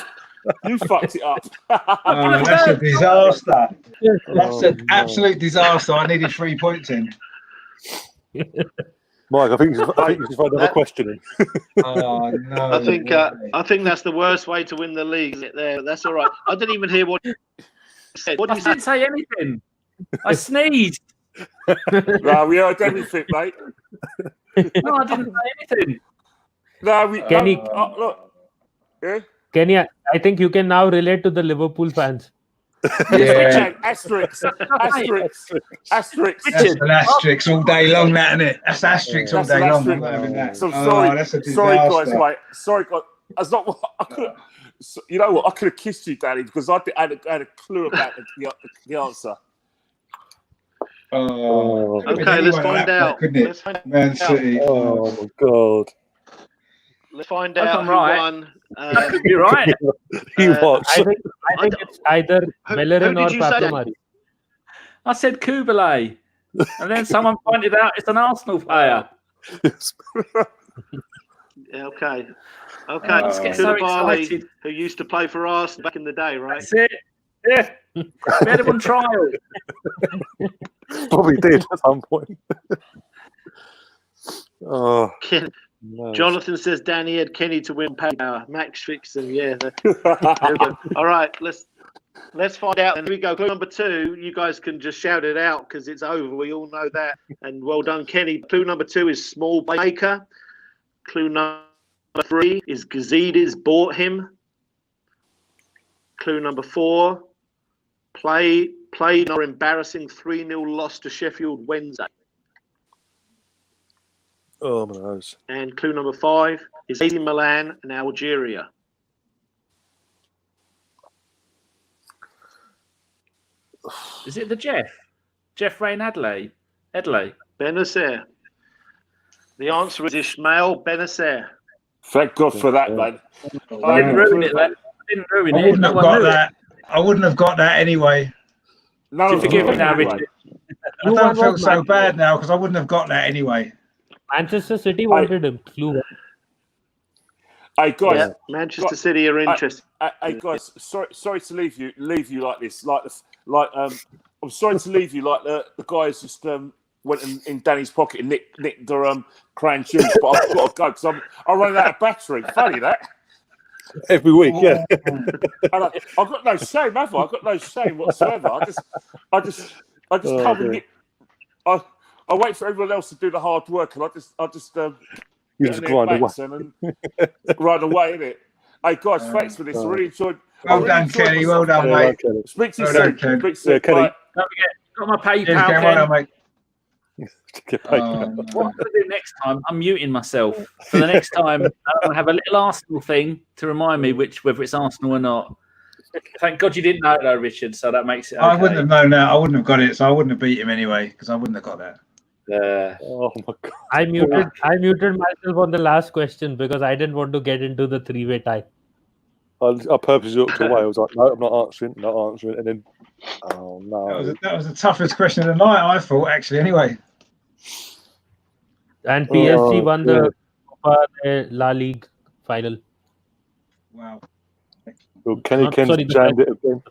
You fucked it up. Oh, that's a disaster. That's an absolute disaster. I needed 3 points in. Mike, I think you should find another question in. Oh no! I think that's the worst way to win the league. Isn't it? There, that's all right. I didn't even hear what you said. What I did you didn't say anything. I sneezed. No, we heard everything, mate. No, I didn't say anything. No, we Kenny, look. Yeah. Kenny, I think you can now relate to the Liverpool fans. Yeah, Asterisk. that's an asterisk all day long, that isn't it? That's asterisks all That's day an long. asterisk. I'm not having that. So sorry, that's a disaster. sorry, guys, mate. Sorry, guys. That's not what I could. You know what? I could have kissed you, Danny, because I had a clue about the answer. Oh, Okay, let's find out. Let's find Man City. Oh my god. Let's find out who right. won. You're right. He watched. I think it's either Bellerin or did you say? Papamari. I said Kubilai. And then someone pointed out it's an Arsenal player. Yeah, okay. Let's get so Koulibaly, excited. who used to play for Arsenal back in the day, right? That's it. Yeah. We had him on trial. Probably did at some point. Oh, Ken, no. Jonathan says Danny had Kenny to win power. Max Fixon, yeah. There we go. All right, let's find out. And here we go. Clue number 2. You guys can just shout it out because it's over. We all know that. And well done, Kenny. Clue number 2 is small baker. Clue number 3 is Gazidis bought him. Clue number 4, played or embarrassing 3-0 loss to Sheffield Wednesday. Oh, my nose. And clue number 5 is AC Milan and Algeria. Is it the Jeff? Jeff Rain Adley? Benacer. The answer is Ismail Benacer. Thank God for that, man. I didn't ruin it then. I wouldn't have got that. I wouldn't have got that anyway. No, Do you forgive me now, Richard? I don't feel so bad now because I wouldn't have got that anyway. Manchester City wanted him. Clue. Hey guys, Yeah, Manchester City are interested. hey guys, sorry to leave you like this. I'm sorry to leave you like the guys just went in Danny's pocket and nicked their crayon shoes, but I've got to go because I'm running out of battery. Funny that. Every week, yeah. And I've got no shame, have I? I've got no shame whatsoever. I just come and nick. I wait for everyone else to do the hard work, and I just You just grind away. and run away, innit? Hey guys, thanks for this. I really enjoyed. Well done, Kenny. Well done, mate. Speak to you Well done, soon. Ken. Speak soon. Yeah, Kenny. Bye. Don't forget, got my PayPal. Cheers, Ken. Well done, mate. What I'm going to do next time, I'm muting myself. So the next time, I'm going to have a little Arsenal thing to remind me whether it's Arsenal or not. Thank God you didn't know though, Richard. So that makes it. Okay. I wouldn't have known that. I wouldn't have got it, so I wouldn't have beat him anyway because I wouldn't have got that. Oh my God! I muted myself on the last question because I didn't want to get into the three-way tie. I purposely looked away. I was like, no, I'm not answering, and then, oh no, That was the toughest question of the night, I thought, actually. Anyway. And PSG won the La Ligue final. Wow. Well, Kenny Ken's jammed it again.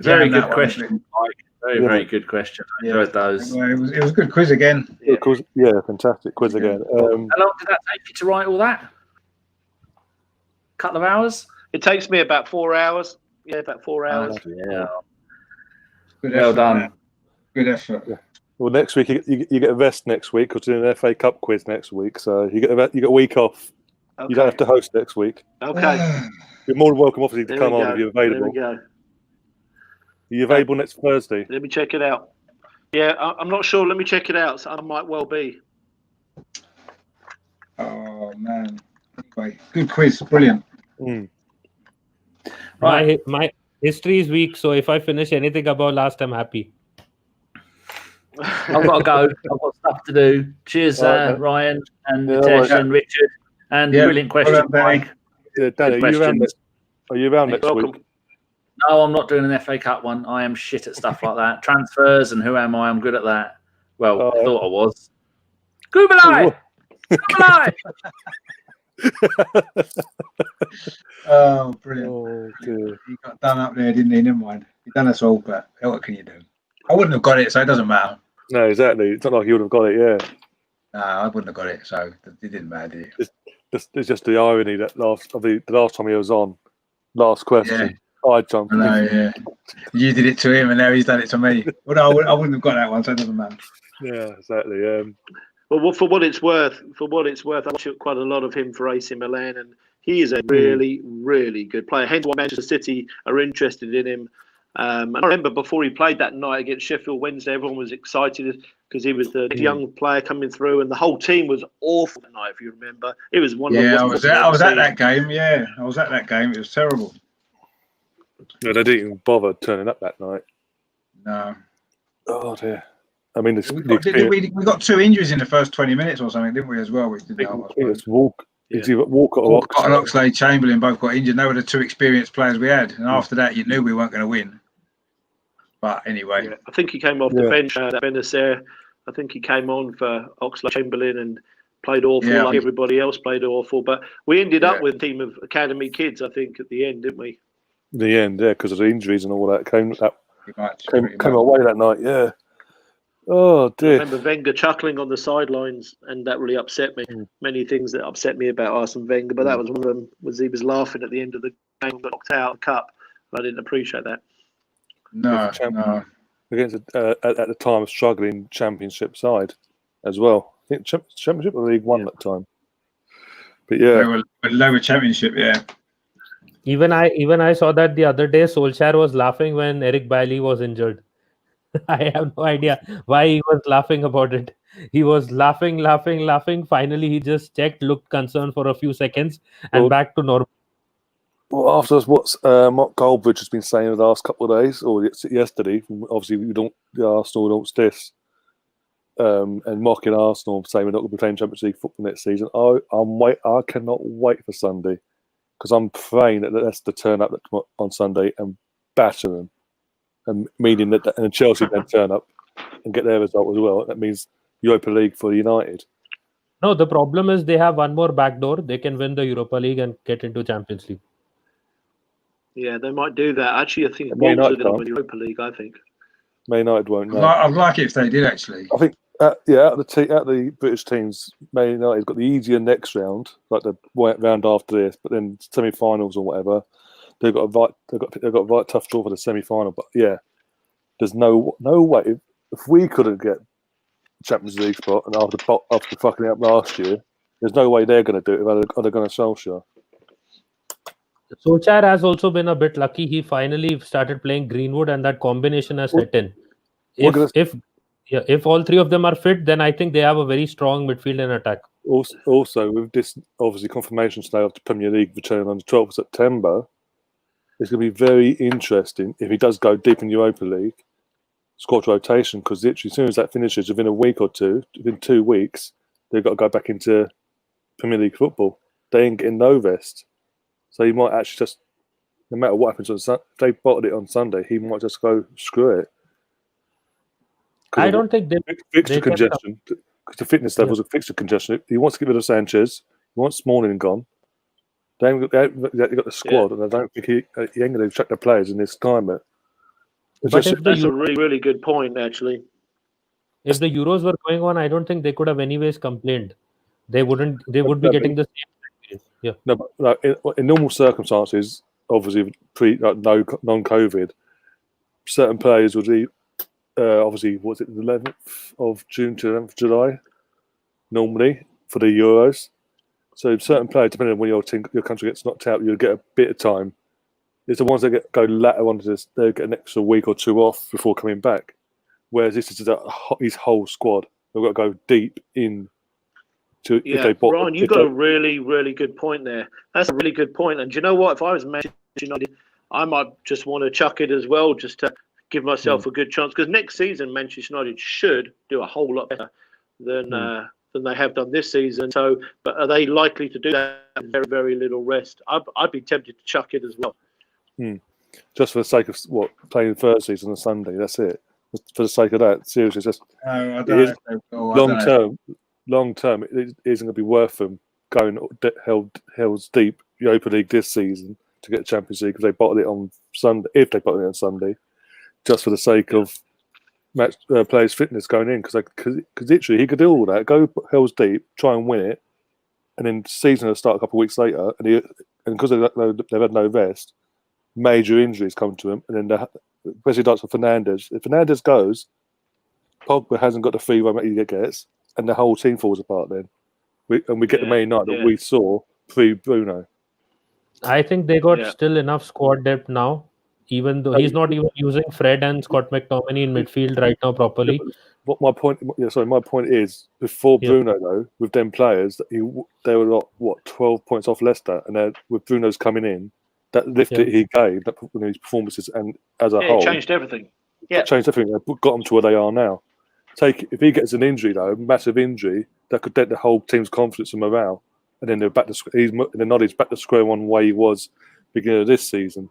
Very good question, Mike. Very good question. I enjoyed those. It was a good quiz again. Yeah, fantastic quiz again. How long did that take you to write all that? Couple of hours? It takes me about 4 hours. Yeah, about 4 hours. Yeah. Good well effort, done. man. Good effort. Yeah. Well, next week you get a vest next week because we're doing an FA Cup quiz next week, so you get a week off. Okay. You don't have to host next week. Okay. You're more than welcome, obviously, to come on if you're available. There we go. Are you available next Thursday? Let me check it out. Yeah, I'm not sure. Let me check it out. So I might well be. Oh man! Anyway, good quiz, brilliant. Right, my history is weak, so if I finish anything about last, I'm happy. I've got to go. I've got stuff to do. Cheers, Ryan and Nitesh and Richard. And brilliant question, Mike. Yeah, Danny, are you around next week? No, I'm not doing an FA Cup one. I am shit at stuff like that. Transfers and who am I? I'm good at that. Well, I thought I was. Kubalai! Kubalai! Oh, brilliant. Oh, dear. He got done up there, didn't he? Never mind. He done us all, but what can you do? I wouldn't have got it, so it doesn't matter. No, exactly. It's not like you would have got it, yeah. No, I wouldn't have got it, so it didn't matter, did it? It's just the irony that the last time he was on, last question, I jumped. Yeah. You did it to him, and now he's done it to me. Well, no, I wouldn't have got that one, so it doesn't matter. Yeah, exactly. Well, for what it's worth, I watched quite a lot of him for AC Milan, and he is a really, really good player. Hence why Manchester City are interested in him. And I remember before he played that night against Sheffield Wednesday, everyone was excited because he was the young player coming through, and the whole team was awful that night. If you remember, it was one. I was at that game. Yeah, I was at that game. It was terrible. No, they didn't even bother turning up that night. No. Oh dear. I mean, we got 2 injuries in the first 20 minutes or something, didn't we? As well, which didn't help. It's either Walcott or Walcott and Oxlade-Chamberlain both got injured. They were the 2 experienced players we had, and after that, you knew we weren't going to win. But anyway, I think he came off the bench. Benacer, I think he came on for Oxlade-Chamberlain and played awful like everybody else played awful. But we ended up with a team of academy kids, I think, at the end, didn't we? The end, because of the injuries and all that came away that night. Yeah. Oh dear. I remember Wenger chuckling on the sidelines, and that really upset me. Many things that upset me about Arsene Wenger, but that was one of them. Was he was laughing at the end of the game, got knocked out of the cup. I didn't appreciate that. No. Against at the time struggling Championship side as well. I think Championship or League One at the time. But yeah, they were Championship. Yeah. Even I saw that the other day. Solskjaer was laughing when Eric Bailly was injured. I have no idea why he was laughing about it. He was laughing. Finally, he just checked, looked concerned for a few seconds, and back to normal. Well, after what Mark Goldbridge has been saying the last couple of days, or yesterday, obviously the Arsenal don't stiffs, and mocking Arsenal, saying we're not going to be playing Champions League football next season. I cannot wait for Sunday, because I'm praying that Leicester turn up on Sunday and batter them, and meaning that and Chelsea then turn up and get their result as well. That means Europa League for United. No, the problem is they have one more backdoor. They can win the Europa League and get into Champions League. Yeah, they might do that. Actually, I think Wolves are going to win Europa League. I think Man United won't. No. I'd like it if they did. Actually, I think. Out of the British teams, Man United got the easier next round, like the round after this. But then semi-finals or whatever, they've got a right tough draw for the semi-final. But yeah, there's no way if we couldn't get Champions League spot and after fucking it up last year, there's no way they're going to do it if they're going to Solskjaer. Solskjaer has also been a bit lucky. He finally started playing Greenwood, and that combination has set in. If all 3 of them are fit, then I think they have a very strong midfield and attack. Also, with this obviously confirmation today of the Premier League return on the 12th of September, it's going to be very interesting if he does go deep in Europa League squad rotation, because literally as soon as that finishes, within a week or two, within 2 weeks, they've got to go back into Premier League football. They ain't getting no rest. So he might actually just, no matter what happens on Sunday, if they bottled it on Sunday, he might just go screw it. I don't think fixture congestion, because the fitness levels of fixture congestion. He wants to get rid of Sanchez. He wants Smalling gone. They haven't got the squad, and I don't think he ain't going to check the players in this climate. That's a really, really good point, actually. If the Euros were going on, I don't think they could have anyways complained. They would be getting the same. Yeah. No, but in normal circumstances, obviously non-COVID, certain players would be obviously, was it the 11th of June to 11th of July? Normally for the Euros. So certain players, depending on when your country gets knocked out, you'll get a bit of time. It's the ones that go later on to this, they'll get an extra week or two off before coming back. Whereas this is his whole squad. They've got to go deep in. Ryan, you've got a really, really good point there. That's a really good point. And do you know what? If I was Manchester United, I might just want to chuck it as well, just to give myself a good chance. Because next season, Manchester United should do a whole lot better than they have done this season. So, but are they likely to do that? Very, very little rest. I'd be tempted to chuck it as well. Just for the sake of playing the first season on Sunday, that's it. Just for the sake of that, seriously, just long term, it isn't going to be worth them going held deep Europa League this season to get the Champions League because they bottled it on Sunday. If they bottled it on Sunday, just for the sake of match players' fitness going in, because literally he could do all that, go hells deep, try and win it, and then the season will start a couple of weeks later, and because they've had no rest, major injuries come to him, and then especially like for Fernandes. If Fernandes goes, Pogba hasn't got the free run that he gets, and the whole team falls apart. Then we get the Man United that we saw pre-Bruno. I think they got still enough squad depth now, even though he's not even using Fred and Scott McTominay in midfield right now properly. What my point? My point is before Bruno though, with them players, they were 12 points off Leicester, and with Bruno's coming in. That lift he gave, his performances, and as a whole, it changed everything. Yeah, changed everything. Got them to where they are now. If he gets an injury though, massive injury, that could dent the whole team's confidence and morale, and then they're back to Noddy's back to square one where he was beginning of this season.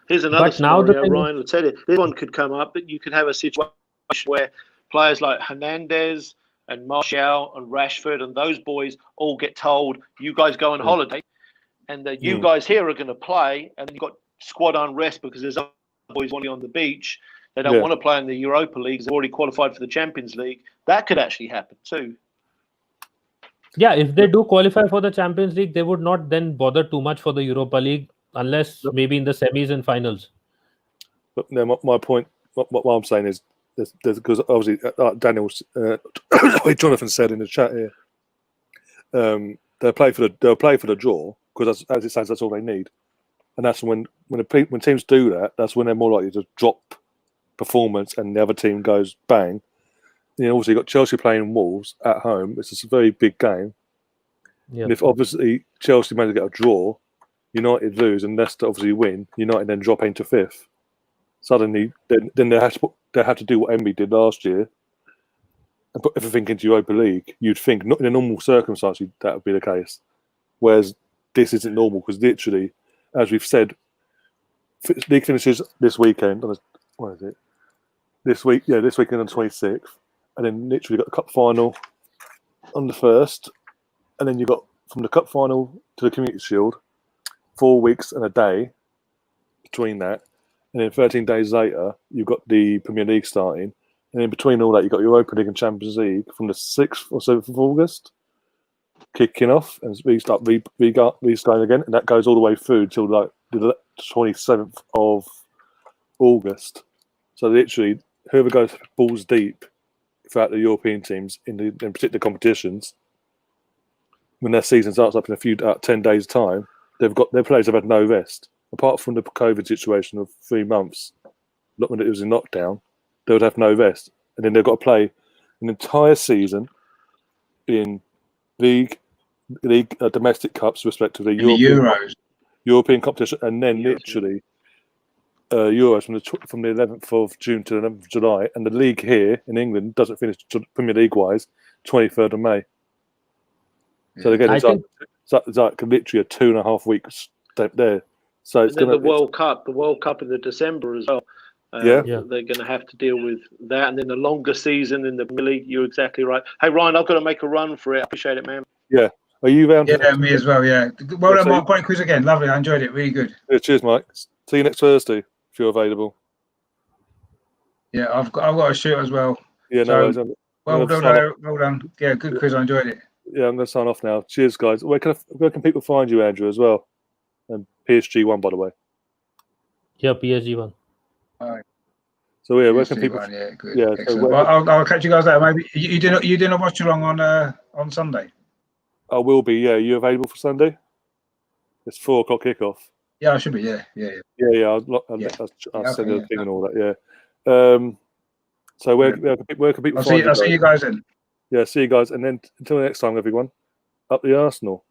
Here's another scenario, Ryan. I'll tell you, this one could come up, but you could have a situation where players like Hernandez and Martial and Rashford and those boys all get told, "You guys go on holiday." And that you guys here are going to play, and you've got squad unrest because there's other boys wanting on the beach. They don't want to play in the Europa League. They've already qualified for the Champions League. That could actually happen too. Yeah, if they do qualify for the Champions League, they would not then bother too much for the Europa League, unless maybe in the semis and finals. But no, my point, what I'm saying is, because obviously Daniel, Jonathan said in the chat here, they'll play for the draw. Because as it stands, that's all they need, and that's when teams do that, that's when they're more likely to drop performance, and the other team goes bang. Also you've got Chelsea playing Wolves at home. It's a very big game. And if obviously Chelsea manage to get a draw, United lose, and Leicester obviously win, United then drop into fifth. Suddenly, then they have to do what Emery did last year and put everything into Europa League. You'd think, not in a normal circumstance, that would be the case, whereas this isn't normal because literally, as we've said, league finishes this weekend. What is it? This weekend on the 26th, and then literally got the cup final on the 1st, and then you got from the cup final to the Community Shield, 4 weeks and a day between that, and then 13 days later you've got the Premier League starting, and in between all that you've got Europa League and Champions League from the 6th or 7th of August. Kicking off and we start restarting again, and that goes all the way through till like the 27th of August. So literally, whoever goes balls deep throughout the European teams in particular competitions, when their season starts up in 10 days' time, their players have had no rest apart from the COVID situation of 3 months. Not when it was in lockdown, they would have no rest, and then they've got to play an entire season in league domestic cups, respectively. Euros. European competition, and then literally Euros from the 11th of June to the 11th of July, and the league here in England doesn't finish Premier League wise 23rd of May. So again, it's like literally a 2.5 weeks step there. So it's the World Cup in the December as well. They're going to have to deal with that, and then the longer season in the Premier League. You're exactly right. Hey Ryan, I've got to make a run for it. I appreciate it, man. Yeah. Are you around? Yeah, me as well. Yeah. Well done, Mark. Great quiz again. Lovely. I enjoyed it. Really good. Yeah, cheers, Mike. See you next Thursday if you're available. Yeah, I've got a shoot as well. Yeah, no worries. Well done. Yeah, good quiz. I enjoyed it. Yeah, I'm going to sign off now. Cheers, guys. Where can people find you, Andrew, as well? And PSG won, by the way. Yeah, PSG won. All right. So yeah, where can people? Yeah, good. Yeah, excellent. Well, I'll catch you guys later. Maybe you didn't watch along on Sunday. I will be. Yeah, are you available for Sunday? It's 4:00 kickoff. Yeah, I should be. Yeah. I'll send you the thing and all that. Yeah. So where can people find you? I'll see you guys then. Yeah, see you guys, and then until next time, everyone. Up the Arsenal.